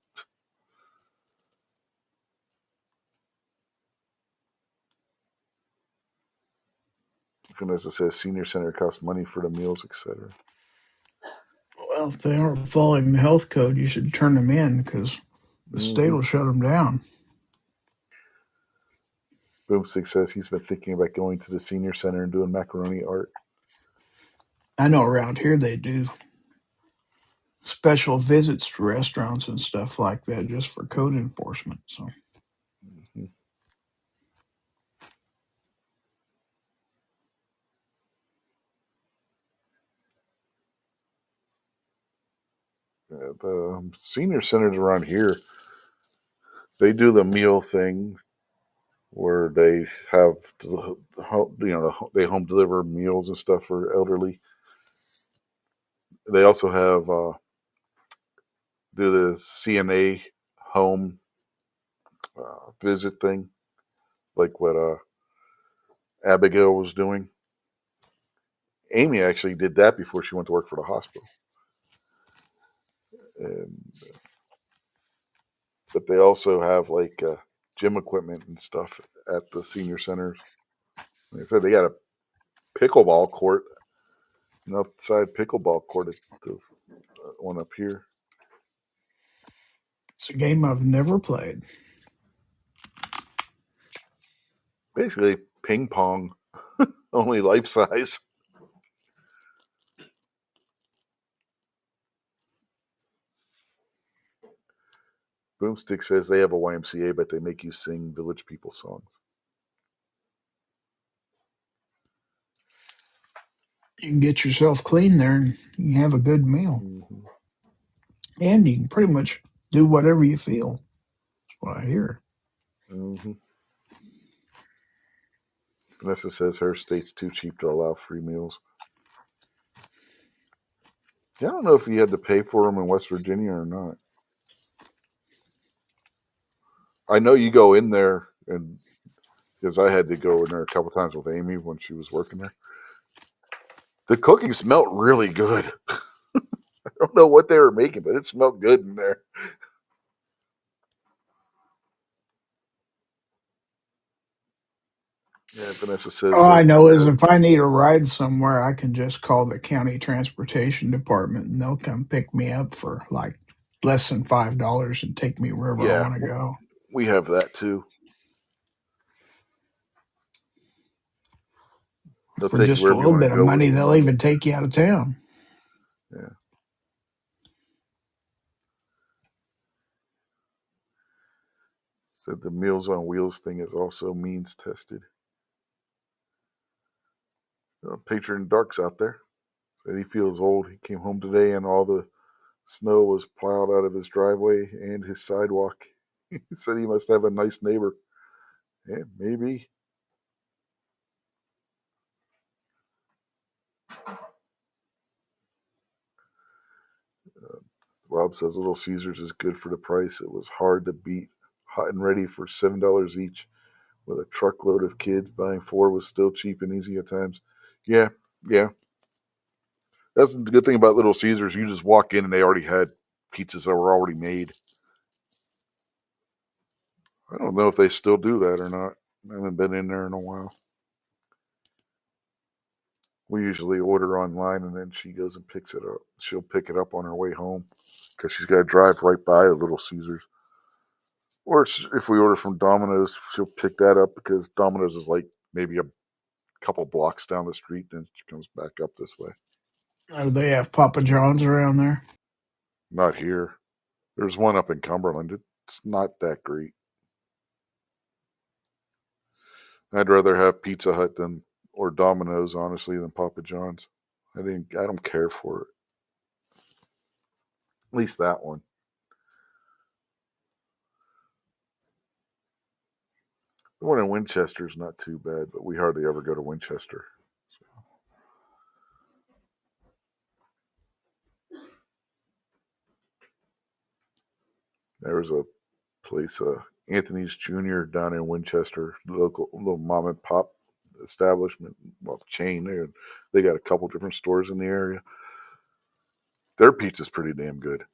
Vanessa says senior center costs money for the meals, etc. Well, if they aren't following the health code, you should turn them in because the state Mm-hmm. will shut them down. Boomstick says he's been thinking about going to the senior center and doing macaroni art. I know around here they do special visits to restaurants and stuff like that just for code enforcement. So Mm-hmm. The senior centers around here, they do the meal thing where they have they home deliver meals and stuff for elderly. They also have do the CNA home visit thing, like what Abigail was doing. Amy actually did that before she went to work for the hospital. And, but they also have like gym equipment and stuff at the senior centers. Like I said, they got a pickleball court, an outside pickleball court at the one up here. it's a game I've never played. Basically, ping pong, only life size. Boomstick says they have a YMCA, but they make you sing Village People songs. You can get yourself clean there and you can have a good meal. Mm-hmm. And you can pretty much do whatever you feel. That's what I hear. Mm-hmm. Vanessa says her state's too cheap to allow free meals. Yeah, I don't know if you had to pay for them in West Virginia or not. I know you go in there, and because I had to go in there a couple times with Amy when she was working there. The cooking smelled really good. I don't know what they were making, but it smelled good in there. Yeah, Vanessa says All I know is if I need a ride somewhere, I can just call the county transportation department and they'll come pick me up for like less than $5 and take me wherever I yeah, want to go. we have that too. They'll For take you just a wherever you little want bit to of go with money, no they'll money. even take you out of town. Yeah. Said the Meals on Wheels thing is also means tested. Patron Dark's out there. Said he feels old. He came home today and all the snow was plowed out of his driveway and his sidewalk. He said he must have a nice neighbor. Yeah, maybe. Rob says Little Caesars is good for the price. It was hard to beat. Hot and ready for $7 each. With a truckload of kids, buying 4 was still cheap and easy at times. Yeah, yeah. That's the good thing about Little Caesars. You just walk in and they already had pizzas that were already made. I don't know if they still do that or not. I haven't been in there in a while. We usually order online and then she goes and picks it up. She'll pick it up on her way home because she's got to drive right by the Little Caesars. Or if we order from Domino's, she'll pick that up because Domino's is like maybe a couple blocks down the street and she comes back up this way. Do they have Papa John's around there? Not here. There's one up in Cumberland. It's not that great. I'd rather have Pizza Hut or Domino's, honestly, than Papa John's. I don't care for it. At least that one. The one in Winchester is not too bad, but we hardly ever go to Winchester. So. There was a place, Anthony's Jr. down in Winchester, local little mom and pop establishment, well, chain there. They got a couple different stores in the area. Their pizza's pretty damn good.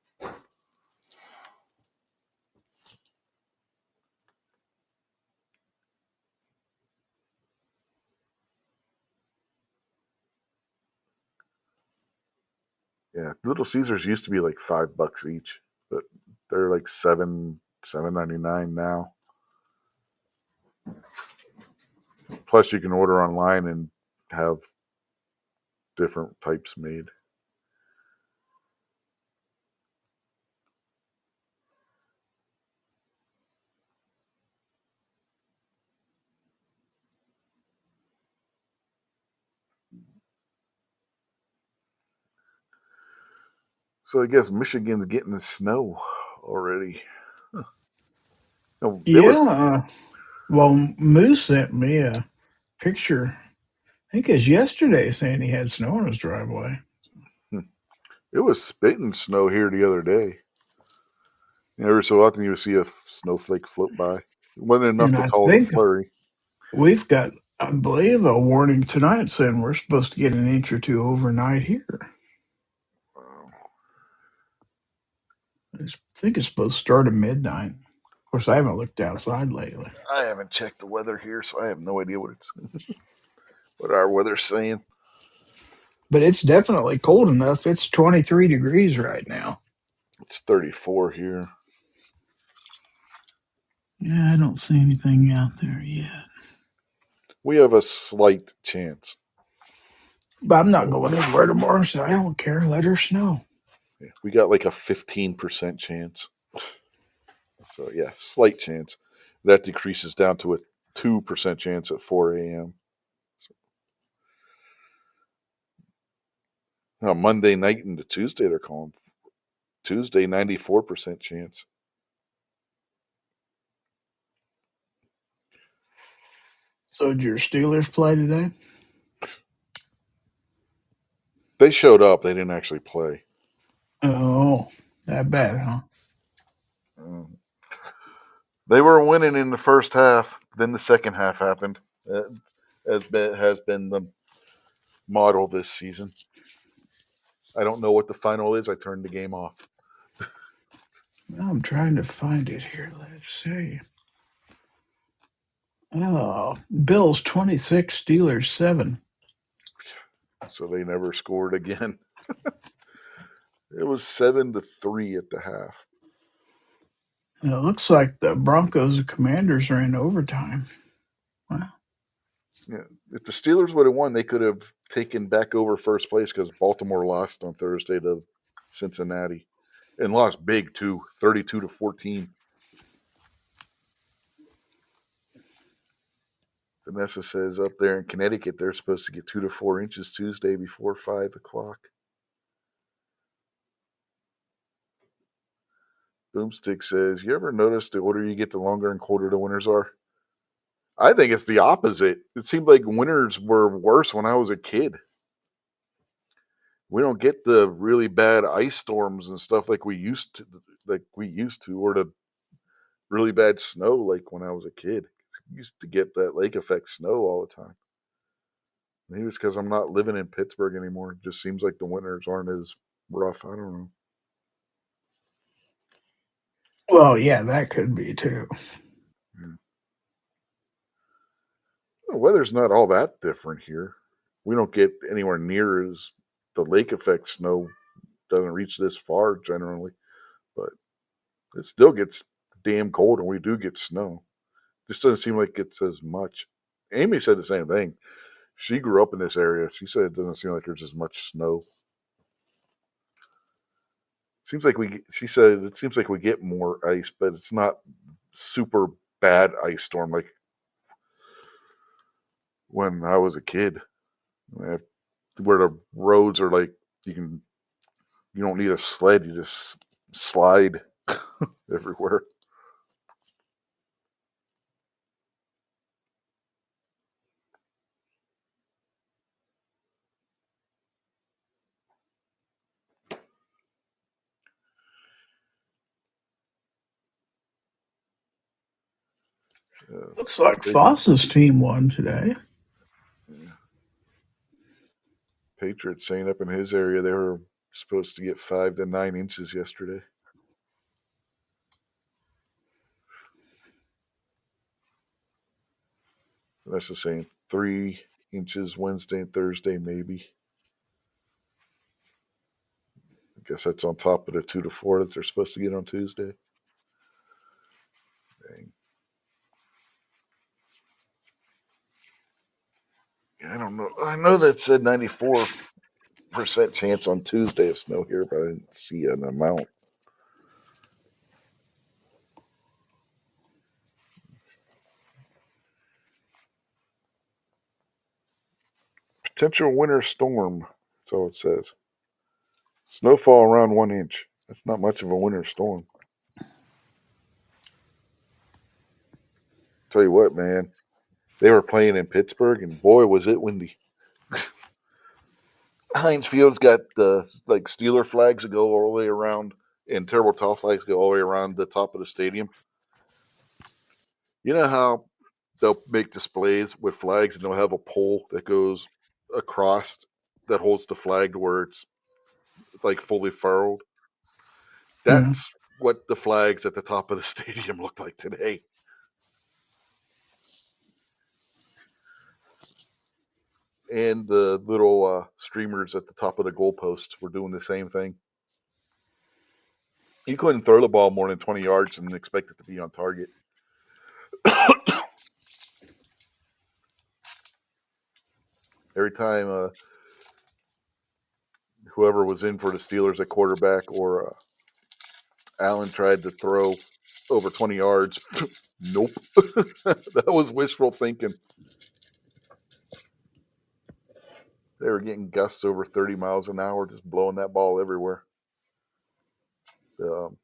Yeah, Little Caesars used to be like $5 each, but they're like $7.99 now. Plus, you can order online and have different types made. So I guess Michigan's getting the snow already. Huh. No, it was Yeah. Well, Moose sent me a picture. I think it was yesterday saying he had snow in his driveway. it was spitting snow here the other day. Every so often you would see a snowflake float by. It wasn't enough And to I call it a think flurry. we've got, I believe, a warning tonight saying we're supposed to get an inch or two overnight here. I think it's supposed to start at midnight. Of course, I haven't looked outside lately. I haven't checked the weather here, so I have no idea what our weather's saying. But it's definitely cold enough. It's 23 degrees right now. It's 34 here. Yeah, I don't see anything out there yet. We have a slight chance. But I'm not going anywhere tomorrow, so I don't care. Let her snow. Yeah, we got like a 15% chance. So yeah, slight chance. That decreases down to a 2% chance at 4 a.m. Now, Monday night into Tuesday, they're calling Tuesday 94% chance. So did your Steelers play today? They showed up. They didn't actually play. Oh, that bad, huh? Um, they were winning in the first half. Then the second half happened. Has been the model this season. I don't know what the final is. I turned the game off. I'm trying to find it here. Let's see. Oh, Bills 26, Steelers 7. So they never scored again. It was 7-3 at the half. It looks like the Broncos and Commanders are in overtime. Wow. Yeah. If the Steelers would have won, they could have taken back over first place because Baltimore lost on Thursday to Cincinnati and lost big too, 32-14. Vanessa says up there in Connecticut they're supposed to get 2 to 4 inches Tuesday before 5 o'clock. Boomstick says, "You ever notice the older you get, the longer and colder the winters are?" I think it's the opposite. It seemed like winters were worse when I was a kid. We don't get the really bad ice storms and stuff like we used to, or the really bad snow like when I was a kid. We used to get that lake effect snow all the time. Maybe it's because I'm not living in Pittsburgh anymore. It just seems like the winters aren't as rough. I don't know. Well, yeah, that could be too. Yeah. The weather's not all that different here. We don't get anywhere near as the lake effect snow doesn't reach this far generally, but it still gets damn cold and we do get snow. Just doesn't seem like it's as much. Amy said the same thing. She grew up in this area. She said it doesn't seem like there's as much snow. Seems like she said it seems like we get more ice, but it's not super bad ice storm like when I was a kid, where the roads are like you don't need a sled, you just slide everywhere. Uh, Looks like Patri- Foss's team won today. Patriots saying up in his area they were supposed to get 5 to 9 inches yesterday. That's the same. 3 inches Wednesday and Thursday, maybe. I guess that's on top of the 2 to 4 that they're supposed to get on Tuesday. Dang. Yeah, I don't know. I know that said 94% chance on Tuesday of snow here, but I didn't see an amount. Potential winter storm. That's all it says. Snowfall around 1 inch. That's not much of a winter storm. Tell you what, man. They were playing in Pittsburgh, and boy, was it windy. Heinz Field's got the like Steeler flags that go all the way around, and terrible tall flags go all the way around the top of the stadium. You know how they'll make displays with flags, and they'll have a pole that goes across that holds the flag to where it's like fully furled. Yeah. That's what the flags at the top of the stadium looked like today. And the little streamers at the top of the goalposts were doing the same thing. You couldn't throw the ball more than 20 yards and expect it to be on target. Every time whoever was in for the Steelers at quarterback or Allen tried to throw, over 20 yards. Nope. That was wishful thinking. They were getting gusts over 30 miles an hour, just blowing that ball everywhere. Um,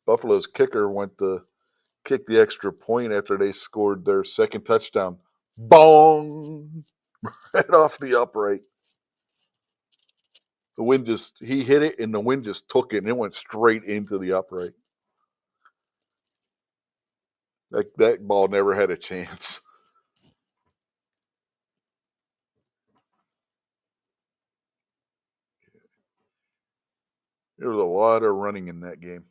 Buffalo's kicker went to kick the extra point after they scored their second touchdown. Bong! Right off the upright. The wind he hit it and the wind just took it and it went straight into the upright. That ball never had a chance. There was a lot of running in that game.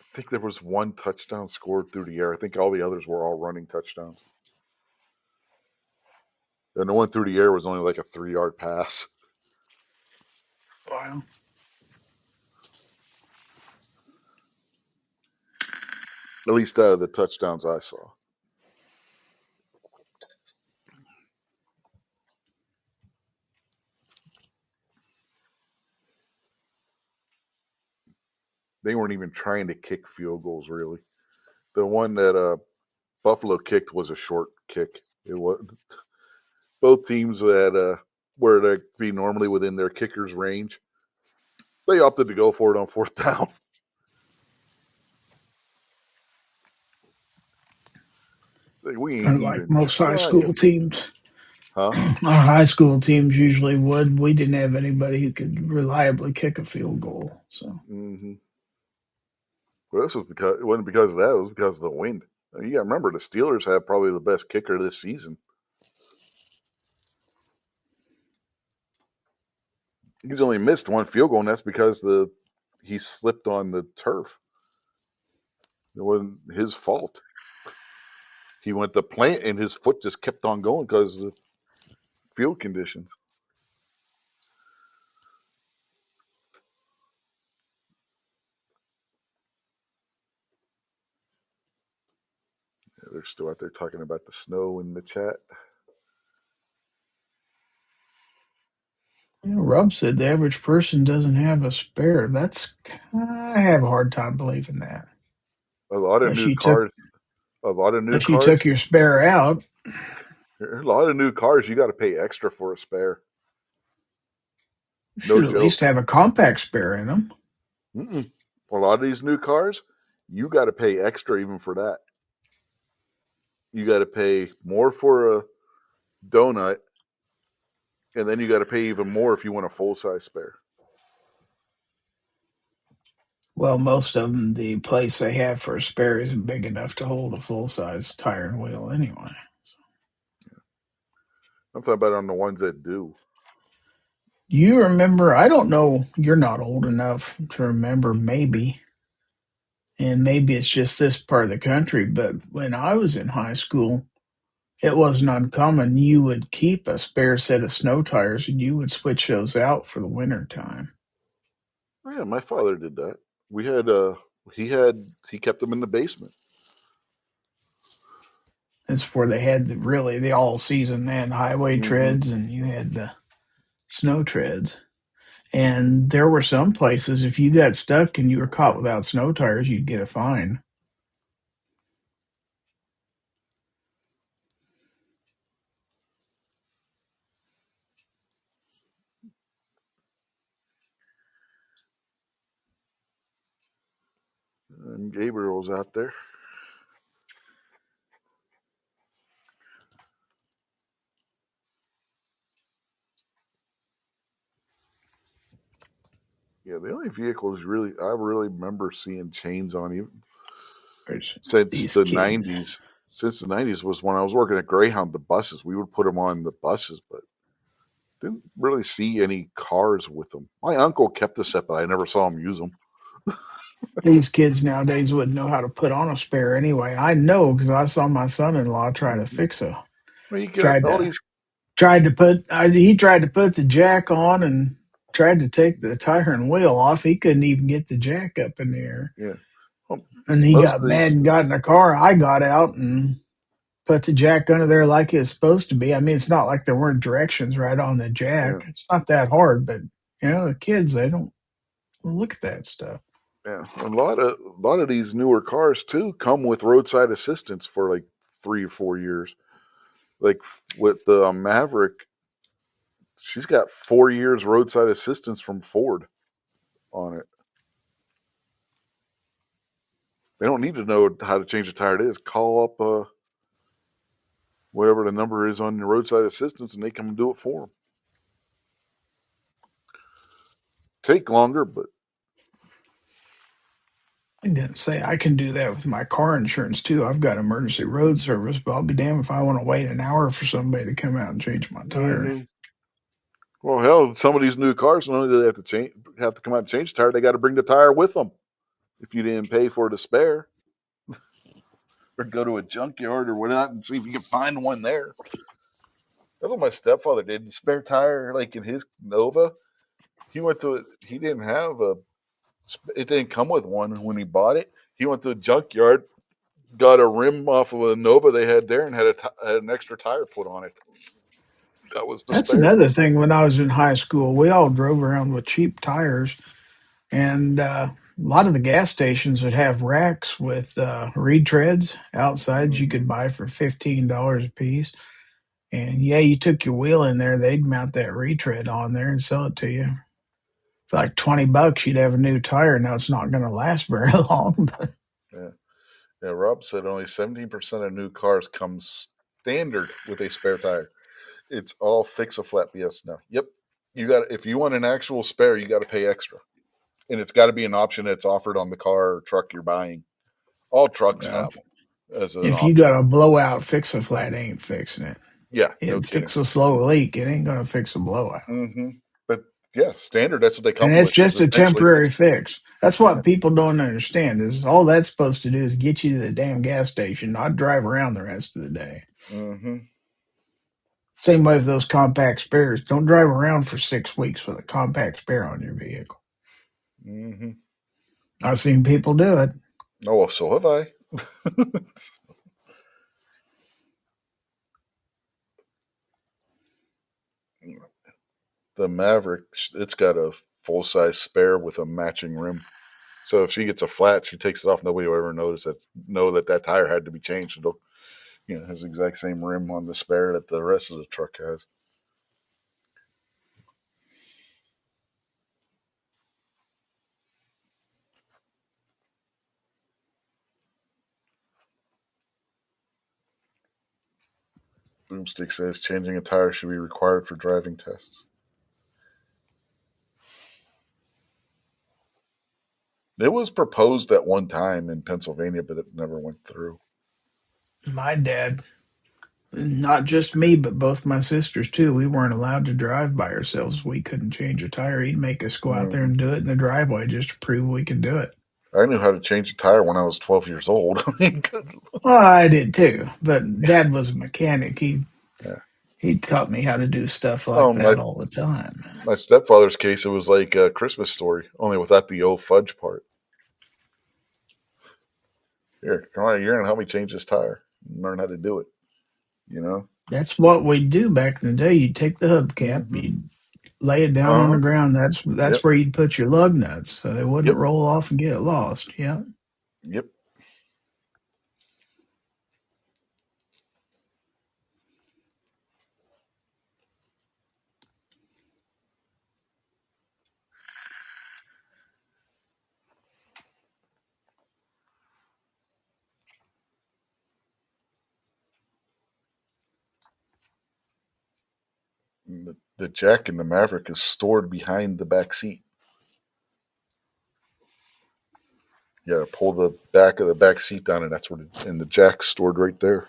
I think there was one touchdown scored through the air. I think all the others were all running touchdowns. And the one through the air was only like a 3-yard pass. Wow. At least out of the touchdowns I saw. They weren't even trying to kick field goals, really. The one that Buffalo kicked was a short kick. It was both teams had where they'd be normally within their kicker's range. They opted to go for it on fourth down. We ain't Unlike even most high school trying. teams. Huh? Our high school teams usually would. We didn't have anybody who could reliably kick a field goal. So Mm-hmm. Well, this was because it wasn't because of that. It was because of the wind. You got to remember the Steelers have probably the best kicker this season. He's only missed one field goal, and that's because he slipped on the turf. It wasn't his fault. He went to plant, and his foot just kept on going because of the field conditions. Yeah, they're still out there talking about the snow in the chat. Rob said the average person doesn't have a spare. I have a hard time believing that. A lot of Unless new you took cars. A lot of new unless you cars. took your spare out. A lot of new cars. You got to pay extra for a spare. You No should at least joke. have a compact spare in them. Mm-mm. A lot of these new cars, you got to pay extra even for that. You got to pay more for a donut, and then you got to pay even more if you want a full size spare. Well, most of them, the place they have for a spare isn't big enough to hold a full size tire and wheel anyway. So. I'm talking about on the ones that do. You remember? I don't know. You're not old enough to remember, maybe, and maybe it's just this part of the country. But when I was in high school, it wasn't uncommon. You would keep a spare set of snow tires and you would switch those out for the winter time. Oh, yeah, my father did that. We he kept them in the basement. That's where they had the all season. They had highway Mm-hmm. treads and you had the snow treads. And there were some places, if you got stuck and you were caught without snow tires, you'd get a fine. And Gabriel's out there. Yeah, the only vehicles I really remember seeing chains on even There's since these the kids. '90s. Since the '90s was when I was working at Greyhound. The buses, we would put them on the buses, but didn't really see any cars with them. My uncle kept a set, but I never saw him use them. These kids nowadays wouldn't know how to put on a spare anyway. I know because I saw my son-in-law try to Mm-hmm. fix Well, you got tried all to these. he tried to put the jack on and tried to take the tire and wheel off. He couldn't even get the jack up in the air. Yeah, well, And he most got of mad these. and got in the car. I got out and put the jack under there like it's supposed to be. I mean, it's not like there weren't directions right on the Yeah, jack. It's not that hard, but the kids they don't look at that stuff. yeah. A lot of these newer cars too come with roadside assistance for like 3 or 4 years. Like with the Maverick, she's got 4 years roadside assistance from Ford on it. They don't need to know how to change a tire. They just call up whatever the number is on your roadside assistance, and they come and do it for them. Take longer, but I didn't say I can do that with my car insurance too. I've got emergency road service, but I'll be damned if I want to wait an hour for somebody to come out and change my tire. hmm well, hell, some of these new cars not only do they have to come out and change the tire, they got to bring the tire with them. If you didn't pay for the spare, or go to a junkyard or whatnot and see if you can find one there. That's what my stepfather did. The spare tire, like in his Nova, he didn't have a, it didn't come with one when he bought it. He went to a junkyard, got a rim off of a Nova they had there, and had an extra tire put on it. That was the That's spare. another thing. When I was in high school, we all drove around with cheap tires, and a lot of the gas stations would have racks with reed treads outside you hmm could buy for $15 a piece. And yeah, you took your wheel in there, they'd mount that retread on there and sell it to you. For like $20, you'd have a new tire. Now it's not going to last very long, but Yeah. Yeah. Rob said only 17% of new cars come standard with a spare tire. It's all fix a flat BS now. Yep. If you want an actual spare, you got to pay extra. And it's got to be an option that's offered on the car or truck you're buying. All trucks uh, have them as an if you option. got a blowout, fix a flat ain't fixing it. Yeah, no It kidding. fix a slow leak. It ain't going to fix a blowout. hmm But yeah, standard. That's what they And come it's with. Is just a essentially temporary it's fix. That's yeah. what people don't understand is all that's supposed to do is get you to the damn gas station, not drive around the rest of the day. hmm Same way with those compact spares. Don't drive around for 6 weeks with a compact spare on your vehicle. hmm I've seen people do it. Oh, well, so have I. The Maverick, it's got a full size spare with a matching rim. So if she gets a flat, she takes it off. Nobody will ever know that tire had to be changed. It'll, has the exact same rim on the spare that the rest of the truck has. Boomstick says changing a tire should be required for driving tests. It was proposed at one time in Pennsylvania, but it never went through. My dad, not just me, but both my sisters too, we weren't allowed to drive by ourselves. We couldn't change a tire. He'd make us go out there hmm and do it in the driveway just to prove we could do it. I knew how to change a tire when I was 12 years old. Well, I did too, but dad was a mechanic. Yeah. He taught me how to do stuff like Oh, that all the time. my stepfather's case, it was like a Christmas Story, only without the old fudge part. Here, come on, you're gonna help me change this tire. Learn how to do it. You know. That's what we do back in the day. You'd take the hubcap, Mm-hmm. you'd lay it down Uh on the huh. ground. That's Yep. where you'd put your lug nuts so they wouldn't Yep. roll off and get lost. Yeah. Yep. The jack in the Maverick is stored behind the back seat. You gotta pull the back of the back seat down, and and the jack's stored right there.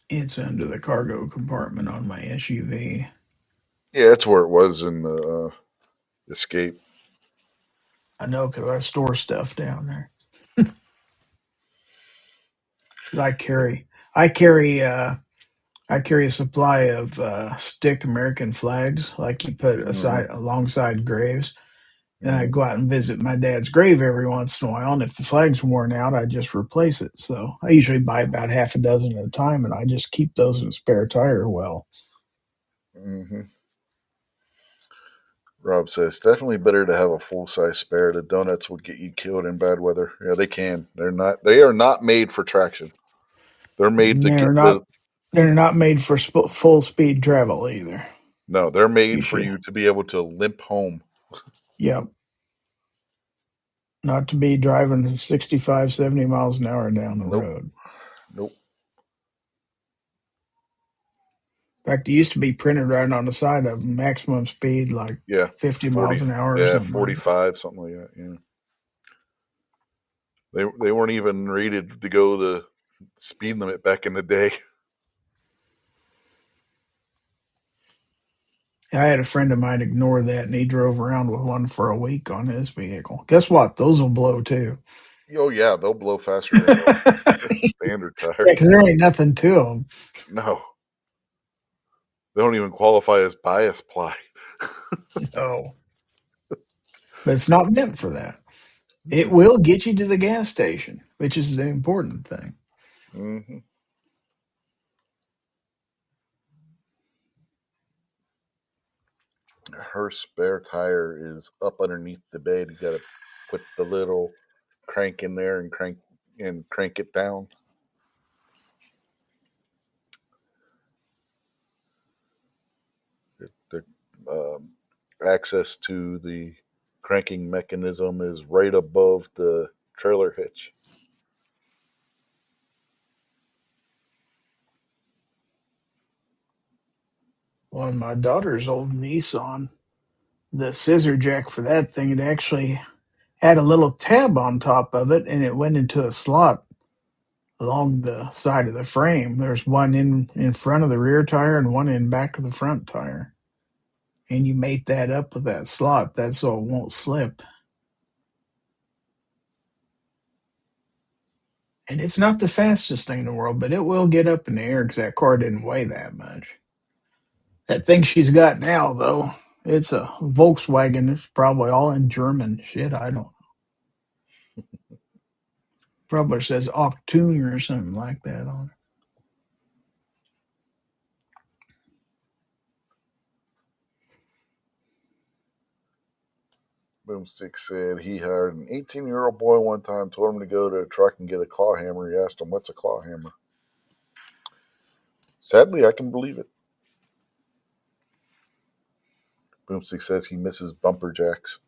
It's under the cargo compartment on my SUV. Yeah, that's where it was in the Escape. I know because I store stuff down there. 'Cause I carry a supply of stick American flags, like you put Mm-hmm. aside alongside graves. I go out and visit my dad's grave every once in a while, and if the flag's worn out, I just replace it. So I usually buy about half a dozen at a time, and I just keep those in a spare tire well. Mm-hmm. Rob says definitely better to have a full size spare. The donuts will get you killed in bad weather. Yeah, they can. They're not. They are not made for traction. They're made to They're get not the. they're not made for full speed travel either. No, they're You made for should, you to be able to limp home. yep, not to be driving 65, 70 miles an hour down the Nope. road. Nope. In fact, it used to be printed right on the side of them, maximum speed like Yeah. 50 40. miles an hour or Yeah. something like that. 45. Something like that. Yeah. They weren't even rated to go the speed limit back in the day. I had a friend of mine ignore that, and he drove around with one for a week on his vehicle. Guess what? Those will blow too. Oh yeah, they'll blow faster than a Yeah, standard tire. because there ain't nothing to them. No, they don't even qualify as bias ply. No, but it's not meant for that. It Mm-mm. will get you to the gas station, which is the important thing. Mm-hmm. Her spare tire is up underneath the bed. You got to put the little crank in there and crank it down. The access to the cranking mechanism is right above the trailer hitch. On my daughter's old Nissan, the scissor jack for that thing, it actually had a little tab on top of it, and it went into a slot along the side of the frame. There's one in front of the rear tire and one in back of the front tire. And you mate that up with that slot. That's so it won't slip. And it's not the fastest thing in the world, but it will get up in the air because that car didn't weigh that much. That thing she's got now, though, it's a Volkswagen. It's probably all in German shit. I don't. Probably says Octune or something like that on it. Boomstick said he hired an 18-year-old boy one time, told him to go to a truck and get a claw hammer. He asked him, "What's a claw hammer?" Sadly, I can believe it. Boomstick says he misses bumper jacks.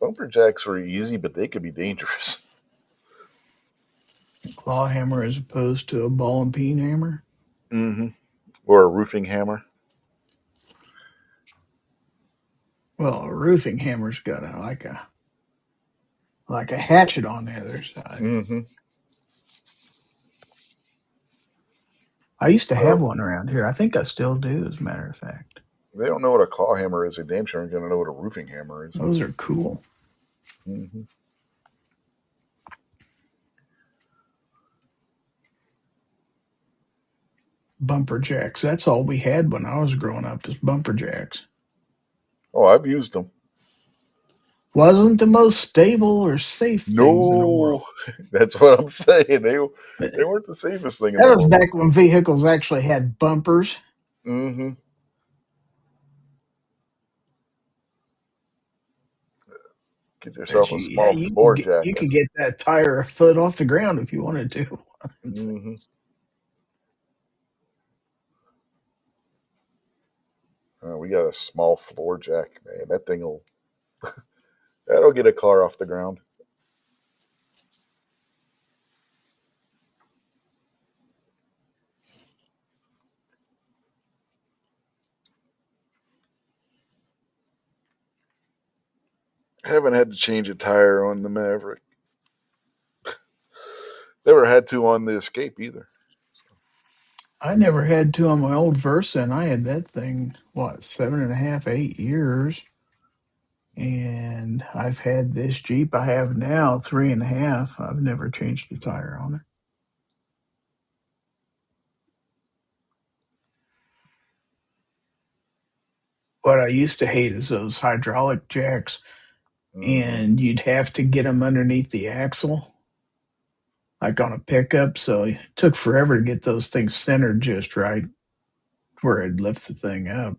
Bumper jacks are easy, but they could be dangerous. Claw hammer as opposed to a ball and peen hammer. Mm-hmm. Or a roofing hammer. Well, a roofing hammer's got like a hatchet on the other side. Mm-hmm. I used to have Well, one around here. I think I still do, as a matter of fact. they don't know what a claw hammer is. They damn sure aren't going to know what a roofing hammer is. Those are cool. Mm-hmm. Bumper jacks. That's all we had when I was growing up is bumper jacks. Oh, I've used them. Wasn't the most stable or safe things in the No, world. that's what I'm saying. But They weren't the safest thing in that the was world. back when vehicles actually had bumpers. Mm-hmm. Get yourself That a yeah, small floor jack. you could get that tire a foot off the ground if you wanted to. Mm-hmm. We got a small floor jack, man. That'll get a car off the ground. Haven't had to change a tire on the Maverick. Never had to on the Escape either. I never had to on my old Versa, and I had that thing, what, 7.5, 8 years. And I've had this Jeep I have now 3.5. I've never changed a tire on it. what I used to hate is those hydraulic jacks, Mm-hmm. and you'd have to get them underneath the axle, like on a pickup. So it took forever to get those things centered just right where I'd lift the thing up.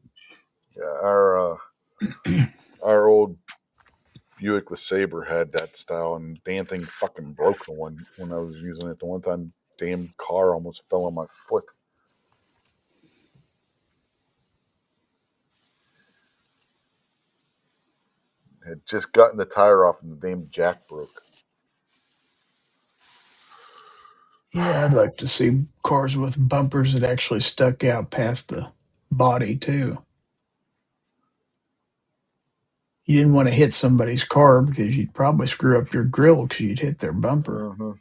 Yeah, our old Buick LeSabre had that style, and damn thing fucking broke the one when I was using it. The one time, damn car almost fell on my foot. Had just gotten the tire off, and the damn jack broke. Yeah, I'd like to see cars with bumpers that actually stuck out past the body too. You didn't want to hit somebody's car because you'd probably screw up your grill because you'd hit their bumper. Mm-hmm.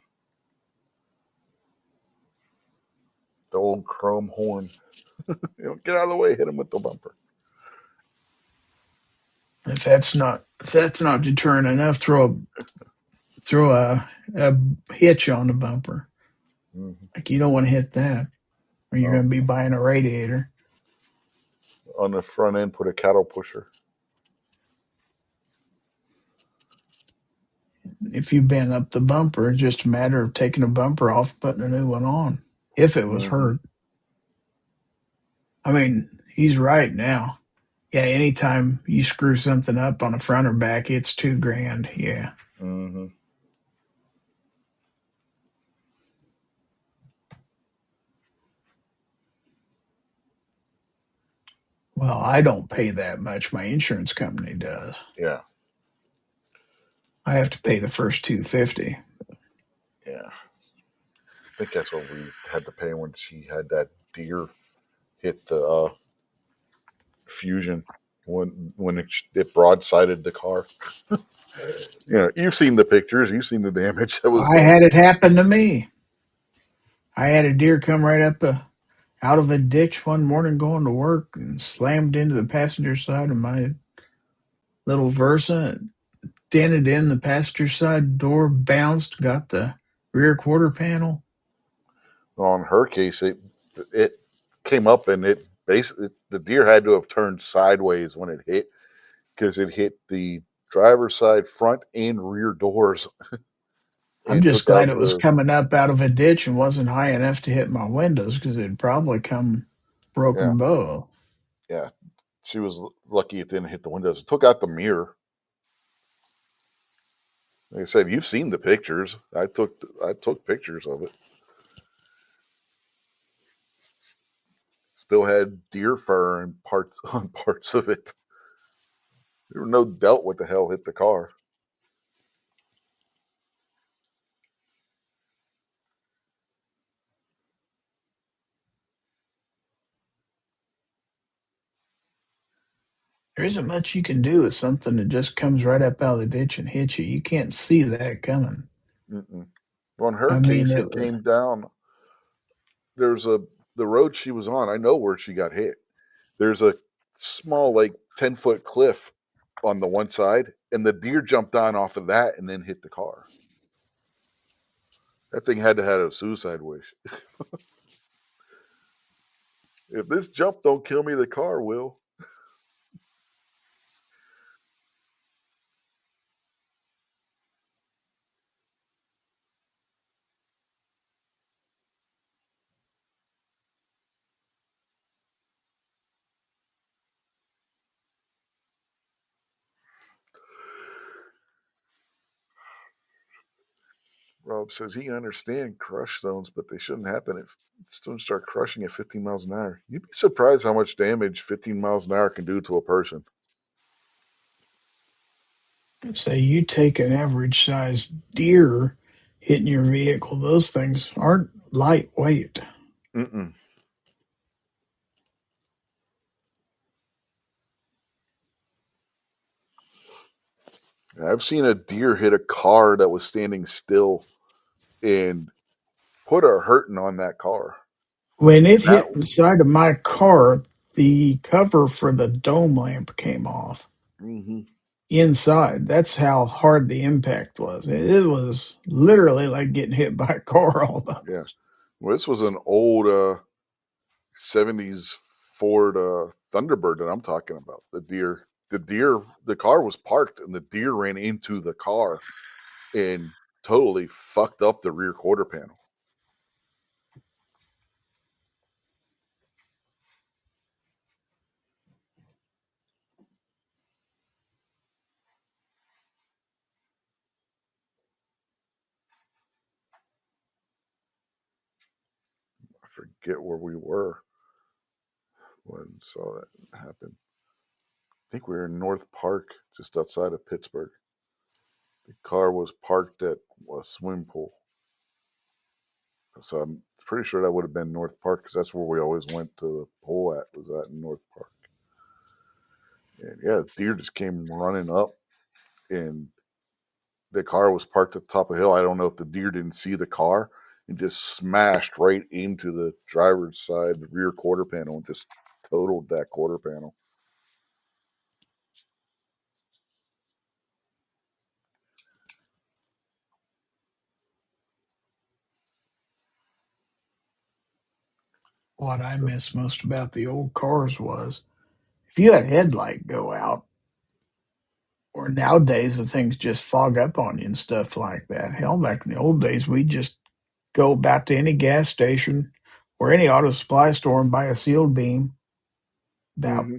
The old chrome horn. Get out of the way. Hit him with the bumper. If that's not deterrent enough, throw a hitch on the bumper. Mm-hmm. Like you don't want to hit that, or you're Oh, going to be buying a radiator. on the front end, put a cattle pusher. If you bend up the bumper, it's just a matter of taking a bumper off, putting a new one on. If it was Mm-hmm. hurt, I mean, he's right now. Yeah, anytime you screw something up on the front or back, it's 2 grand. Yeah. Mm-hmm. Well, I don't pay that much. My insurance company does. Yeah, I have to pay the first 250. yeah. I think that's what we had to pay when she had that deer hit the Fusion when it broadsided the car. You've seen the pictures. You've seen the damage that was I done. had it happen to me. I had a deer come right up out of a ditch one morning going to work and slammed into the passenger side of my little Versa, dented in the passenger side door, bounced, got the rear quarter panel. On her case, it came up and it basically the deer had to have turned sideways when it hit because it hit the driver's side front and rear doors I'm and just took glad out it was the coming up out of a ditch and wasn't high enough to hit my windows because it'd probably come yeah, broken bow. yeah. She was lucky it didn't hit the windows. It took out the mirror. Like I said, you've seen the pictures. I took pictures of it. Still had deer fur and parts on parts of it. There was no doubt what the hell hit the car. There isn't much you can do with something that just comes right up out of the ditch and hits you. You can't see that coming. Mm-mm. On her I mean, case, it it was, came down. There's the road she was on. I know where she got hit. There's a small, like 10-foot cliff on the one side, and the deer jumped down off of that and then hit the car. That thing had to have a suicide wish. If this jump don't kill me, the car will. Rob says he understands crush zones, but they shouldn't happen if stones start crushing at 15 miles an hour. You'd be surprised how much damage 15 miles an hour can do to a person. say you take an average sized deer hitting your vehicle, those things aren't lightweight. Mm-mm. I've seen a deer hit a car that was standing still and put a hurting on that car. When it That, hit the side of my car, the cover for the dome lamp came off mm-hmm, inside. That's how hard the impact was. It was literally like getting hit by a car almost. yeah. Well, this was an old 70s Ford Thunderbird that I'm talking about. The car was parked, and the deer ran into the car and totally fucked up the rear quarter panel. I forget where we were when saw that happen. I think we were in North Park, just outside of Pittsburgh. The car was parked at a swim pool. So I'm pretty sure that would have been North Park because that's where we always went to the pool at, was at in North Park. And yeah, deer just came running up, and the car was parked at the top of the hill. I don't know if the deer didn't see the car and just smashed right into the driver's side, the rear quarter panel, and just totaled that quarter panel. What I miss most about the old cars was if you had a headlight go out, or nowadays the things just fog up on you and stuff like that. Hell, back in the old days, we'd just go about to any gas station or any auto supply store and buy a sealed beam, about Mm-hmm.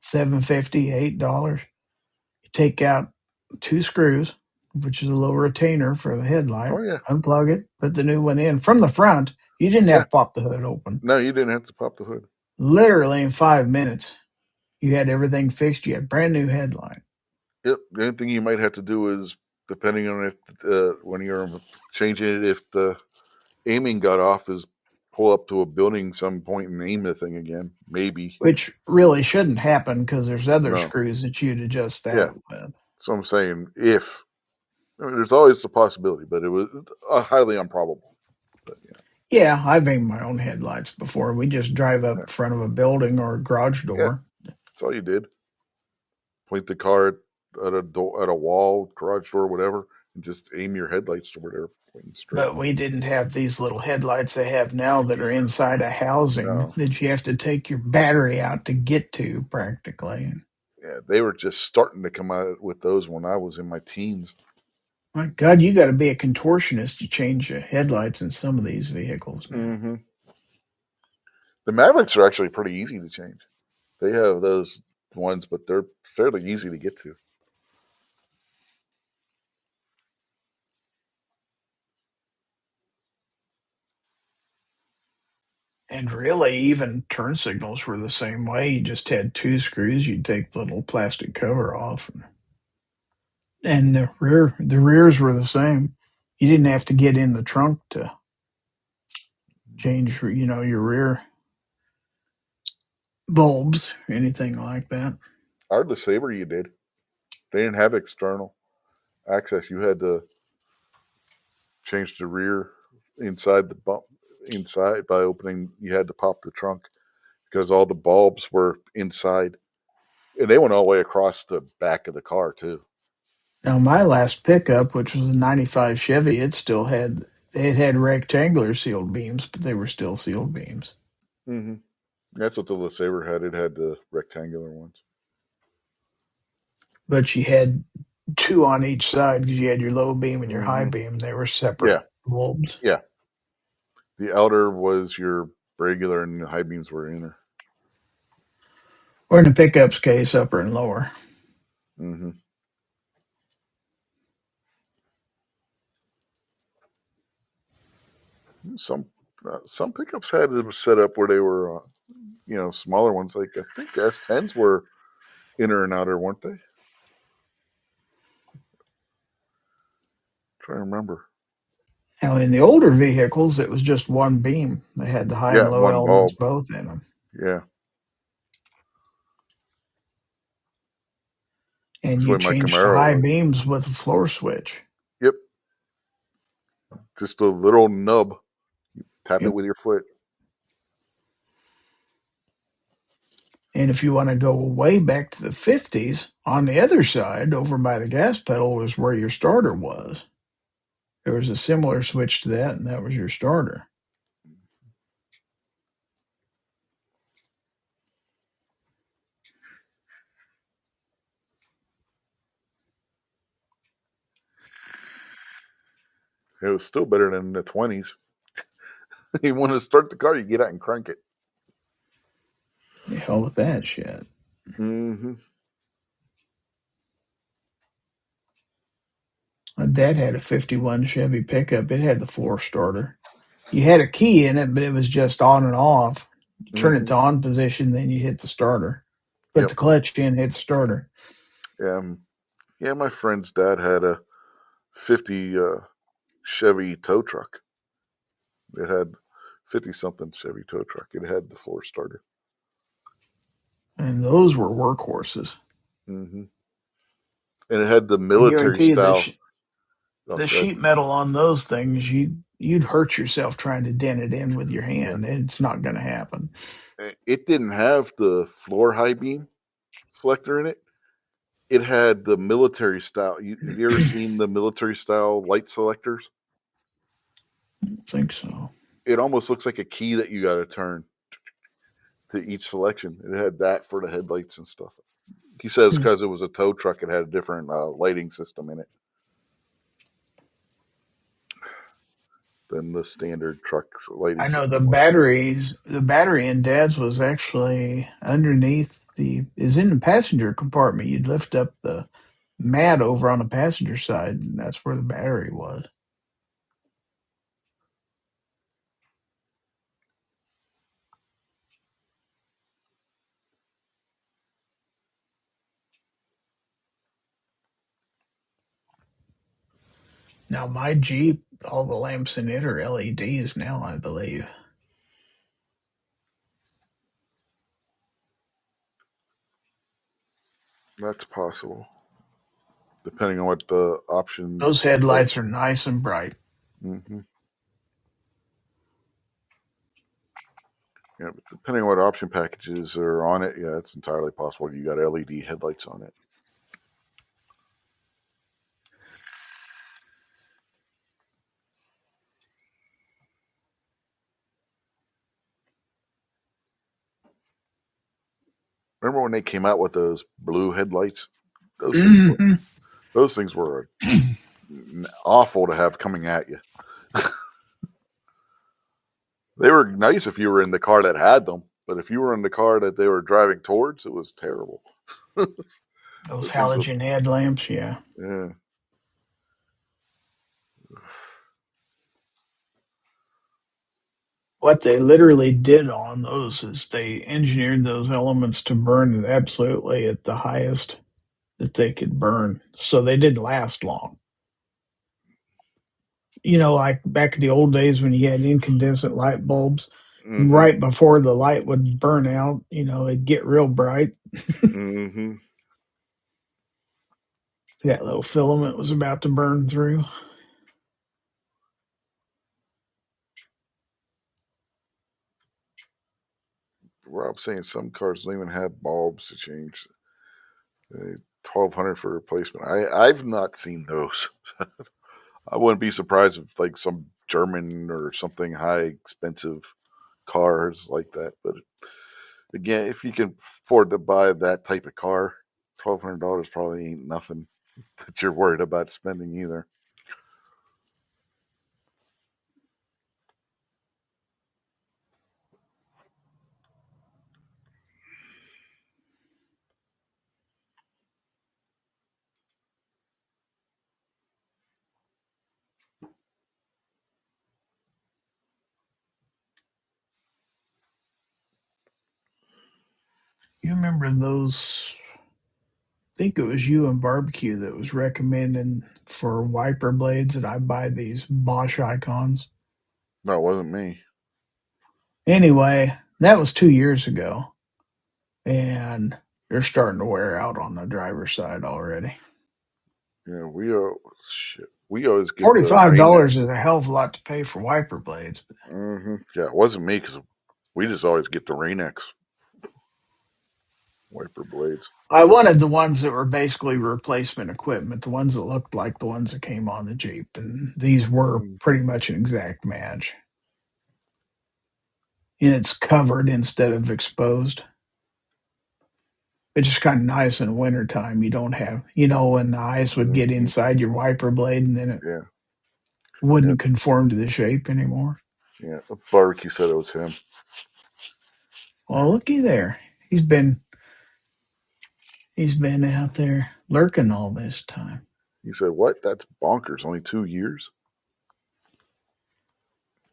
$7.50, $8. You take out two screws, which is a little retainer for the headlight, Oh yeah, unplug it, put the new one in from the front. You didn't have yeah. to pop the hood open. No, you didn't have to pop the hood. Literally in 5 minutes, you had everything fixed. You had brand new headlight. Yep. The only thing you might have to do is, depending on if when you're changing it, if the aiming got off, is pull up to a building some point and aim the thing again. Maybe. Which really shouldn't happen because there's other No. screws that you'd adjust Yeah. that with. So I'm saying if. I mean, there's always the possibility, but it was highly improbable. But yeah. Yeah, I've aimed my own headlights before. We just drive Yeah. up front of a building or a garage Yeah. door. That's all you did. Point the car at a door, at a wall, garage door, whatever, and just aim your headlights to where they're pointing straight. But we didn't have these little headlights they have now that are inside a housing No. that you have to take your battery out to get to practically. Yeah, they were just starting to come out with those when I was in my teens. My God, you got to be a contortionist to change the headlights in some of these vehicles now. Mm-hmm. The Mavericks are actually pretty easy to change. They have those ones, but they're fairly easy to get to. And really, even turn signals were the same way. You just had two screws. You'd take the little plastic cover off, and the rears were the same. You didn't have to get in the trunk to change, your rear bulbs, anything like that. Our Saber, you did. They didn't have external access. You had to change the rear inside the bump inside by opening. You had to pop the trunk because all the bulbs were inside, and they went all the way across the back of the car too. Now, my last pickup, which was a '95 Chevy, it had rectangular sealed beams, but they were still sealed beams. Mm-hmm. That's what the LeSabre had. It had the rectangular ones. But you had two on each side because you had your low beam and your high Mm-hmm. beam. They were separate Yeah, bulbs. yeah. The outer was your regular, and the high beams were inner. Or in the pickup's case, upper and lower. Mm-hmm. Some pickups had them set up where they were, smaller ones. Like I think S10s were inner and outer, weren't they? Trying to remember. Now, in the older vehicles, it was just one beam. They had the high and Yeah, low one elements bulb. both in them. Yeah, And that's the you way my changed the Camaro high was. beams with a floor switch. Yep, just a little nub. Tap it Yep. with your foot. And if you want to go way back to the 50s, on the other side, over by the gas pedal, was where your starter was. There was a similar switch to that, and that was your starter. It was still better than the 20s. You want to start the car, you get out and crank it. The hell with that shit. Hmm. My dad had a 51 Chevy pickup. It had the floor starter. You had a key in it, but it was just on and off. You turn it Hmm. to on position, then you hit the starter. Put Yep. the clutch in, hit the starter. Yeah. Yeah. My friend's dad had a 50 Chevy tow truck. It had 50 something Chevy tow truck. It had the floor starter. And those were workhorses. Hmm. And it had the I military guarantee you style. Oh, the good. sheet metal on those things, you'd hurt yourself trying to dent it in with your Yeah. hand. It's not going to happen. It didn't have the floor high beam selector in it. It had the military style. Have you ever seen the military style light selectors? I think so. It almost looks like a key that you got to turn to each selection. It had that for the headlights and stuff. He says Hmm. because it was a tow truck, it had a different lighting system in it than the standard truck's lighting I know system was. the battery in Dad's was actually underneath is in the passenger compartment. You'd lift up the mat over on the passenger side, and that's where the battery was. Now my Jeep, all the lamps in it are LEDs now, I believe. That's possible, depending on what the Those options are. headlights are nice and bright. Hmm. Yeah, but depending on what option packages are on it, yeah, it's entirely possible you got LED headlights on it. Remember when they came out with those blue headlights? Those things were Hmm. those things were awful to have coming at you. They were nice if you were in the car that had them, but if you were in the car that they were driving towards, it was terrible. Those Those things were, halogen headlamps, yeah. yeah. What they literally did on those is they engineered those elements to burn it absolutely at the highest that they could burn. So they didn't last long. Like back in the old days when you had incandescent light bulbs, Mm-hmm. right before the light would burn out, it'd get real bright. Mm-hmm. That little filament was about to burn through. Rob saying some cars don't even have bulbs to change. 1,200 for replacement. I've not seen those. I wouldn't be surprised if like some German or something high expensive cars like that. But again, if you can afford to buy that type of car, $1,200 probably ain't nothing that you're worried about spending either. You remember those? I think it was you and Barbecue that was recommending for wiper blades that I buy these Bosch icons. No, it wasn't me. Anyway, that was 2 years ago, and they're starting to wear out on the driver's side already. Yeah, shit. We always get the $45 Rain-X. is a hell of a lot to pay for wiper blades. Hmm. Yeah, it wasn't me because we just always get the Rain-X wiper blades. I wanted the ones that were basically replacement equipment, the ones that looked like the ones that came on the Jeep, and these were Mm. pretty much an exact match. And it's covered instead of exposed. It's just kind of nice in wintertime. You don't have, when the ice would get Hmm. inside your wiper blade and then it Yeah. Yeah, wouldn't conform to the shape anymore. yeah. The barbecue said it was him. Well, looky there. He's been he's been out there lurking all this time. He said, "What? That's bonkers. Only 2 years."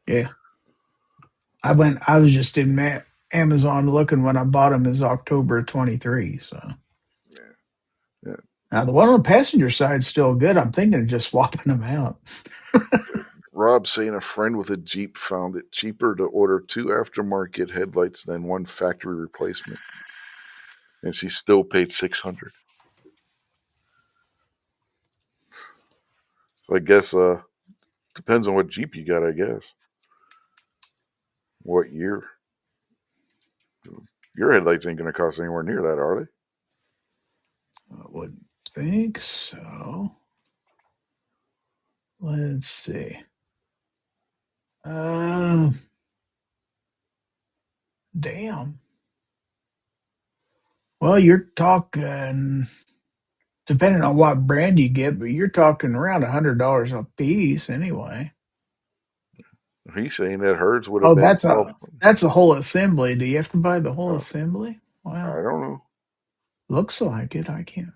Yeah. I was just in Amazon looking when I bought him is October 23. So Yeah, yeah. now the one on the passenger side is still good. I'm thinking of just swapping them out. Rob saying a friend with a Jeep found it cheaper to order 2 aftermarket headlights than 1 factory replacement, and she still paid $600. So I guess depends on what Jeep you got. I guess what year. Your headlights ain't gonna cost anywhere near that, are they? I would think so. Let's see. Uh, damn. Well, you're talking depending on what brand you get, but you're talking around $100 a piece anyway. He's saying that hers would have Oh, been 12. that's a whole assembly. Do you have to buy the whole Oh, assembly? I Wow, don't know. looks like it. I can't.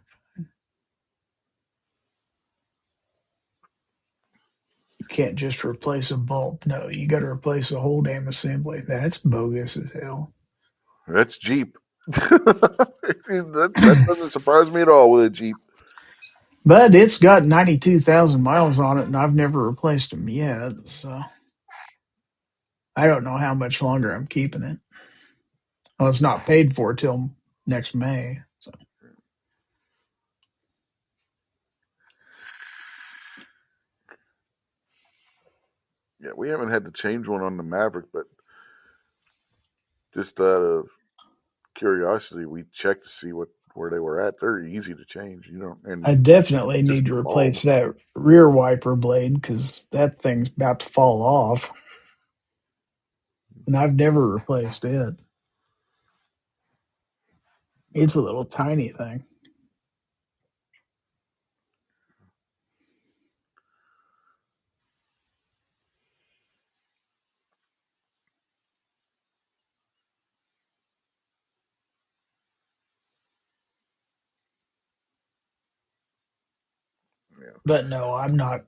You can't just replace a bulb. No, you got to replace the whole damn assembly. That's bogus as hell. That's Jeep. That doesn't surprise me at all with a Jeep. But it's got 92,000 miles on it, and I've never replaced them yet. So I don't know how much longer I'm keeping it. Well, it's not paid for till next May. So Yeah, we haven't had to change one on the Maverick, but just out of curiosity, we checked to see where they were at. They're easy to change, and I definitely it's need just to the bulb. replace that rear wiper blade because that thing's about to fall off, and I've never replaced it. It's a little tiny thing. Yeah, But no, I'm not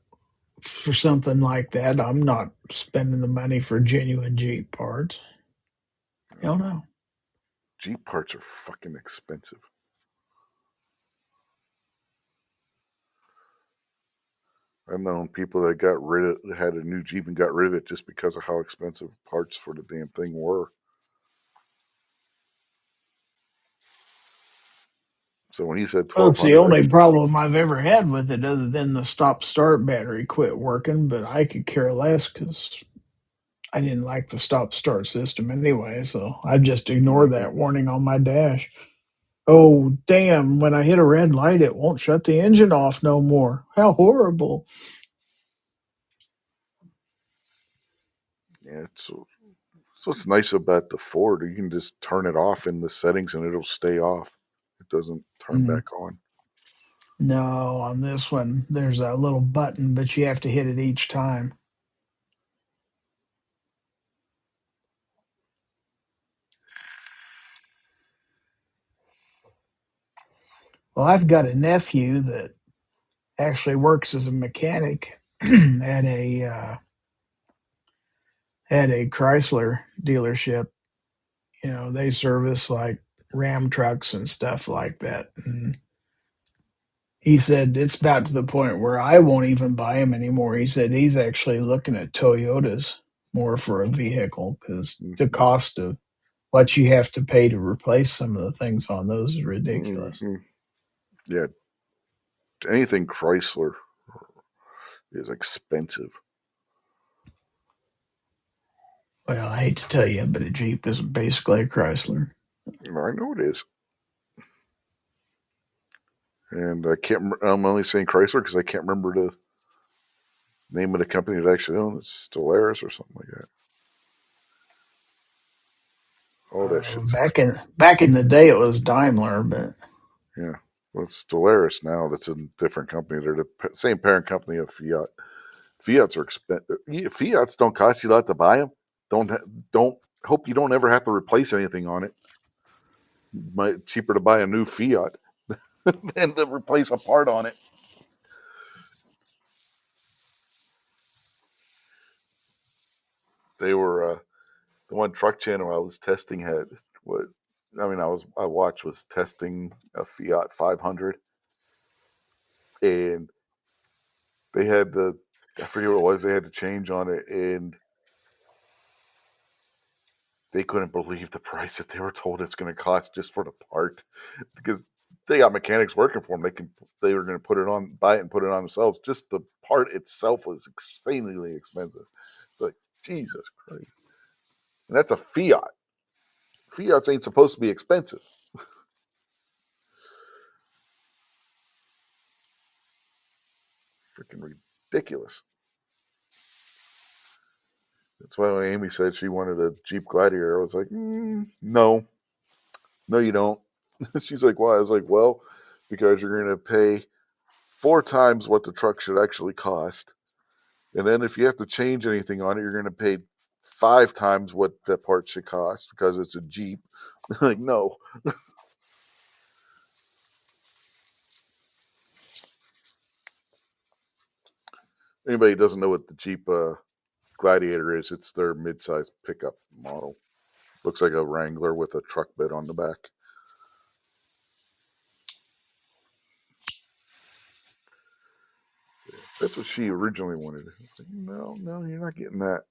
for something like that. I'm not spending the money for genuine Jeep parts. Hell no. Jeep parts are fucking expensive. I've known people that had a new Jeep and got rid of it just because of how expensive parts for the damn thing were. So when he said Well, twelve it's the hundred, only problem I've ever had with it, other than the stop start battery quit working. But I could care less because I didn't like the stop start system anyway. So I just ignored mm-hmm. that warning on my dash. Oh, damn. When I hit a red light, it won't shut the engine off no more. How horrible. Yeah, so it's nice about the Ford. You can just turn it off in the settings and it'll stay off. It doesn't turn Mm. back on. No, on this one, there's a little button, but you have to hit it each time. Well, I've got a nephew that actually works as a mechanic at a Chrysler dealership. You know, they service like Ram trucks and stuff like that. And he said it's about to the point where I won't even buy him anymore. He said he's actually looking at Toyotas more for a vehicle because the Mm-hmm. cost of what you have to pay to replace some of the things on those is ridiculous. Mm-hmm. Yeah, anything Chrysler is expensive. Well, I hate to tell you, but a Jeep is basically a Chrysler. I know it is. And I'm only saying Chrysler because I can't remember the name of the company that actually owns it. It's Stellaris or something like that. All that shit's Back in the day, it was Daimler, but yeah. Well, it's Stellaris now. That's a different company. They're the same parent company of Fiat. Fiats are expensive. Fiats don't cost you a lot to buy them. Don't hope you don't ever have to replace anything on it. Cheaper to buy a new Fiat than to replace a part on it. They were the one truck channel I was testing had what I watched was testing a Fiat 500, and they had I forget what it was, they had to change on it, and they couldn't believe the price that they were told it's going to cost just for the part, because they got mechanics working for them. They were going to buy it and put it on themselves. Just the part itself was insanely expensive. It's like, Jesus Christ. And that's a Fiat. Fiats ain't supposed to be expensive. Freaking ridiculous. That's why when Amy said she wanted a Jeep Gladiator, I was like, no, you don't. She's like, why? I was like, well, because you're going to pay 4 times what the truck should actually cost. And then if you have to change anything on it, you're going to pay 5 times what that part should cost because it's a Jeep. Like, no. Anybody who doesn't know what the Jeep Gladiator is, it's their mid-sized pickup model. Looks like a Wrangler with a truck bed on the back. That's what she originally wanted. I was like, no, you're not getting that.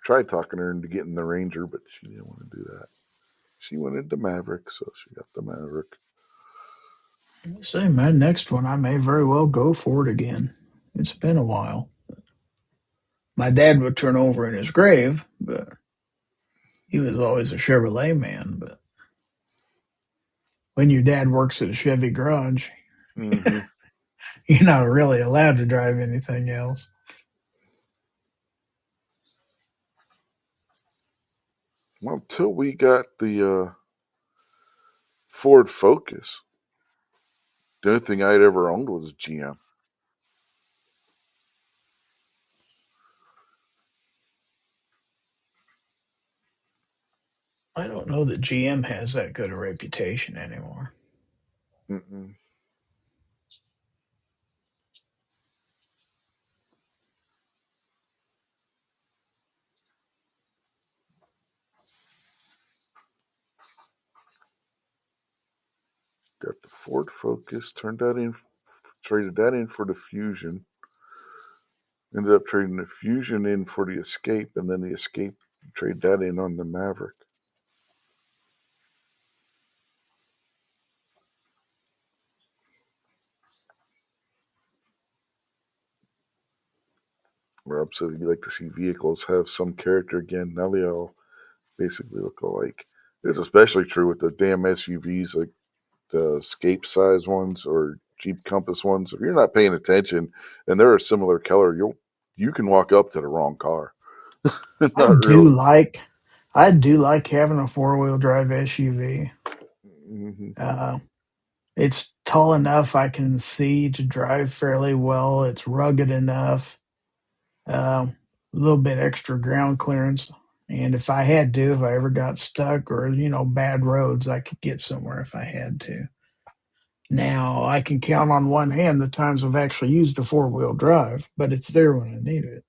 Tried talking her into getting the Ranger, but she didn't want to do that. She wanted the Maverick, so she got the Maverick. Say, my next one, I may very well go for it again. It's been a while. My dad would turn over in his grave, but he was always a Chevrolet man. But when your dad works at a Chevy garage, Mm-hmm. you're not really allowed to drive anything else. Well, until we got the Ford Focus, the only thing I'd ever owned was GM. I don't know that GM has that good a reputation anymore. Mm-mm. Got the Ford Focus, traded that in for the Fusion. Ended up trading the Fusion in for the Escape, and then the Escape, trade that in on the Maverick. Rob said he'd like to see vehicles have some character again. Now they all basically look alike. It's especially true with the damn SUVs, like the Escape size ones or Jeep Compass ones. If you're not paying attention and they're a similar color, you can walk up to the wrong car. I Not do really. like, I do like having a 4-wheel drive SUV. Mm-hmm. Uh, it's tall enough I can see to drive fairly well. It's rugged enough. A little bit extra ground clearance. And if I had to, if I ever got stuck or, bad roads, I could get somewhere if I had to. Now, I can count on one hand the times I've actually used a 4-wheel drive, but it's there when I need it.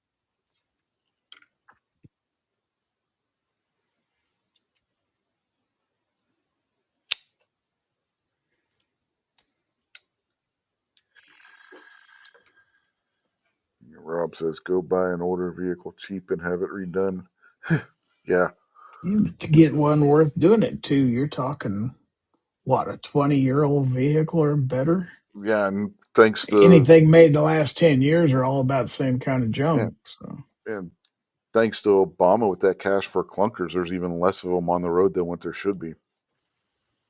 Rob says, go buy an older vehicle cheap and have it redone. Yeah. To get one worth doing it to, you're talking, what, a 20-year-old vehicle or better? Yeah. And thanks to, Anything made in the last 10 years are all about the same kind of yeah, junk. So and thanks to Obama with that cash for clunkers, there's even less of them on the road than what there should be.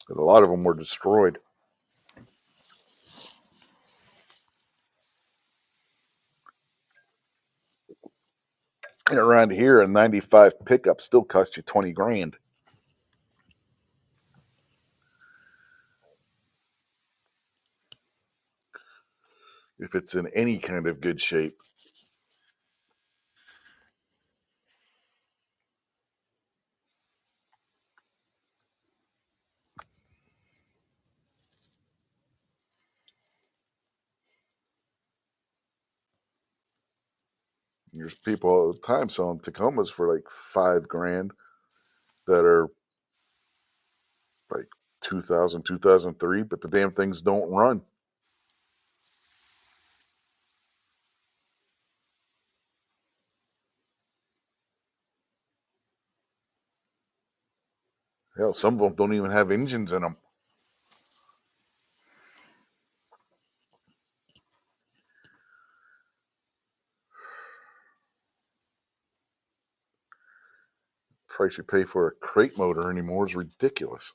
And a lot of them were destroyed. And around here, a 95 pickup still cost you 20 grand. if it's in any kind of good shape. There's people all the time selling Tacomas for like $5,000 that are like 2000, 2003, but the damn things don't run. Hell, some of them don't even have engines in them. Price you pay for a crate motor anymore is ridiculous.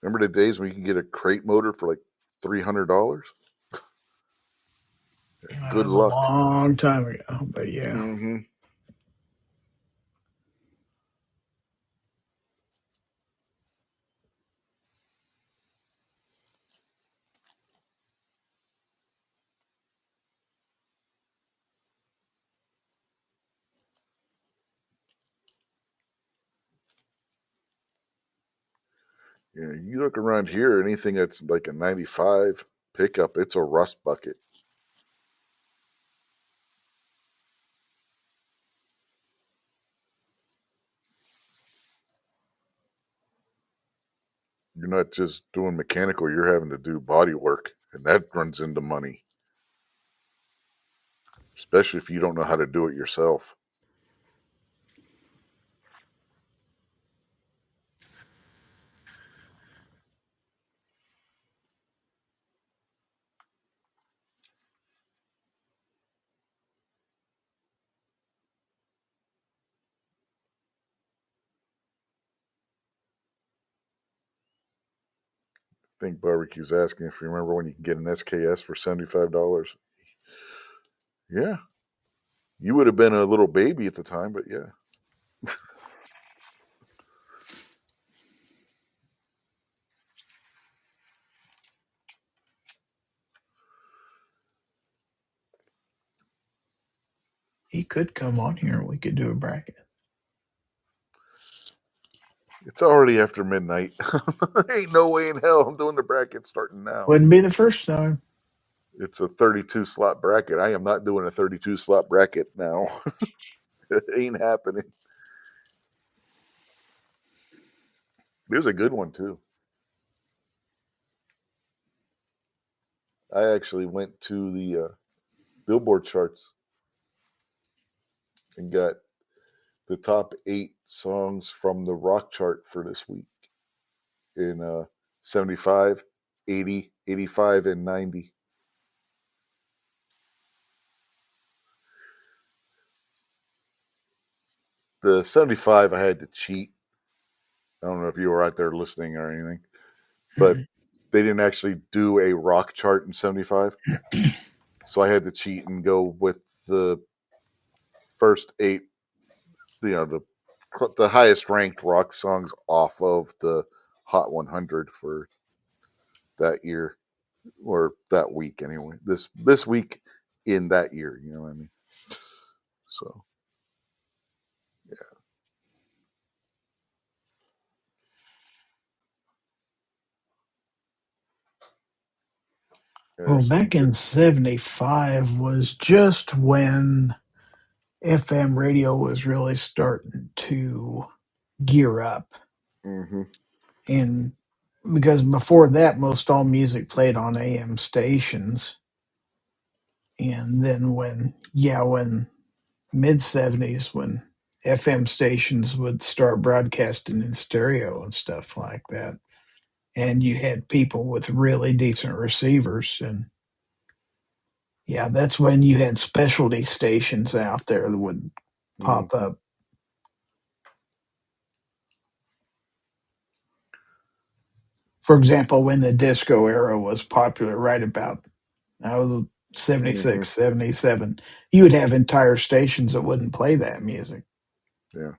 Remember the days when you could get a crate motor for like $300? That Good was a luck. long time ago, but yeah. Mm-hmm. Yeah, you look around here, anything that's like a 95 pickup, it's a rust bucket. You're not just doing mechanical, you're having to do body work, and that runs into money, especially if you don't know how to do it yourself. I think Barbecue's asking if you remember when you can get an SKS for $75. Yeah. You would have been a little baby at the time, but yeah. He could come on here and we could do a bracket. It's already after midnight. Ain't no way in hell I'm doing the bracket starting now. Wouldn't be the first time. It's a 32 slot bracket. I am not doing a 32 slot bracket now. It ain't happening. It was a good one, too. I actually went to the Billboard charts and got the top 8 songs from the rock chart for this week in 75, 80, 85, and 90. The 75, I had to cheat. I don't know if you were out there listening or anything, but they didn't actually do a rock chart in 75. So I had to cheat and go with the first 8, the highest ranked rock songs off of the Hot 100 for that year, or that week anyway. This week in that year, you know what I mean? So Well, there's some back in good. 75 was just when FM radio was really starting to gear up. Mm-hmm. And because before that, most all music played on AM stations. And then when mid 70s, when FM stations would start broadcasting in stereo and stuff like that. And you had people with really decent receivers. And yeah, that's when you had specialty stations out there that would Mm-hmm. pop up. For example, when the disco era was popular, right about the Mm-hmm. 76, 77, you would have entire stations that wouldn't play that music. Yeah.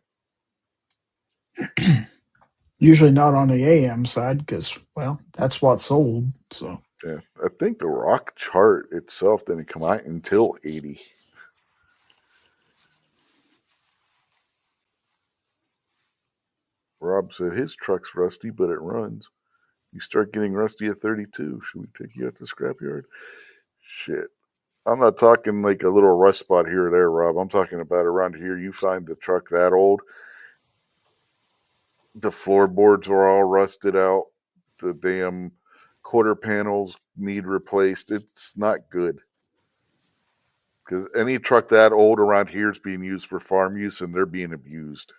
Usually not on the AM side because, well, that's what sold. So, Yeah, I think the rock chart itself didn't come out until 80. Rob said his truck's rusty, but it runs. You start getting rusty at 32. Should we take you out to scrapyard? Shit. I'm not talking like a little rust spot here or there, Rob. I'm talking about around here. You find a truck that old, the floorboards are all rusted out. The damn quarter panels need replaced. It's not good. Because any truck that old around here is being used for farm use and they're being abused.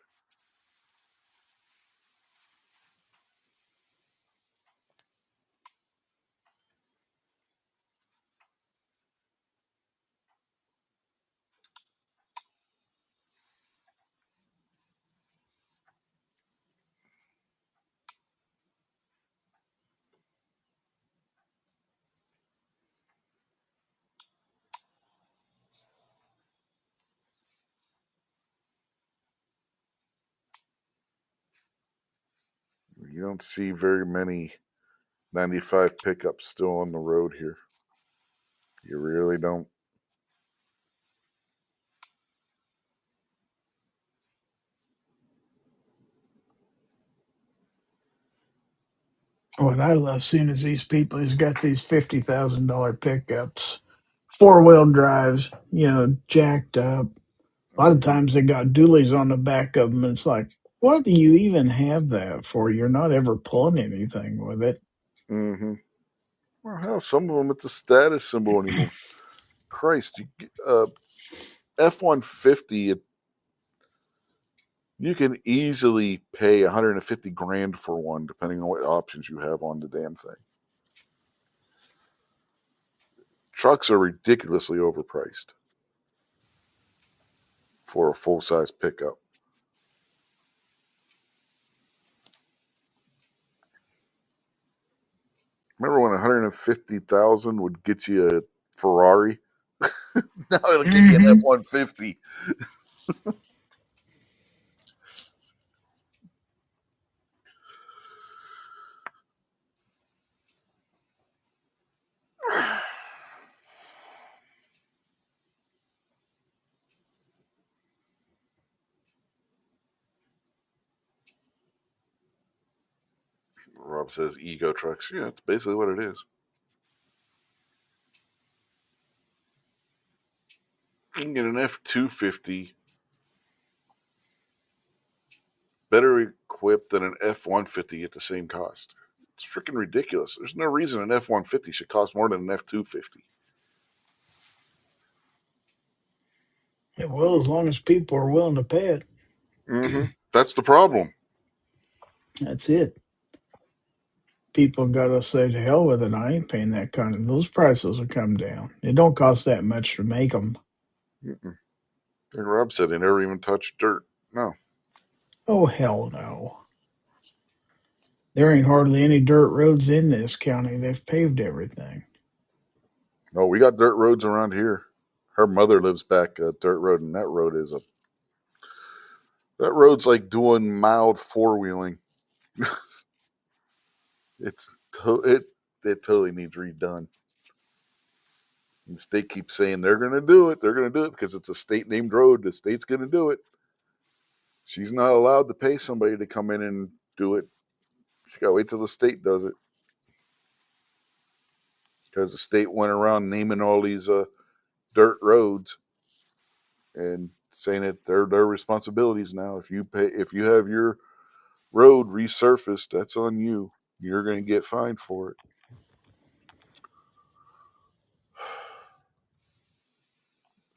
You don't see very many 95 pickups still on the road here. You really don't. What I love seeing is these people who's got these $50,000 pickups, 4-wheel drives, jacked up. A lot of times they got dualies on the back of them. And it's like, what do you even have that for? You're not ever pulling anything with it. Mm-hmm. Well, hell, some of them it's a status symbol anymore. Christ, F-150, you can easily pay 150 grand for one, depending on what options you have on the damn thing. Trucks are ridiculously overpriced for a full size pickup. Remember when 150,000 would get you a Ferrari? Now it'll get you an Mm-hmm. F-150. Rob says ego trucks. Yeah, that's basically what it is. You can get an F-250 better equipped than an F-150 at the same cost. It's freaking ridiculous. There's no reason an F-150 should cost more than an F-250. Yeah, well, as long as people are willing to pay it, Mm-hmm. That's the problem. that's it. People got to say to hell with it. I ain't paying that kind of. Those prices will come down. It don't cost that much to make them. Mm-mm. Like Rob said, they never even touched dirt. No. Oh hell no. There ain't hardly any dirt roads in this county. They've paved everything. No, we got dirt roads around here. Her mother lives back a dirt road, and that road's like doing mild four wheeling. It totally needs redone. And the state keeps saying they're going to do it. They're going to do it because it's a state named road. The state's going to do it. She's not allowed to pay somebody to come in and do it. She got to wait till the state does it because the state went around naming all these dirt roads and saying that they're their responsibilities now. If you have your road resurfaced, that's on you. You're going to get fined for it.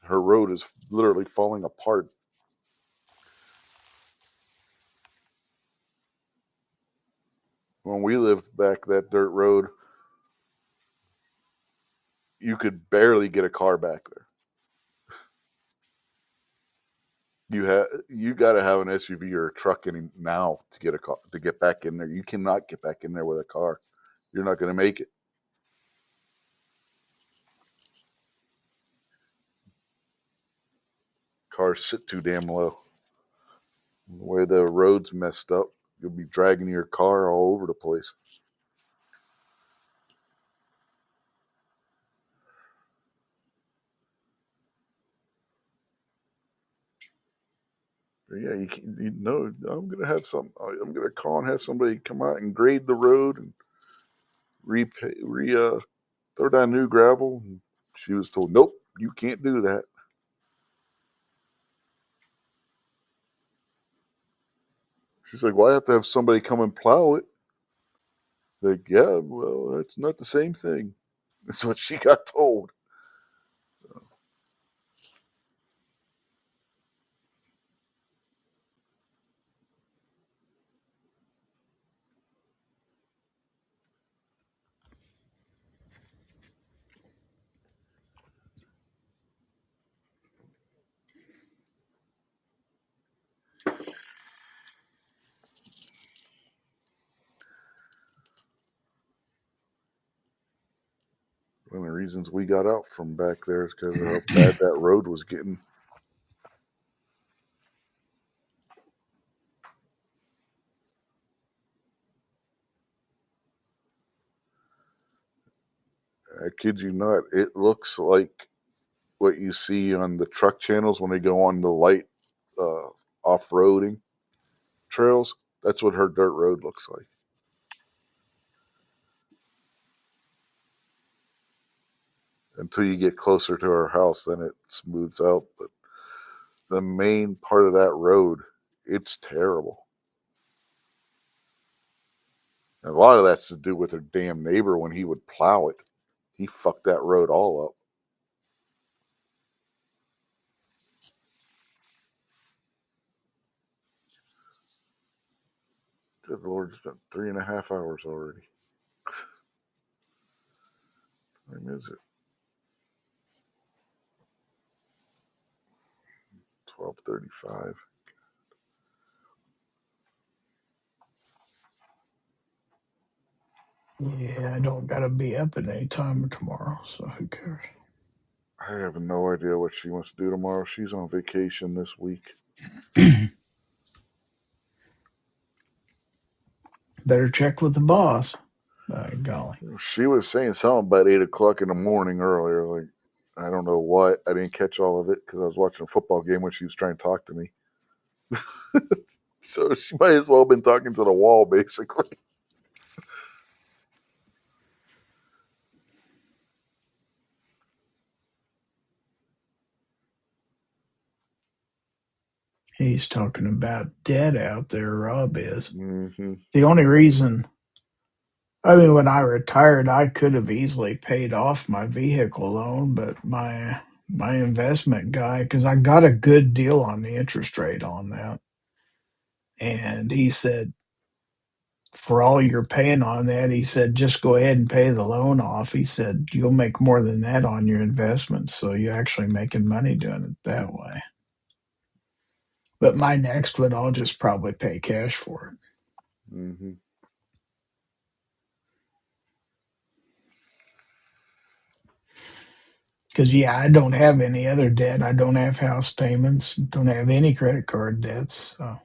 Her road is literally falling apart. When we lived back that dirt road, you could barely get a car back there. You got to have an SUV or a truck in now to get a car to get back in there. You cannot get back in there with a car. You're not going to make it. Cars sit too damn low. The way the road's messed up, you'll be dragging your car all over the place. Yeah, you know, I'm gonna have some. I'm gonna call and have somebody come out and grade the road and repay, throw down new gravel. And she was told, nope, you can't do that. She's like, well, I have to have somebody come and plow it. Like, yeah, well, that's not the same thing. That's what she got told. One of the reasons we got out from back there is because of how bad that road was getting. I kid you not, it looks like what you see on the truck channels when they go on the light uh, off-roading trails. That's what her dirt road looks like. Until you get closer to her house, then it smooths out. But the main part of that road, it's terrible. And a lot of that's to do with her damn neighbor when he would plow it. He fucked that road all up. Good Lord, it's been 3.5 hours already. When is it? 12:35. Yeah, I don't gotta be up at any time tomorrow, so who cares? I have no idea what she wants to do tomorrow. She's on vacation this week. Better check with the boss. By golly. She was saying something about 8 o'clock in the morning earlier. Like, I don't know what. I didn't catch all of it because I was watching a football game when she was trying to talk to me. So she might as well have been talking to the wall, basically. He's talking about debt out there, Rob is. Mm-hmm. The only reason, I mean, when I retired, I could have easily paid off my vehicle loan, but my investment guy, because I got a good deal on the interest rate on that, and he said, for all you're paying on that, he said, just go ahead and pay the loan off. He said, you'll make more than that on your investments, so you're actually making money doing it that way. But my next one, I'll just probably pay cash for it. Mm-hmm. Because, yeah, I don't have any other debt. I don't have house payments, don't have any credit card debts. So,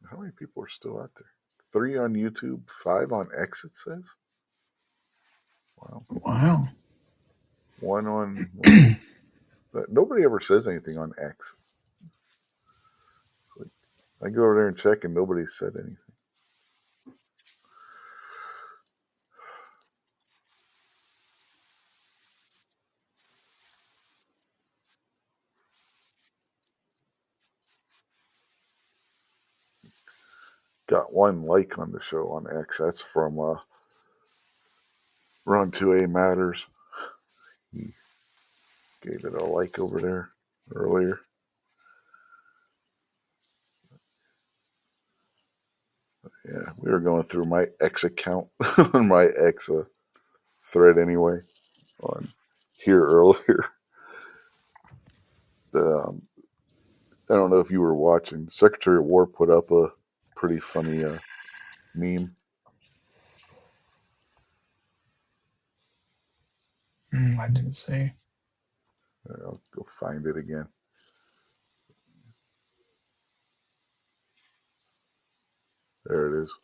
How many people are still out there? 3 on YouTube, 5 on X, it says. Wow. wow. One on. Well, but nobody ever says anything on X. It's like, I go over there and check, and nobody said anything. Got one like on the show on X. That's from Run 2A Matters. He gave it a like over there earlier. Yeah, we were going through my X account on my X thread anyway on here earlier. The, I don't know if you were watching. Secretary of War put up a pretty funny meme. I didn't see. I'll go find it again. There it is.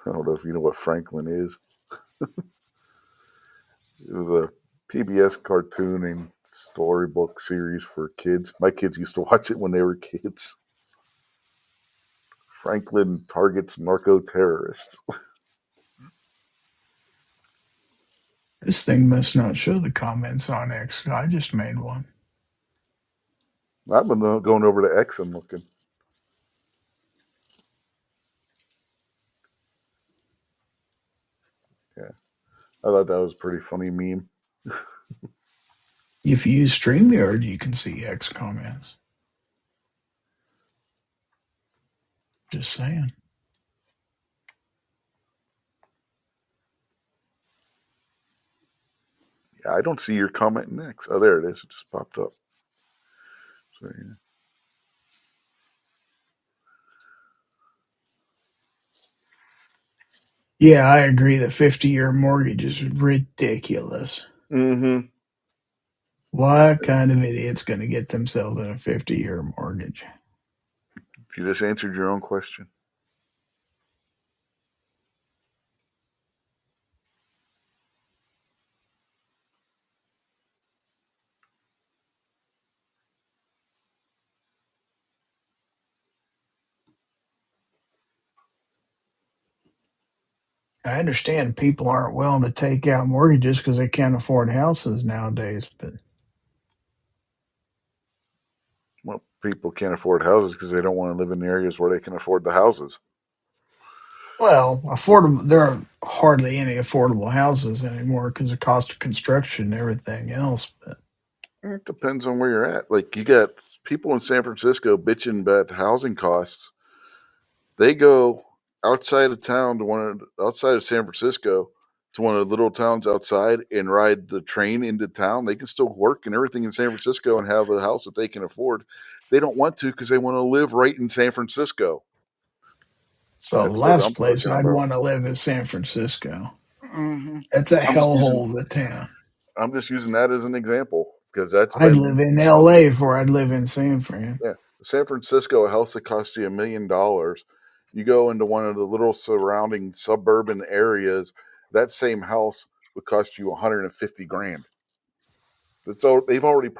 I don't know if you know what Franklin is. It was a PBS cartoon and storybook series for kids. My kids used to watch it when they were kids. Franklin targets narco terrorists. This thing must not show the comments on X. I just made one. I've been going over to X and looking. Yeah, I thought that was a pretty funny meme. If you use StreamYard, you can see X comments. Just saying. Yeah, I don't see your comment in X. Oh, there it is. It just popped up. So, yeah. Yeah, I agree. The 50-year mortgage is ridiculous. Mm-hmm. What kind of idiot's going to get themselves in a 50-year mortgage? You just answered your own question. I understand people aren't willing to take out mortgages because they can't afford houses nowadays, but Well, people can't afford houses because they don't want to live in areas where they can afford the houses. well, affordable. There are hardly any affordable houses anymore because of cost of construction and everything else. But It depends on where you're at. Like you got people in San Francisco bitching about housing costs. They go outside of town to outside of San Francisco to one of the little towns outside and ride the train into town. They can still work and everything in San Francisco and have a house that they can afford. They don't want to because they want to live right in San Francisco. so the That's what last I'm place talking I'd about. want to live is San Francisco. Hmm. That's a I'm just using hellhole of a town. I'm just using that as an example because that's I'd live been in shown. L.A. before I'd live in San Fran. Yeah, San Francisco, a house that costs you $1 million. You go into one of the little surrounding suburban areas, that same house would cost you 150 grand. That's all they've already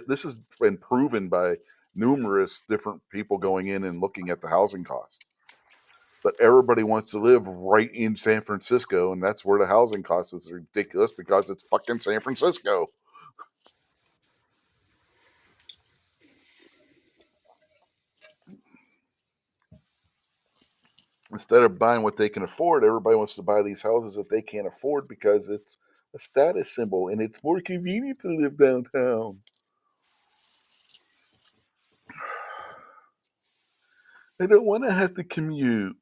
this has been proven by numerous different people going in and looking at the housing cost. But everybody wants to live right in San Francisco, and that's where the housing cost is ridiculous because it's fucking San Francisco. Instead of buying what they can afford, everybody wants to buy these houses that they can't afford because it's a status symbol and it's more convenient to live downtown. I don't want to have to commute.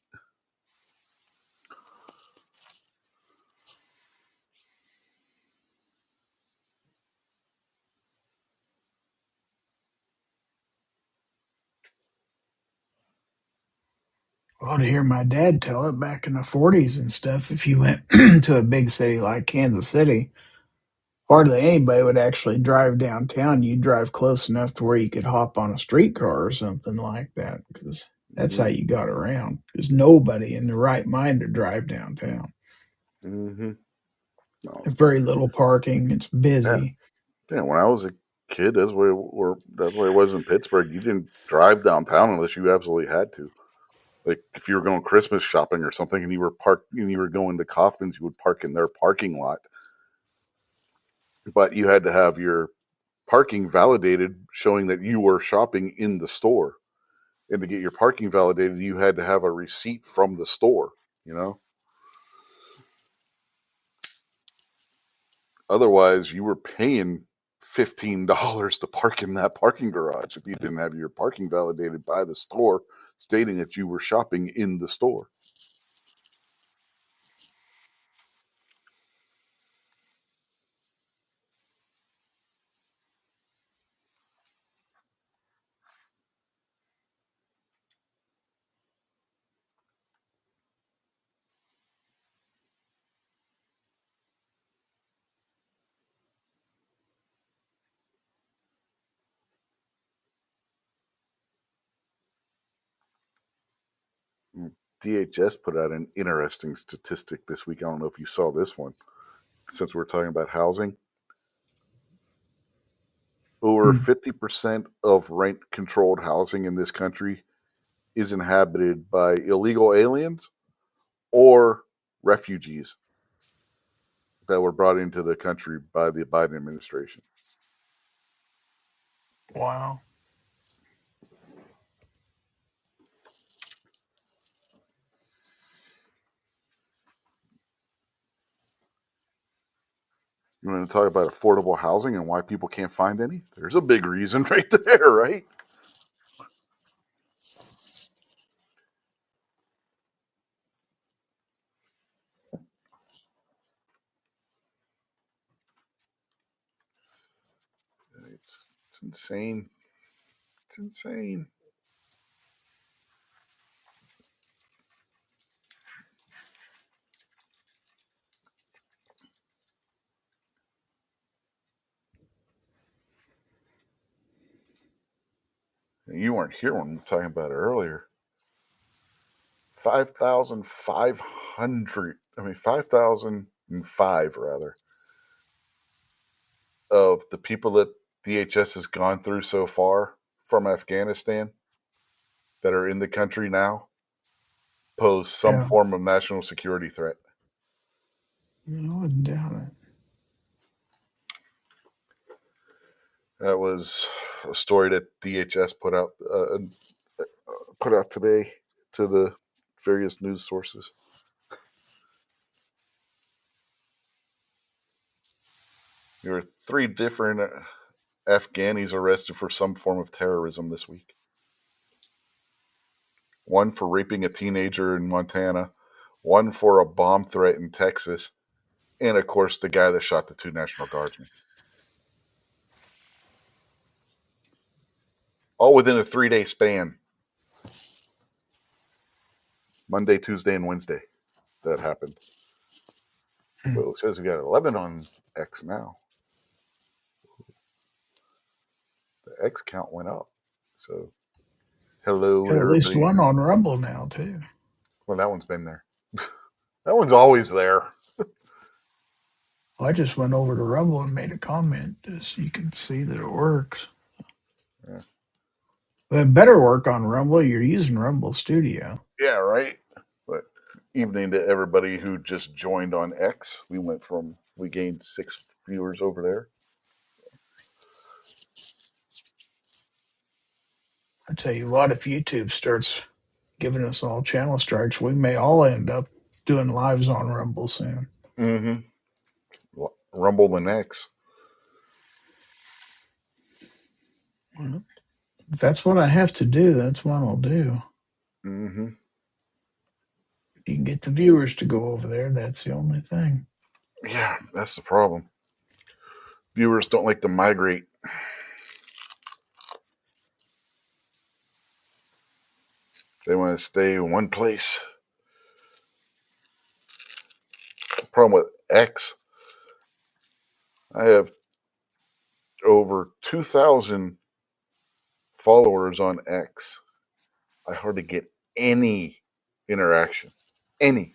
Well, to hear my dad tell it back in the 40s and stuff, if you went to a big city like Kansas City, hardly anybody would actually drive downtown. You'd drive close enough to where you could hop on a streetcar or something like that because that's how Mm-hmm. you got around. There's nobody in the right mind to drive downtown. Mm-hmm. No. Very little parking. It's Yeah. busy. Yeah. When I was a kid, that's where it was in Pittsburgh. You didn't drive downtown unless you absolutely had to. Like if you were going Christmas shopping or something and you were going to Kaufman's, you would park in their parking lot. But you had to have your parking validated showing that you were shopping in the store. And to get your parking validated, you had to have a receipt from the store, you know? Otherwise, you were paying $15 to park in that parking garage if you didn't have your parking validated by the store stating that you were shopping in the store. DHS put out an interesting statistic this week. I don't know if you saw this one. Since we're talking about housing, over Hmm. 50% of rent-controlled housing in this country is inhabited by illegal aliens or refugees that were brought into the country by the Biden administration. Wow. You want to talk about affordable housing and why people can't find any? There's a big reason right there, right? It's insane. It's insane. You weren't here when we were talking about it earlier. 5,500, 5,005 rather, of the people that DHS has gone through so far from Afghanistan that are in the country now pose some Yeah. form of national security threat. I wouldn't doubt it. That was a story that DHS put out today to the various news sources. There were 3 different Afghanis arrested for some form of terrorism this week. One for raping a teenager in Montana, one for a bomb threat in Texas, and of course the guy that shot the 2 National Guardsmen. All within a 3-day span. Monday, Tuesday, and Wednesday that happened. Hmm. Well, it says we got 11 on X now. The X count went up. So, hello, Got at least everybody. one on Rumble now, too. Well, that one's been there. That one's always there. I just went over to Rumble and made a comment just so you can see that it works. Yeah, It better work on Rumble. You're using Rumble Studio. yeah, right? But evening to everybody who just joined on X. We gained 6 viewers over there. I tell you what, if YouTube starts giving us all channel strikes, we may all end up doing lives on Rumble soon. Mm-hmm. Rumble and X. Well, if that's what I have to do, that's what I'll do. Mm-hmm. If you can get the viewers to go over there, that's the only thing. Yeah, that's the problem. Viewers don't like to migrate. They want to stay in one place. The problem with X, I have over 2,000 followers on X. I hardly get any interaction. Any.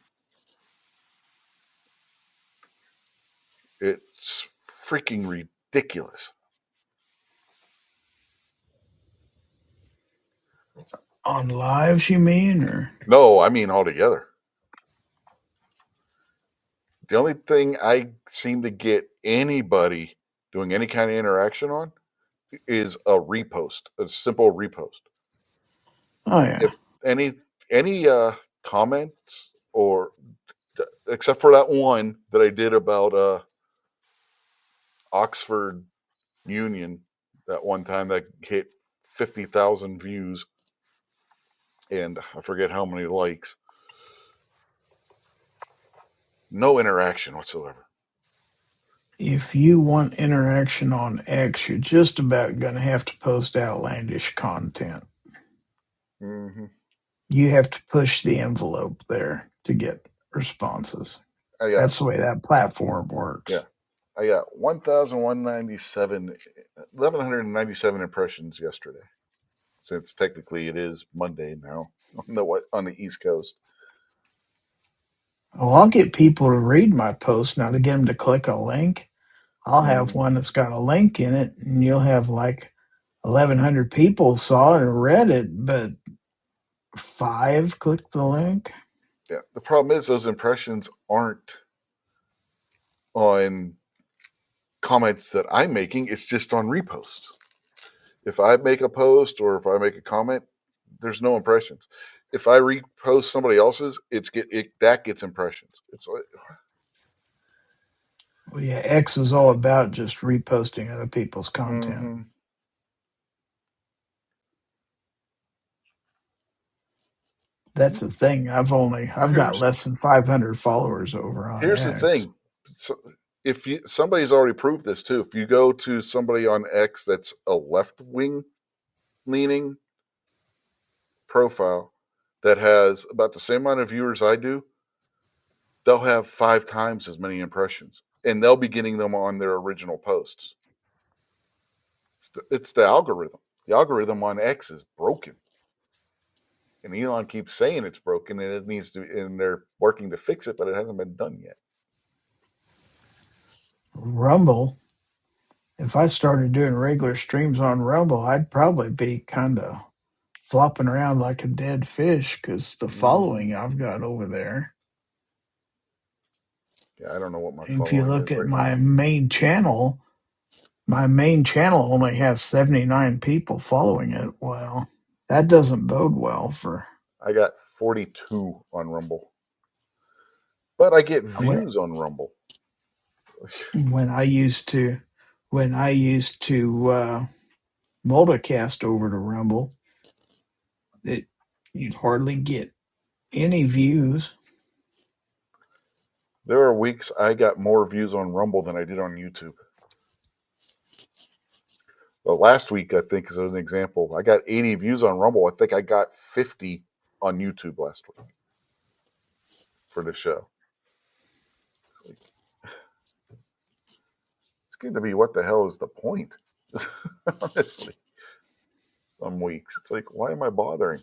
It's freaking ridiculous. On lives, you mean? Or No, I mean altogether. The only thing I seem to get anybody doing any kind of interaction on is a repost, a simple repost. oh yeah, If any comments or except for that one that I did about Oxford Union that one time that hit 50,000 views and I forget how many likes. No interaction whatsoever. if you want interaction on X, you're just about going to have to post outlandish content. Mm-hmm. You have to push the envelope there to get responses. I got That's the way that platform yeah, works. I got 1,197 impressions yesterday. Since technically it is Monday now on the East Coast. Well, I'll get people to read my post, now to get them to click a link. I'll have Mm, one that's got a link in it, and you'll have like 1,100 people saw it and read it, but five clicked the link. yeah. The problem is those impressions aren't on comments that I'm making. It's just on reposts. If I make a post or if I make a comment, there's no impressions. If I repost somebody else's, that gets impressions. It's like, Well, yeah, X is all about just reposting other people's content. mm-hmm. That's the thing. I've got here's less than 500 followers over on here's the X. thing. So if somebody's already proved this too, if you go to somebody on X that's a left wing leaning profile that has about the same amount of viewers I do, they'll have 5 times as many impressions, and they'll be getting them on their original posts. It's the algorithm. The algorithm on X is broken, and Elon keeps saying it's broken, and it needs to. And they're working to fix it, but it hasn't been done yet. Rumble, if I started doing regular streams on Rumble, I'd probably be kind of flopping around like a dead fish because the Mm-hmm. following I've got over there. Yeah, I don't know what my If you following look is at right now. my main channel only has 79 people following it. Well, that doesn't bode well for I got 42 on Rumble, but I get when, views on Rumble. when I used to when I used to multicast over to Rumble. It You'd hardly get any views. There are weeks I got more views on Rumble than I did on YouTube. But last week, I think, is an example. I got 80 views on Rumble. I think I got 50 on YouTube last week for the show. It's going to be what the hell is the point? Honestly, some weeks it's like, why am I bothering?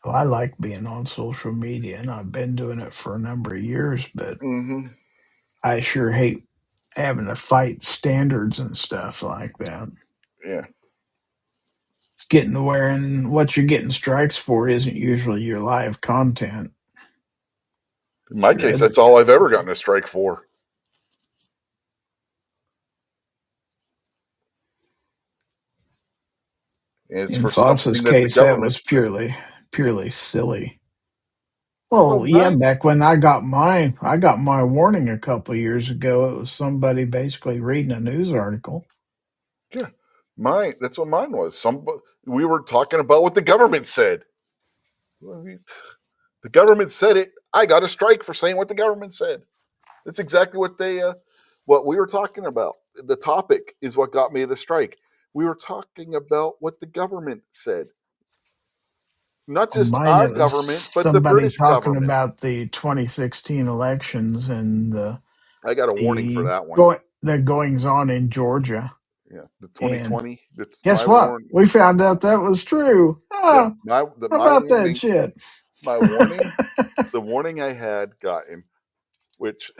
Well, I like being on social media, and I've been doing it for a number of years, but Mm-hmm. I sure hate having to fight standards and stuff like that. Yeah. It's getting to where, and what you're getting strikes for isn't usually your live content. In my Your case, other that's all I've ever gotten a strike for. And it's In for Foss's something that the case, that government was said. purely silly. Well, Well, yeah, back when I got my warning a couple years ago, it was somebody basically reading a news article. yeah, that's what mine was. We were talking about what the government said. Well, the government said it. I got a strike for saying what the government said. That's exactly what we were talking about. The topic is what got me the strike. We were talking about what the government said, not On just mine, our it was government, but the somebody British talking government. about the 2016 elections and I got a warning for the that one. the goings on in Georgia. Yeah, the And 2020. That's guess my what? warning. We found out that was true. Yep, Ah, how my about that warning. shit? My warning. The warning I had gotten, which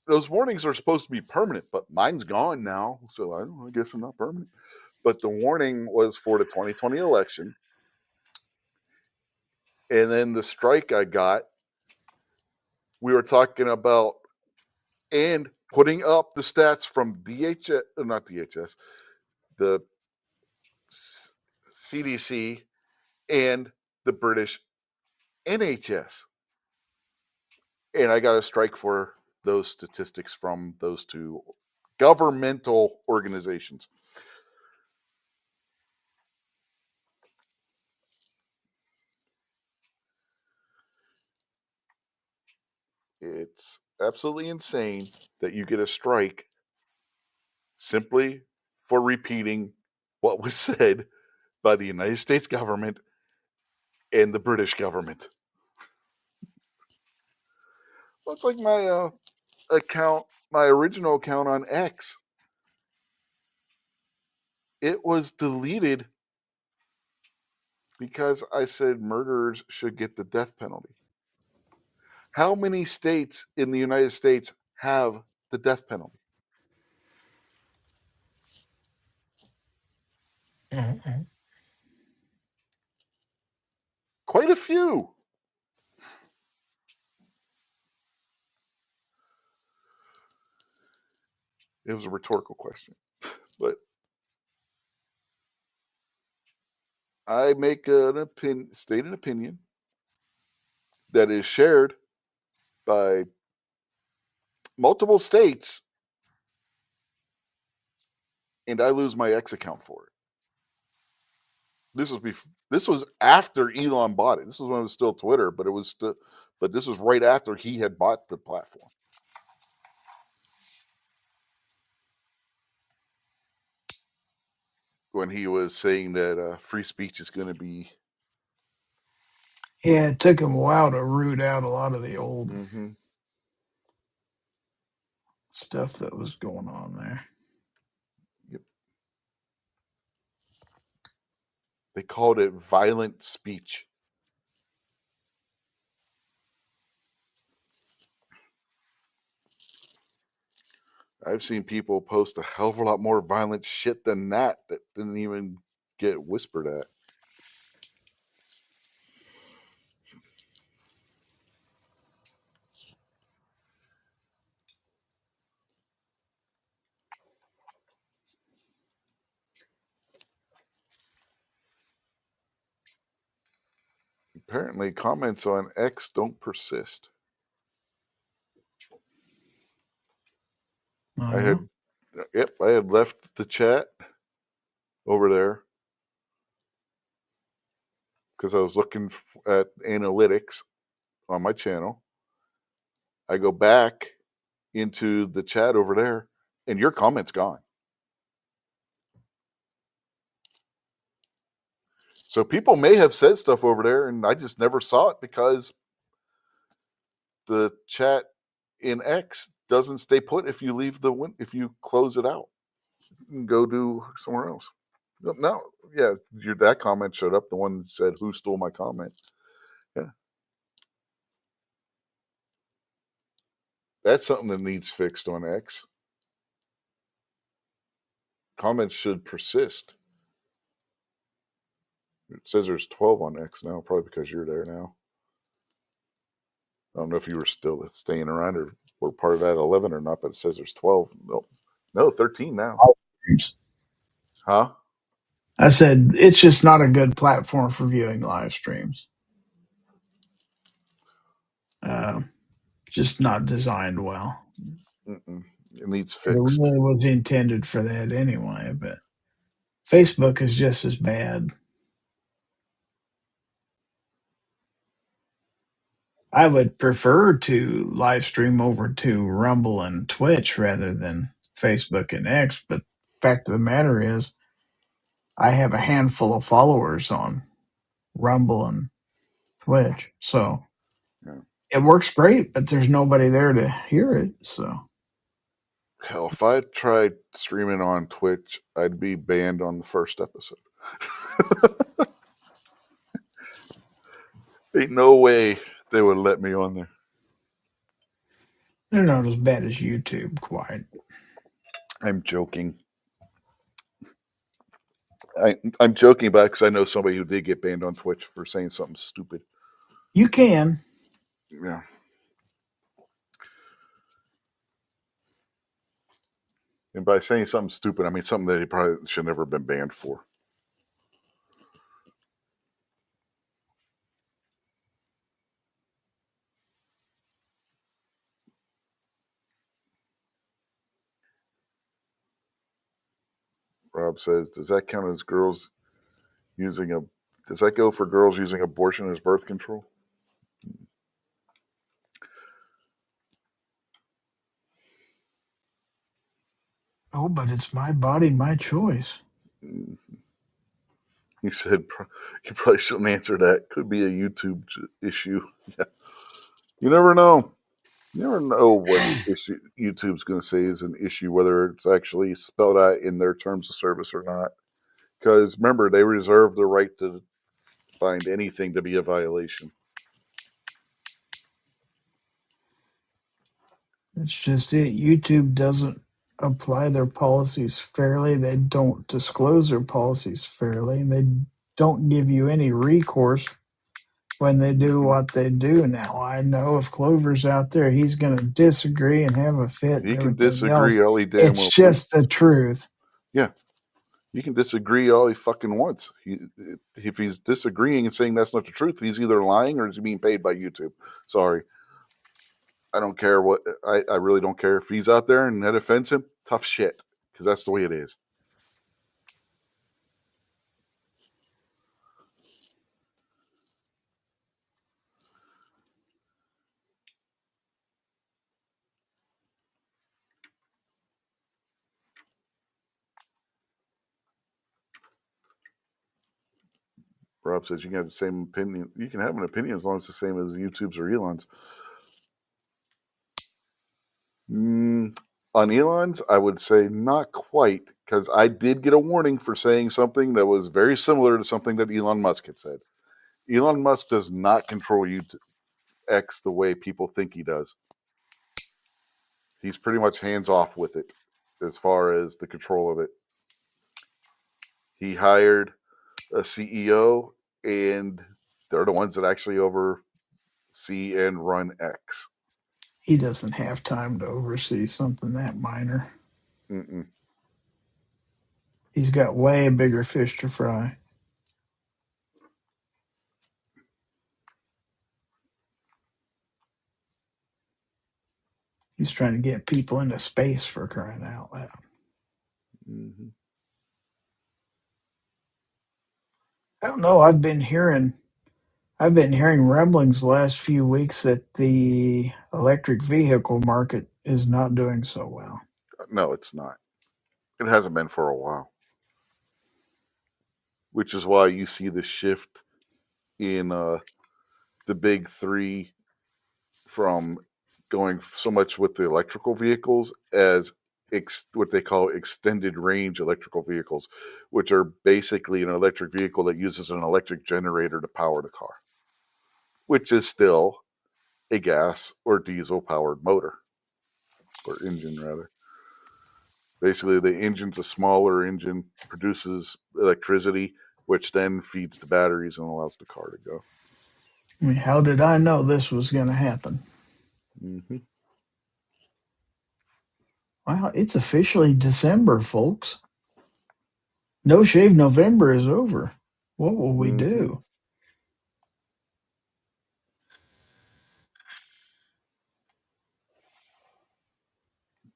those warnings are supposed to be permanent, but mine's gone now, so I guess I'm not permanent. But the warning was for the 2020 election, and then the strike I got, we were talking about and putting up the stats from DHS, not DHS, the CDC and the British NHS, and I got a strike for those statistics from those two governmental organizations. It's absolutely insane that you get a strike simply for repeating what was said by the United States government and the British government. Well, it's like my account, my original account on X. It was deleted Because I said murderers should get the death penalty. How many states in the United States have the death penalty? Mhm. Quite a few. It was a rhetorical question. But I make state an opinion that is shared by multiple states, and I lose my X account for it. This was after Elon bought it. This was when it was still Twitter, but this was right after he had bought the platform. When he was saying that free speech is going to be. Yeah, it took him a while to root out a lot of the old Mm-hmm. stuff that was going on there. Yep. They called it violent speech. I've seen people post a hell of a lot more violent shit than that didn't even get whispered at. Apparently, comments on X don't persist. I Uh-huh. had, I had left the chat over there because I was looking at analytics on my channel. I go back into the chat over there, and your comment's gone. So people may have said stuff over there, and I just never saw it because the chat in X doesn't stay put if you if you close it out and go to somewhere else. No, yeah, that comment showed up. The one that said, "Who stole my comment?" Yeah, that's something that needs fixed on X. Comments should persist. It says there's 12 on X now, probably because you're there now. I don't know if you were still staying around or were part of that 11 or not, but it says there's 12. No, 13 now. Huh? I said it's just not a good platform for viewing live streams. Uh, just not designed well. Mm-mm. It needs It fixed. really was intended for that anyway, but Facebook is just as bad. I would prefer to live stream over to Rumble and Twitch rather than Facebook and X, but fact of the matter is I have a handful of followers on Rumble and Twitch. So Yeah. it works great, but there's nobody there to hear it. So Hell, if I tried streaming on Twitch, I'd be banned on the first episode. Ain't no way they would let me on there. they're not as bad as YouTube, quite. I'm joking. I'm joking about it because I know somebody who did get banned on Twitch for saying something stupid. You can. Yeah. And by saying something stupid, I mean something that he probably should never have been banned for. Rob says, does that count as girls using a does that go for girls using abortion as birth control? Oh, but it's my body, my choice. He said, you probably shouldn't answer that. Could be a YouTube issue. Yeah. You never know. You never know what issue YouTube's going to say is an issue, whether it's actually spelled out in their terms of service or not. Because remember, they reserve the right to find anything to be a violation. It's just it. YouTube doesn't apply their policies fairly. They don't disclose their policies fairly. They don't give you any recourse when they do what they do. Now, I know if Clover's out there, he's going to disagree and have a fit and He can everything else. disagree all he damn well It's just the truth. Yeah. You can disagree all he fucking wants. If he's disagreeing and saying that's not the truth, he's either lying or he's being paid by YouTube. Sorry. I don't care what, I really don't care if he's out there and that offends him. Tough shit. Because that's the way it is. Rob says you can have the same opinion. You can have an opinion as long as it's the same as YouTube's or Elon's. On Elon's, I would say not quite, because I did get a warning for saying something that was very similar to something that Elon Musk had said. Elon Musk does not control YouTube X the way people think he does. He's pretty much hands off with it as far as the control of it. He hired a CEO, and they're the ones that actually oversee and run X. He doesn't have time to oversee something that minor. Mm-mm. He's got way bigger fish to fry. He's trying to get people into space, for crying out loud. Mm-hmm. I don't know. I've been hearing rumblings the last few weeks that the electric vehicle market is not doing so well. No, it's not. It hasn't been for a while. Which is why you see the shift in the big three from going so much with the electrical vehicles as what they call extended range electrical vehicles, which are basically an electric vehicle that uses an electric generator to power the car, which is still a gas or diesel powered motor or engine, rather. Basically, the engine's a smaller engine, produces electricity, which then feeds the batteries and allows the car to go. I mean, how did I know this was going to happen? Mm-hmm. Wow, it's officially December, folks. No Shave November is over. What will we do?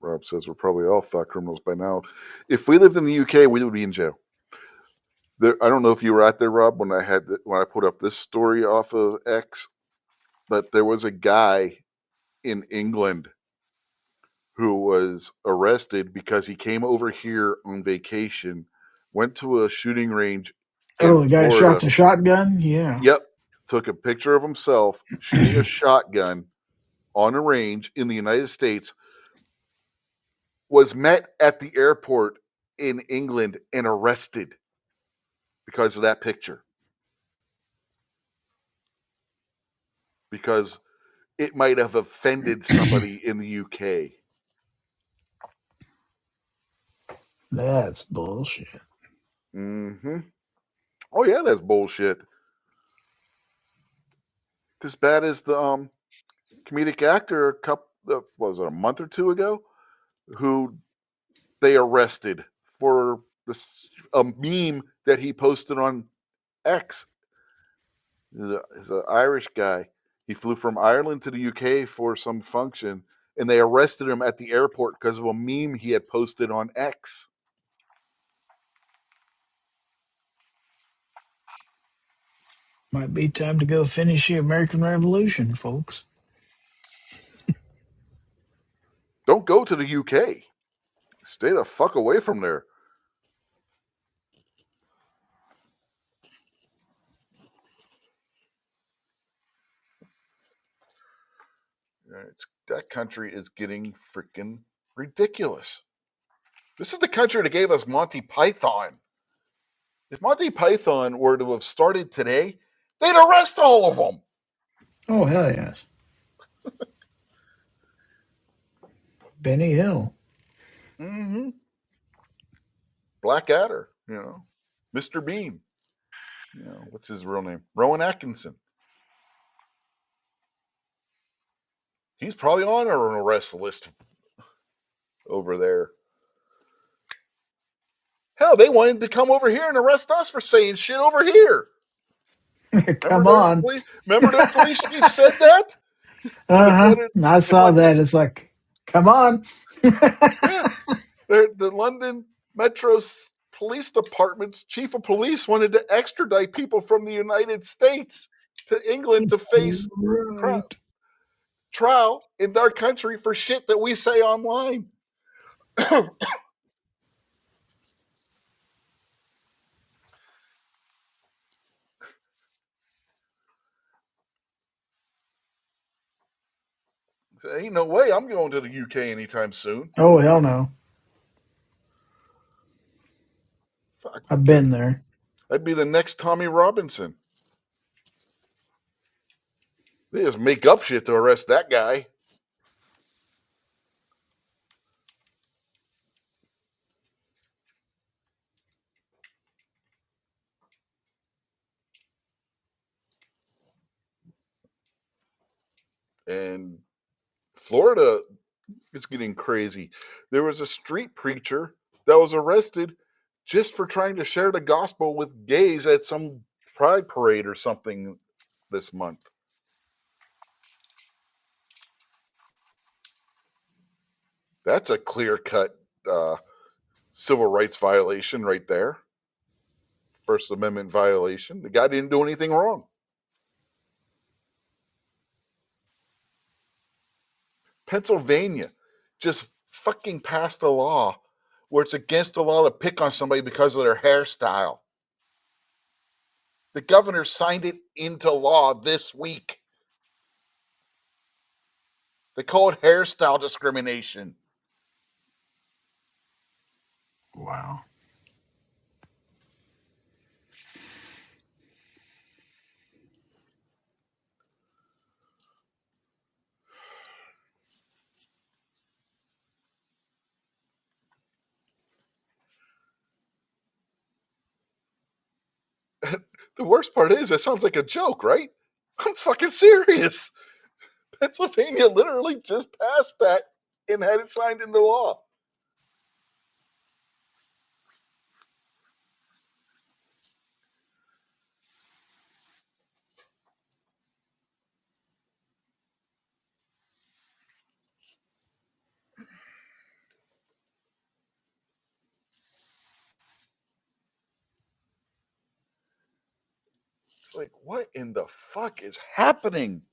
Rob says we're probably all thought criminals by now. If we lived in the UK, we would be in jail. I don't know if you were out there, Rob, when I put up this story off of X, but there was a guy in England who was arrested because he came over here on vacation, went to a shooting range in Oh, the guy shot Florida. the shotgun? Yeah. Yep. Took a picture of himself shooting a shotgun on a range in the United States, was met at the airport in England and arrested because of that picture. Because it might have offended somebody in the UK. That's bullshit. Mm-hmm. Oh yeah, that's bullshit. As bad as the comedic actor a month or two ago, who they arrested for a meme that he posted on X. He's an Irish guy. He flew from Ireland to the UK for some function, and they arrested him at the airport because of a meme he had posted on X. Might be time to go finish the American Revolution, folks. Don't go to the UK. Stay the fuck away from there. That country is getting freaking ridiculous. This is the country that gave us Monty Python. If Monty Python were to have started today, they'd arrest all of them. Oh, hell yes. Benny Hill. Mm-hmm. Blackadder, Mr. Bean. What's his real name? Rowan Atkinson. He's probably on an arrest list over there. Hell, they wanted to come over here and arrest us for saying shit over here. Come on. Remember their police chief said that? They Uh-huh. wanted, I they saw wanted, that. It's like, come on. yeah. The London Metro's police department's chief of police wanted to extradite people from the United States to England to face Right. trial in our country for shit that we say online. So ain't no way I'm going to the UK anytime soon. Oh, hell no. Fuck. I've been there. I'd be the next Tommy Robinson. They just make up shit to arrest that guy. And Florida is getting crazy. There was a street preacher that was arrested just for trying to share the gospel with gays at some pride parade or something this month. That's a clear cut civil rights violation right there. First Amendment violation. The guy didn't do anything wrong. Pennsylvania just fucking passed a law where it's against the law to pick on somebody because of their hairstyle. The governor signed it into law this week. They call it hairstyle discrimination. Wow. The worst part is, it sounds like a joke, right? I'm fucking serious. Pennsylvania literally just passed that and had it signed into law. It's like, what in the fuck is happening?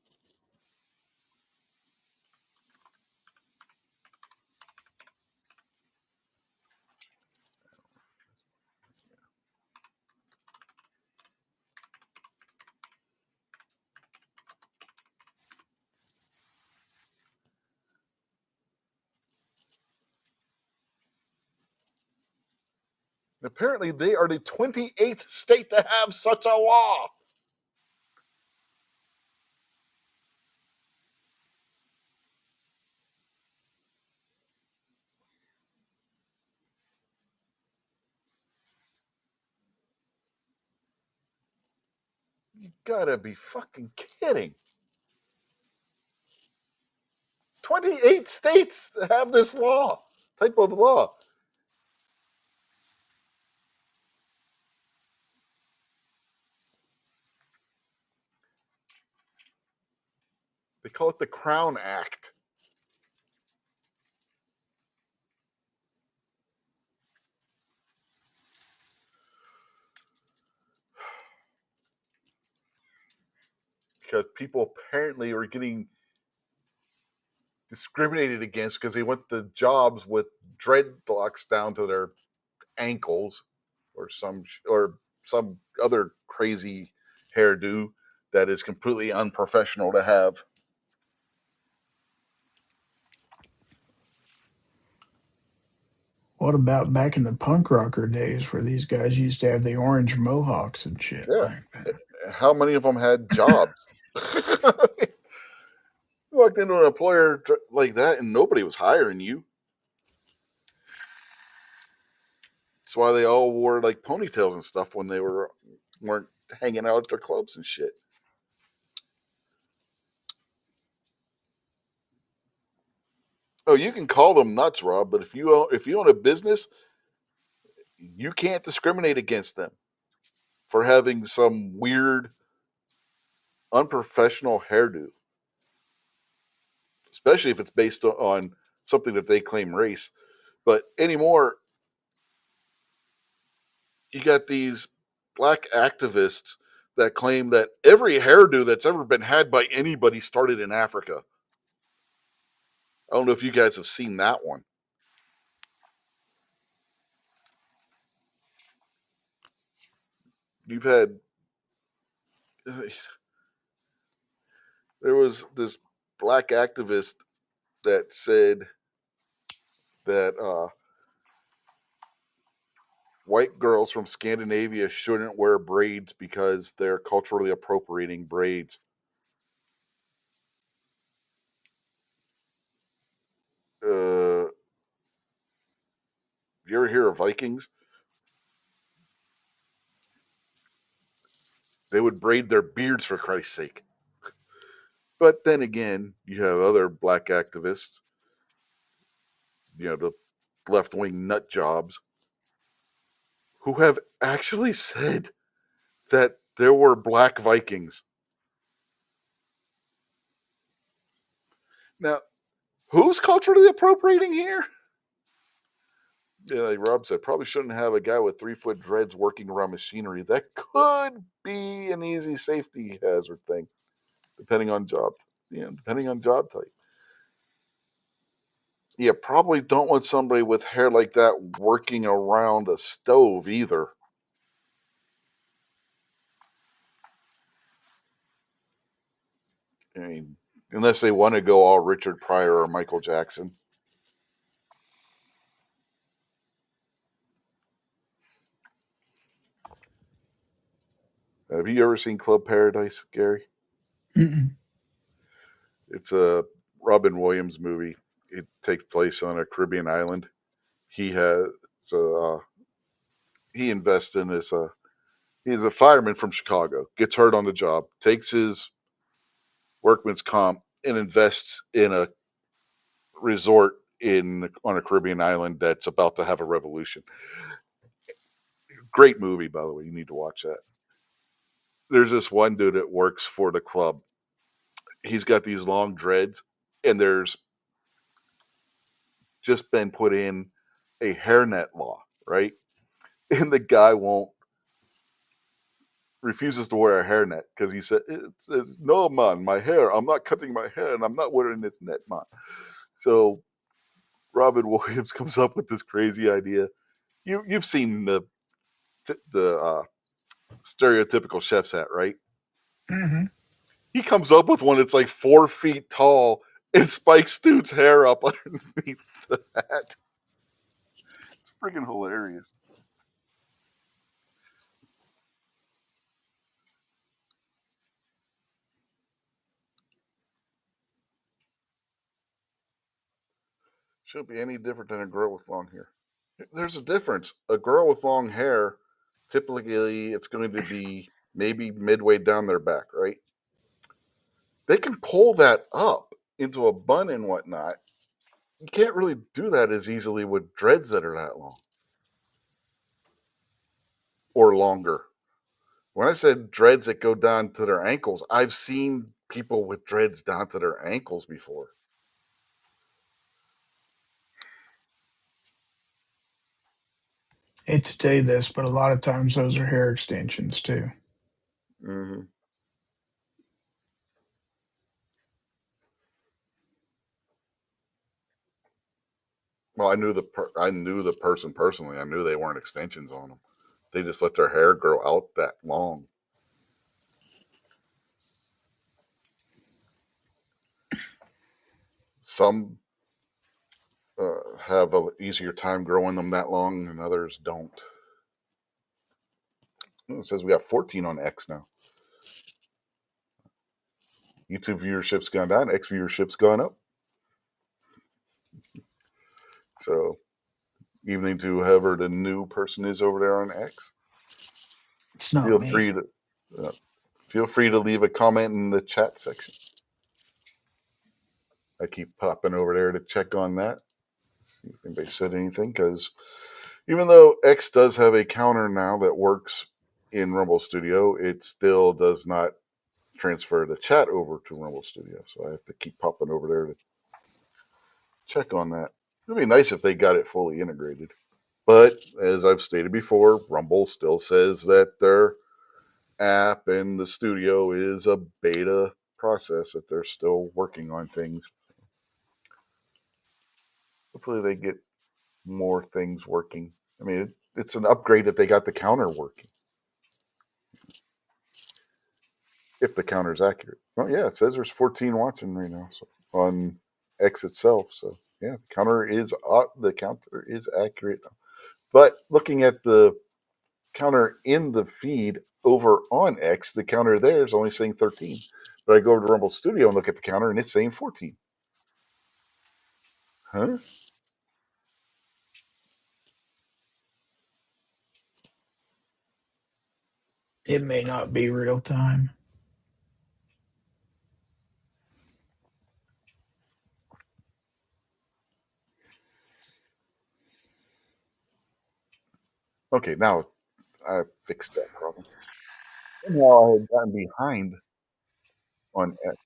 Apparently, they are the 28th state to have such a law. You gotta be fucking kidding. 28 states to have this law, type of law. They call it the Crown Act. Because people apparently are getting discriminated against because they went to jobs with dreadlocks down to their ankles or some other crazy hairdo that is completely unprofessional to have. What about back in the punk rocker days where these guys used to have the orange mohawks and shit Yeah. back then? How many of them had jobs? You walked into an employer like that and nobody was hiring you. That's why they all wore like ponytails and stuff when they weren't hanging out at their clubs and shit. Oh, you can call them nuts, Rob, but if you own a business, you can't discriminate against them for having some weird, unprofessional hairdo, especially if it's based on something that they claim race. But anymore, you got these black activists that claim that every hairdo that's ever been had by anybody started in Africa. I don't know if you guys have seen that one. You've had there was this black activist that said that white girls from Scandinavia shouldn't wear braids because they're culturally appropriating braids. You ever hear of Vikings? They would braid their beards for Christ's sake. But then again, you have other black activists, the left wing nut jobs, who have actually said that there were black Vikings. Now, who's culturally appropriating here? Yeah, like Rob said, probably shouldn't have a guy with 3 foot dreads working around machinery. That could be an easy safety hazard thing, depending on job. Depending on job type. You probably don't want somebody with hair like that working around a stove either. I mean, unless they want to go all Richard Pryor or Michael Jackson. Have you ever seen Club Paradise, Gary? Mm-mm. It's a Robin Williams movie. It takes place on a Caribbean island. He has he invests in this. He's a fireman from Chicago. Gets hurt on the job. Takes his workman's comp and invests in a resort in on a Caribbean island that's about to have a revolution. Great movie, by the way. You need to watch that. There's this one dude that works for the club. He's got these long dreads, and there's just been put in a hairnet law, right? And the guy won't refuses to wear a hairnet because he said it's no man, my hair. I'm not cutting my hair, and I'm not wearing this net, man. So Robin Williams comes up with this crazy idea. You've seen the stereotypical chef's hat, right? Mm-hmm. He comes up with one that's like 4 feet tall and spikes dude's hair up underneath the hat. It's freaking hilarious. Shouldn't be any different than a girl with long hair. There's a difference. A girl with long hair, typically, it's going to be maybe midway down their back, right? They can pull that up into a bun and whatnot. You can't really do that as easily with dreads that are that long or longer. When I said dreads that go down to their ankles, I've seen people with dreads down to their ankles before. Hate to tell you this, but a lot of times those are hair extensions too. Hmm. Well, I knew the person personally. I knew they weren't extensions on them. They just let their hair grow out that long. Some have an easier time growing them that long, and others don't. It says we got 14 on X now. YouTube viewership's gone down. X viewership's gone up. So, evening to whoever the new person is over there on X. It's not Feel me. free to feel free to leave a comment in the chat section. I keep popping over there to check on that. See if anybody said anything, because even though X does have a counter now that works in Rumble Studio, it still does not transfer the chat over to Rumble Studio. So I have to keep popping over there to check on that. It'd be nice if they got it fully integrated. But as I've stated before, Rumble still says that their app and the studio is a beta process, that they're still working on things. Hopefully they get more things working. I mean, it's an upgrade that they got the counter working. If the counter's accurate. Well, yeah, it says there's 14 watching right now, so on X itself. So yeah, the counter is accurate. But looking at the counter in the feed over on X, the counter there is only saying 13. But I go over to Rumble Studio and look at the counter, and it's saying 14. Huh? It may not be real time. Okay, now I fixed that problem. Somehow I had gotten behind on X.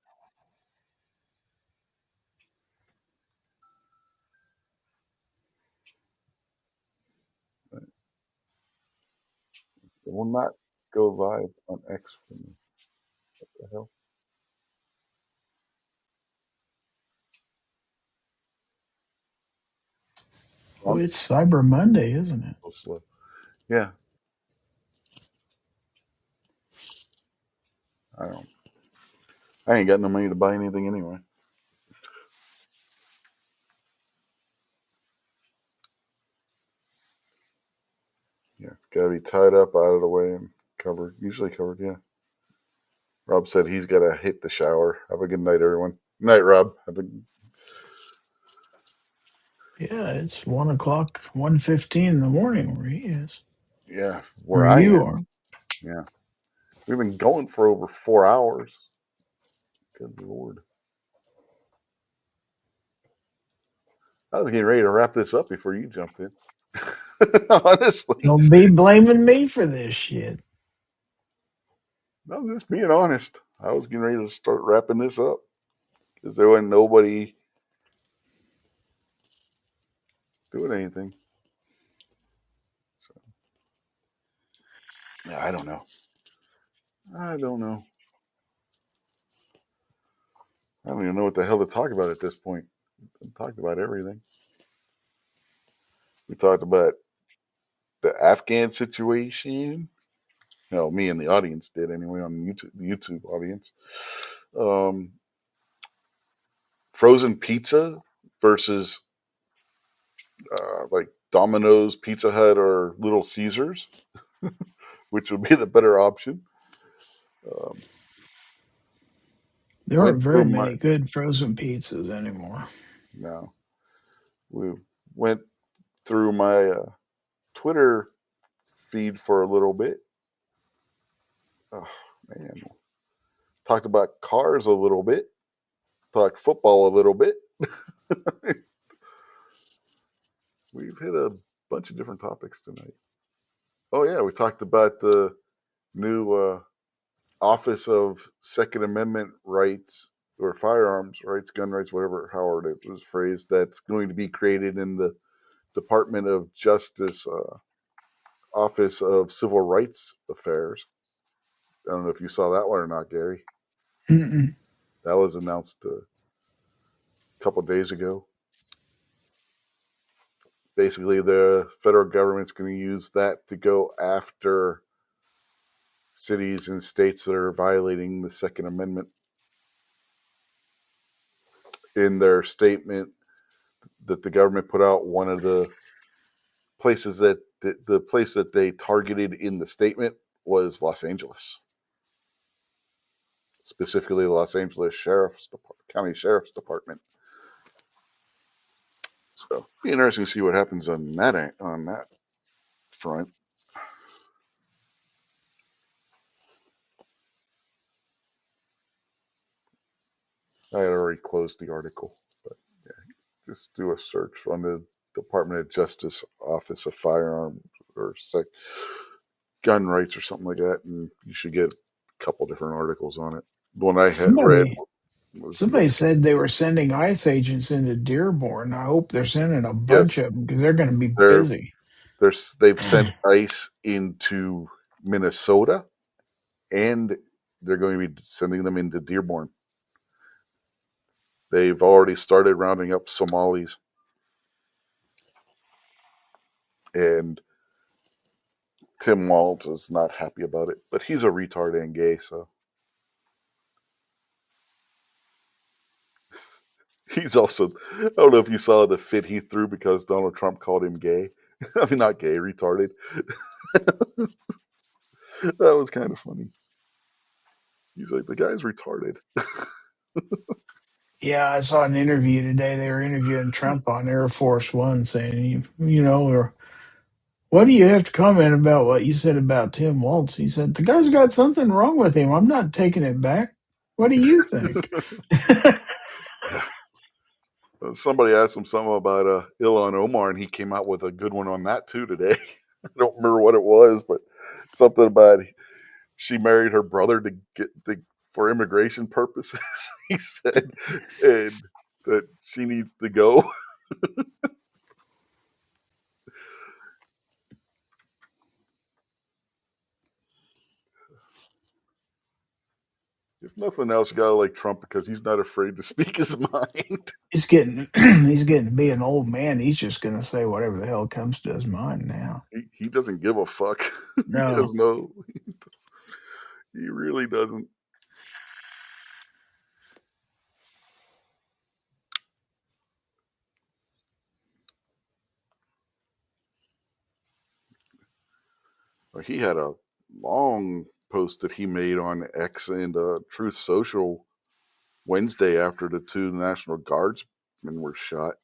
It will not go live on X for me. What the hell? Oh, I'm it's Cyber Monday, isn't it? so slow. Yeah, I don't. I ain't got no money to buy anything anyway. Yeah, it's got to be tied up, out of the way, and covered. Usually covered. Yeah. Rob said he's got to hit the shower. Have a good night, everyone. Night, Rob. Yeah, it's 1 o'clock, 1:15 in the morning where he is. Yeah, where Where I you am. are. Yeah, we've been going for over 4 hours. Good lord. I was getting ready to wrap this up before you jumped in. Honestly, Don't be blaming me for this shit. I'm just being honest. I was getting ready to start wrapping this up because there wasn't nobody doing anything. So, yeah, I don't know. I don't know. I don't even know what the hell to talk about at this point. We talked about everything. We talked about the Afghan situation. No, me and the audience did anyway on YouTube, the YouTube audience. Um, frozen pizza versus like Domino's, Pizza Hut, or Little Caesars, which would be the better option. Um, There went aren't very through my many good frozen pizzas anymore. no, we went through my Twitter feed for a little bit. Oh man, talked about cars a little bit. Talked football a little bit. We've hit a bunch of different topics tonight. Oh yeah, we talked about the new Office of Second Amendment Rights or firearms rights, gun rights, whatever, however it was phrased, that's going to be created in the Department of Justice Office of Civil Rights Affairs. I don't know if you saw that one or not, Gary. Mm-mm. That was announced a couple of days ago. Basically, the federal government's going to use that to go after cities and states that are violating the Second Amendment. In their statement, that the government put out, one of the places that the place that they targeted in the statement was Los Angeles, specifically the Los Angeles County Sheriff's Department. So it'll be interesting to see what happens on that front. I had already closed the article, but yeah, just do a search on the Department of Justice Office of Firearms or gun rights or something like that, and you should get a couple different articles on it. The one I had read Somebody was somebody said they were sending ICE agents into Dearborn. I hope they're sending a bunch yes, of them because they're going to be they're busy. they've sent ICE into Minnesota, and they're going to be sending them into Dearborn. They've already started rounding up Somalis, and Tim Walz is not happy about it, but he's a retard and gay, so he's also. I don't know if you saw the fit he threw because Donald Trump called him gay. I mean, not gay, retarded. That was kind of funny. He's like, the guy's retarded. Yeah, I saw an interview today. They were interviewing Trump on Air Force One, saying, you know, or what do you have to comment about what you said about Tim Waltz? He said, the guy's got something wrong with him. I'm not taking it back. What do you think? Yeah. Somebody asked him something about Ilhan Omar, and he came out with a good one on that too today. I don't remember what it was, but something about she married her brother to get for immigration purposes. He said, and that she needs to go. If nothing else, you gotta like Trump because he's not afraid to speak his mind. He's getting he's getting to be an old man. He's just gonna say whatever the hell comes to his mind now. He doesn't give a fuck. He No. has no. He really doesn't. He had a long post that he made on X and Truth Social Wednesday after the two National Guardsmen were shot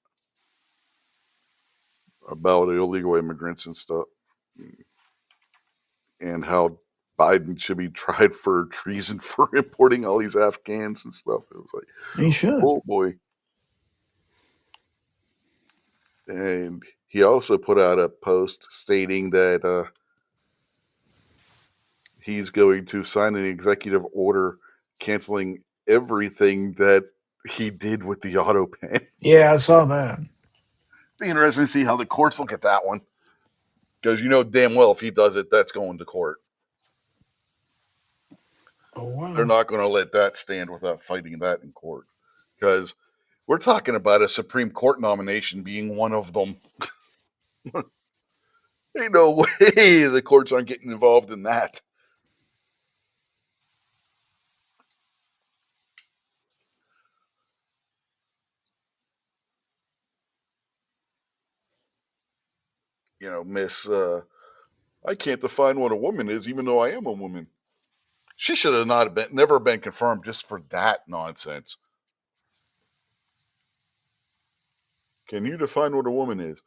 about illegal immigrants and stuff, and how Biden should be tried for treason for importing all these Afghans and stuff. It was like, He should. oh boy. And he also put out a post stating that he's going to sign an executive order canceling everything that he did with the auto pen. Yeah, I saw that. Be interesting to see how the courts look at that one. Because you know damn well if he does it, that's going to court. Oh They're wow. not going to let that stand without fighting that in court. Because we're talking about a Supreme Court nomination being one of them. Ain't no way the courts aren't getting involved in that. You know, Miss, I can't define what a woman is, even though I am a woman. She should have not been, never been confirmed just for that nonsense. Can you define what a woman is?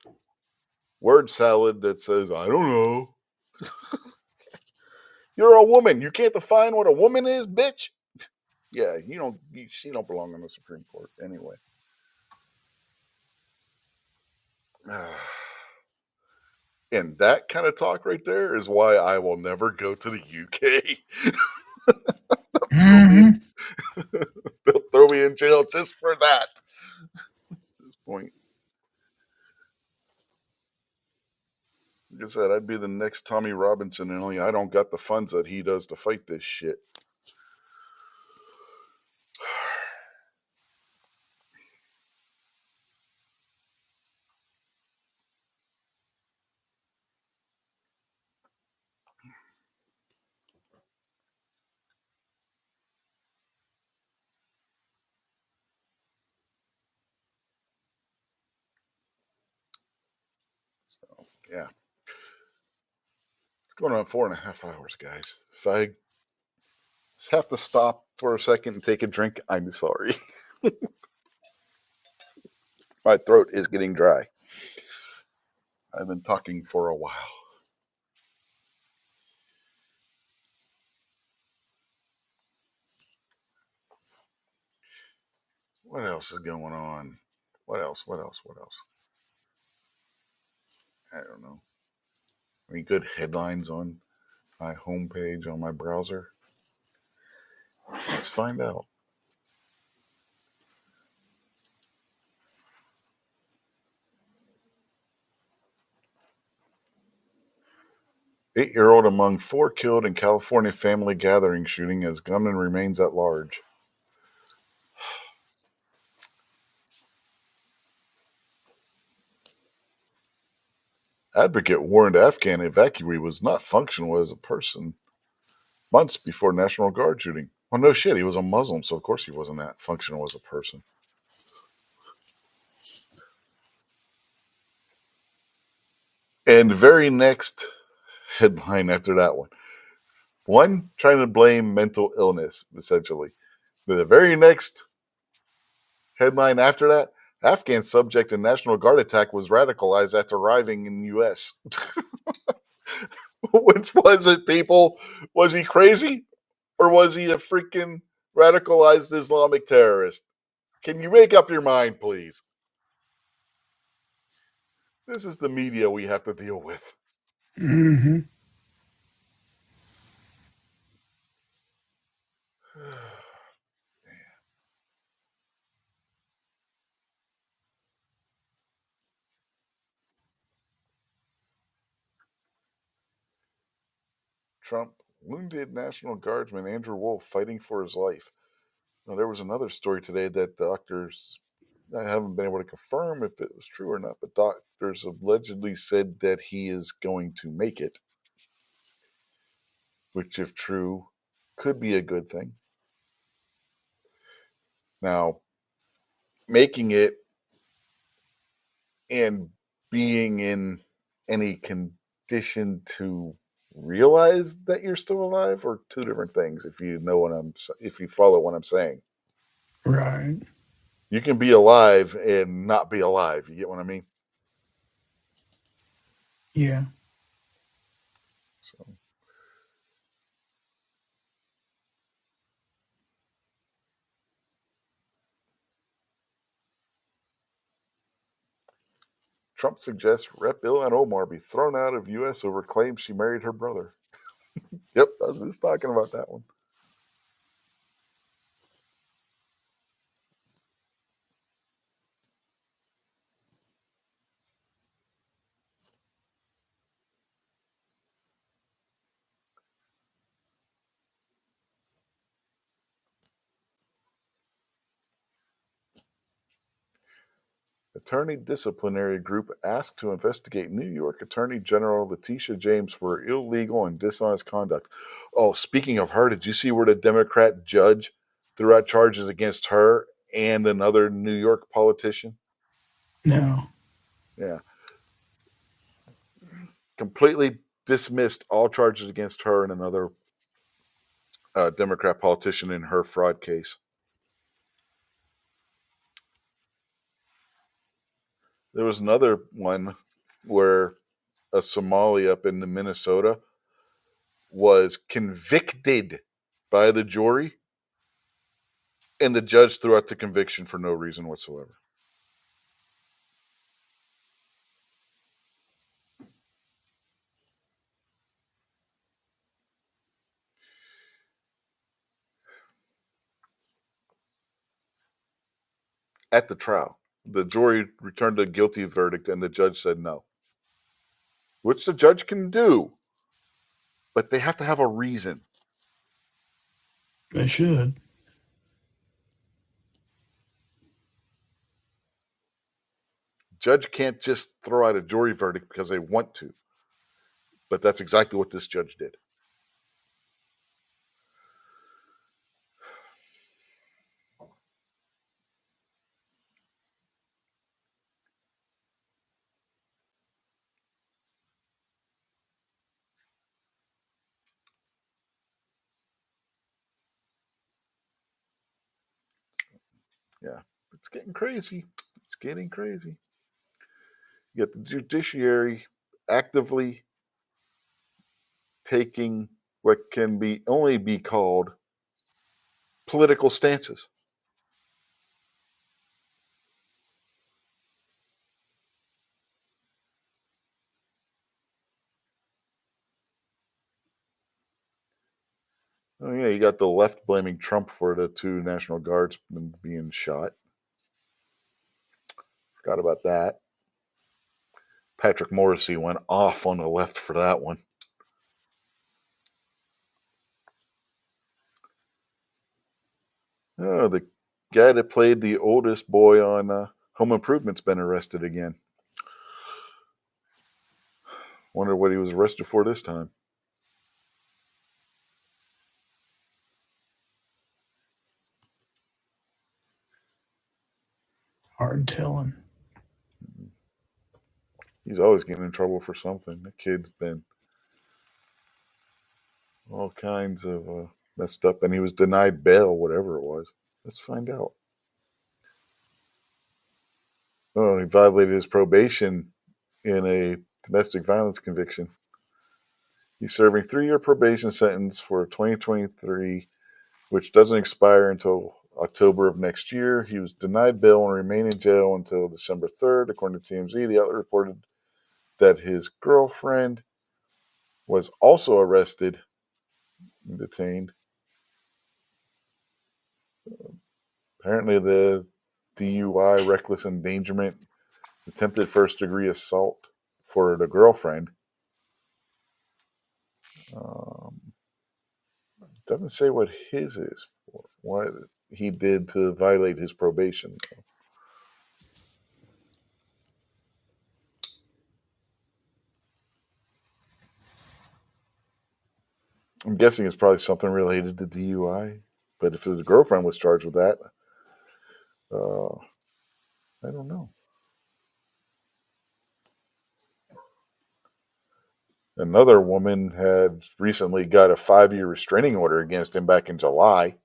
Word salad that says, I don't know. You're a woman. You can't define what a woman is, bitch. Yeah, you don't. She don't belong on the Supreme Court anyway. And that kind of talk right there is why I will never go to the UK. throw me in, Hmm. they'll throw me in jail just for that. At this point, like I said, I'd be the next Tommy Robinson, and only I don't got the funds that he does to fight this shit. Yeah. It's going on 4.5 hours, guys. If I have to stop for a second and take a drink, I'm sorry. My throat is getting dry. I've been talking for a while. What else is going on? What else? What else? What else? I don't know. Any good headlines on my homepage on my browser? Let's find out. Eight-year-old among four killed in California family gathering shooting as gunman remains at large. Advocate warned Afghan evacuee was not functional as a person months before National Guard shooting. Well, no shit, he was a Muslim, so of course he wasn't that functional as a person. And the very next headline after that one trying to blame mental illness, essentially. The very next headline after that, Afghan subject in National Guard attack was radicalized after arriving in the U.S. Which was it, people? Was he crazy? Or was he a freaking radicalized Islamic terrorist? Can you make up your mind, please? This is the media we have to deal with. Mm-hmm. Trump wounded National Guardsman Andrew Wolf fighting for his life. Now, there was another story today that doctors, I haven't been able to confirm if it was true or not, but doctors allegedly said that he is going to make it, which, if true, could be a good thing. Now, making it and being in any condition to realize that you're still alive are two different things. If you follow what I'm saying, Right. you can be alive and not be alive. You get what I mean? Yeah. So, Trump suggests Rep. Ilhan Omar be thrown out of U.S. over claims she married her brother. Yep, I was just talking about that one. Attorney disciplinary group asked to investigate New York Attorney General Letitia James for illegal and dishonest conduct. Oh, speaking of her, did you see where the Democrat judge threw out charges against her and another New York politician? No. Yeah, completely dismissed all charges against her and another Democrat politician in her fraud case. There was another one where a Somali up in the Minnesota was convicted by the jury, and the judge threw out the conviction for no reason whatsoever. At the trial, the jury returned a guilty verdict, and the judge said no, which the judge can do, but they have to have a reason. They should. Judge can't just throw out a jury verdict because they want to, but that's exactly what this judge did. Yeah, it's getting crazy. It's getting crazy. You got the judiciary actively taking what can be only be called political stances. Oh yeah, you got the left blaming Trump for the two National Guardsmen being shot. Forgot about that. Patrick Morrissey went off on the left for that one. Oh, the guy that played the oldest boy on Home Improvement's been arrested again. Wonder what he was arrested for this time. Hard telling. He's always getting in trouble for something. The kid's been all kinds of messed up, and he was denied bail, whatever it was. Let's find out. Oh, he violated his probation in a domestic violence conviction. He's serving 3-year probation sentence for 2023, which doesn't expire until October of next year. He was denied bail and remained in jail until December 3rd, according to TMZ. The outlet reported that his girlfriend was also arrested and detained. Apparently, the DUI, reckless endangerment, attempted first-degree assault for the girlfriend. Doesn't say what his is, what he did to violate his probation. I'm guessing it's probably something related to DUI, but if his girlfriend was charged with that, I don't know. Another woman had recently got a 5-year restraining order against him back in July.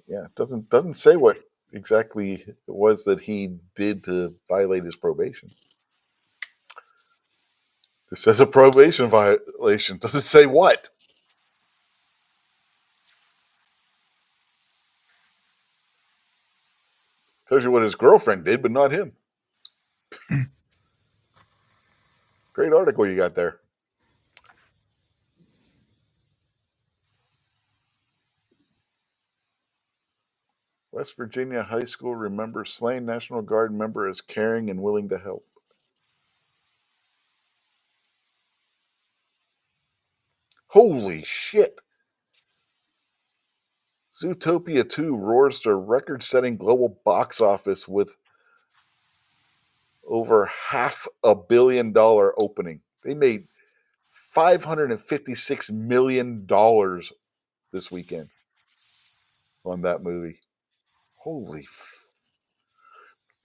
Yeah, doesn't say what exactly it was that he did to violate his probation. It says a probation violation. Doesn't say what. Tells you what his girlfriend did, but not him. Great article you got there. West Virginia High School remembers slain National Guard member as caring and willing to help. Holy shit. Zootopia 2 roars to record-setting global box office with over $500 million opening. They made $556 million this weekend on that movie. Holy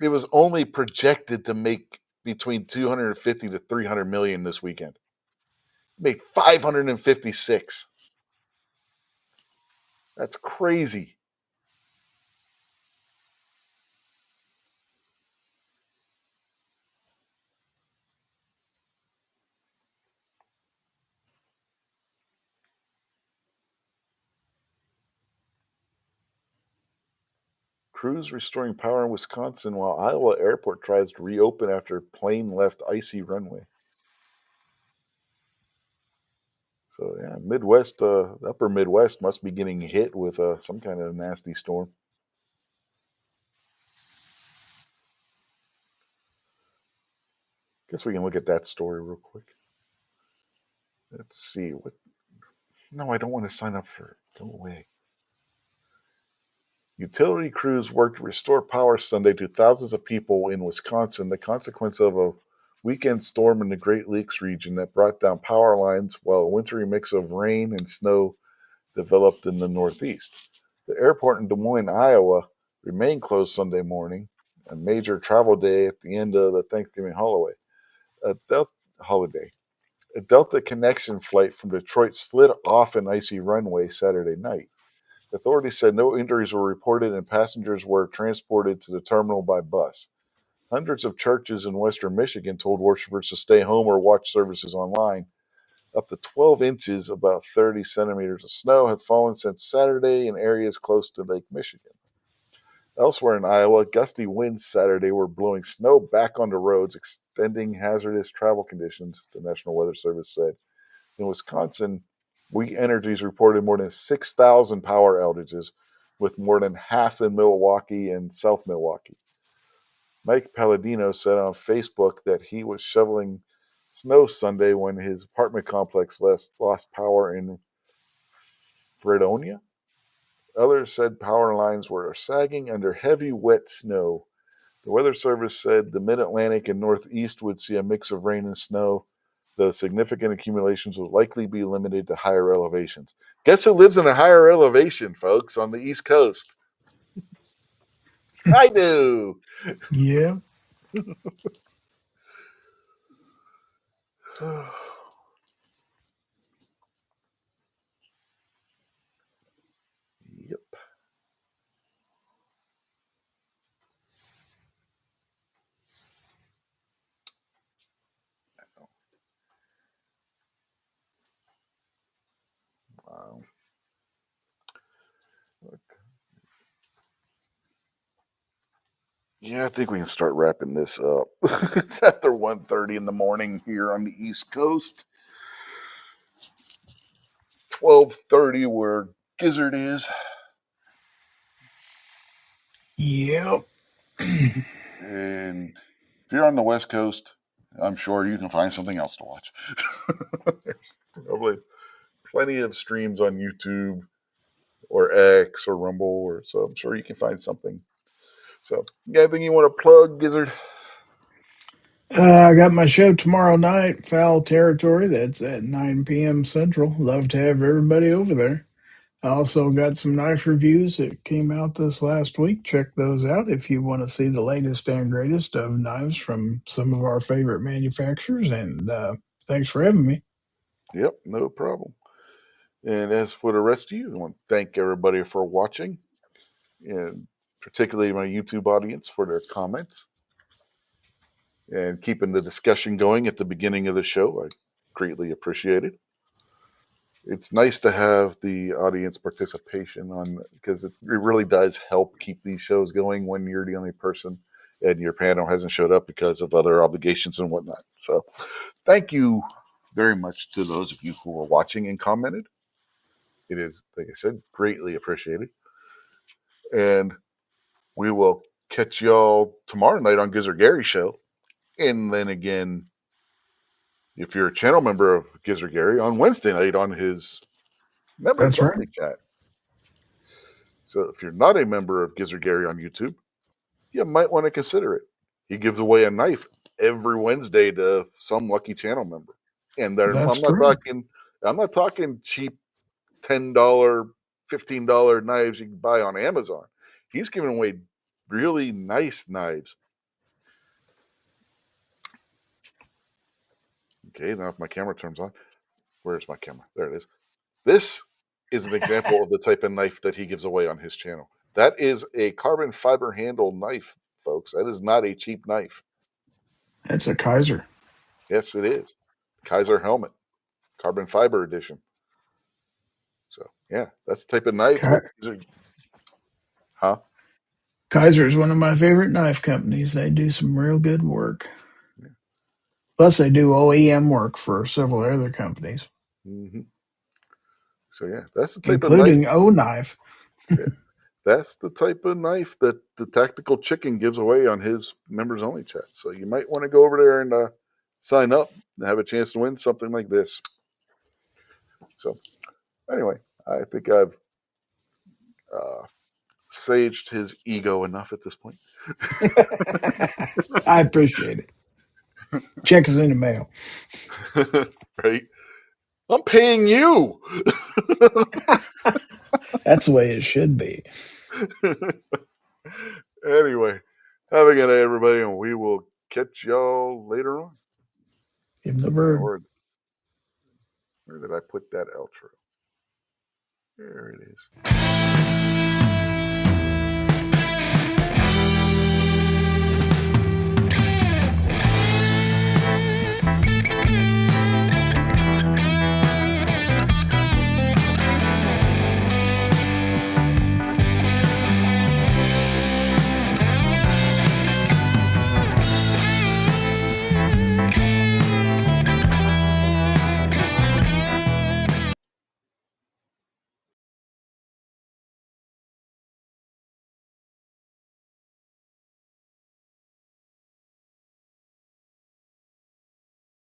it was only projected to make between 250 to 300 million this weekend. It made 556. That's crazy. Crews restoring power in Wisconsin while Iowa airport tries to reopen after plane left icy runway. So yeah, Midwest, upper Midwest must be getting hit with some kind of nasty storm. Guess we can look at that story real quick. Let's see what. No, I don't want to sign up for it. Go away. Utility crews worked to restore power Sunday to thousands of people in Wisconsin, the consequence of a weekend storm in the Great Lakes region that brought down power lines while a wintry mix of rain and snow developed in the Northeast. The airport in Des Moines, Iowa, remained closed Sunday morning, a major travel day at the end of the Thanksgiving holiday. A Delta connection flight from Detroit slid off an icy runway Saturday night. Authorities said no injuries were reported and passengers were transported to the terminal by bus. Hundreds of churches in western Michigan told worshippers to stay home or watch services online. Up to 12 inches, about 30 centimeters of snow have fallen since Saturday in areas close to Lake Michigan. Elsewhere in Iowa, gusty winds Saturday were blowing snow back onto roads, extending hazardous travel conditions, the National Weather Service said. In Wisconsin, We Energies reported more than 6,000 power outages, with more than half in Milwaukee and South Milwaukee. Mike Palladino said on Facebook that he was shoveling snow Sunday when his apartment complex lost power in Fredonia. Others said power lines were sagging under heavy, wet snow. The Weather Service said the Mid Atlantic and Northeast would see a mix of rain and snow, though significant accumulations would likely be limited to higher elevations. Guess who lives in a higher elevation, folks, on the East Coast? I do. Yeah. Yep. Wow. Yeah, I think we can start wrapping this up. It's after 1:30 in the morning here on the East Coast. 12:30 where Gizzard is. Yep. And if you're on the West Coast, I'm sure you can find something else to watch. There's probably plenty of streams on YouTube or X or Rumble, or so I'm sure you can find something. So, you got anything you want to plug, Gizzard? I got my show tomorrow night, Foul Territory. That's at 9 p.m. Central. Love to have everybody over there. I also got some knife reviews that came out this last week. Check those out if you want to see the latest and greatest of knives from some of our favorite manufacturers. And thanks for having me. Yep, no problem. And as for the rest of you, I want to thank everybody for watching, and particularly my YouTube audience for their comments and keeping the discussion going at the beginning of the show. I greatly appreciate it. It's nice to have the audience participation on, because it really does help keep these shows going when you're the only person and your panel hasn't showed up because of other obligations and whatnot. So, thank you very much to those of you who were watching and commented. It is, like I said, greatly appreciated. And we will catch y'all tomorrow night on Gizzard Gary Show. And then again, if you're a channel member of Gizzard Gary, on Wednesday night on his members That's right. only chat. So if you're not a member of Gizzard Gary on YouTube, you might want to consider it. He gives away a knife every Wednesday to some lucky channel member. And That's true. I'm not talking cheap $10, $15 knives you can buy on Amazon. He's giving away really nice knives. Okay, now if my camera turns on, where's my camera? There it is. This is an example of the type of knife that he gives away on his channel. That is a carbon fiber handle knife, folks. That is not a cheap knife. That's a Kaiser. Yes, it is. Kaiser helmet, carbon fiber edition. So yeah, that's the type of knife that these are. Huh? Kaiser is one of my favorite knife companies. They do some real good work. Yeah. Plus, they do OEM work for several other companies, Mm-hmm. So yeah, that's the type of knife. including O Knife. Yeah, that's the type of knife that the Tactical Chicken gives away on his members only chat. So you might want to go over there and sign up and have a chance to win something like this. So anyway, I think I've saged his ego enough at this point. I appreciate it. Check is in the mail. Right? I'm paying you. That's the way it should be. Anyway, have a good day, everybody, and we will catch y'all later on. Give the Yeah, bird. or Where did I put that outro? There it is.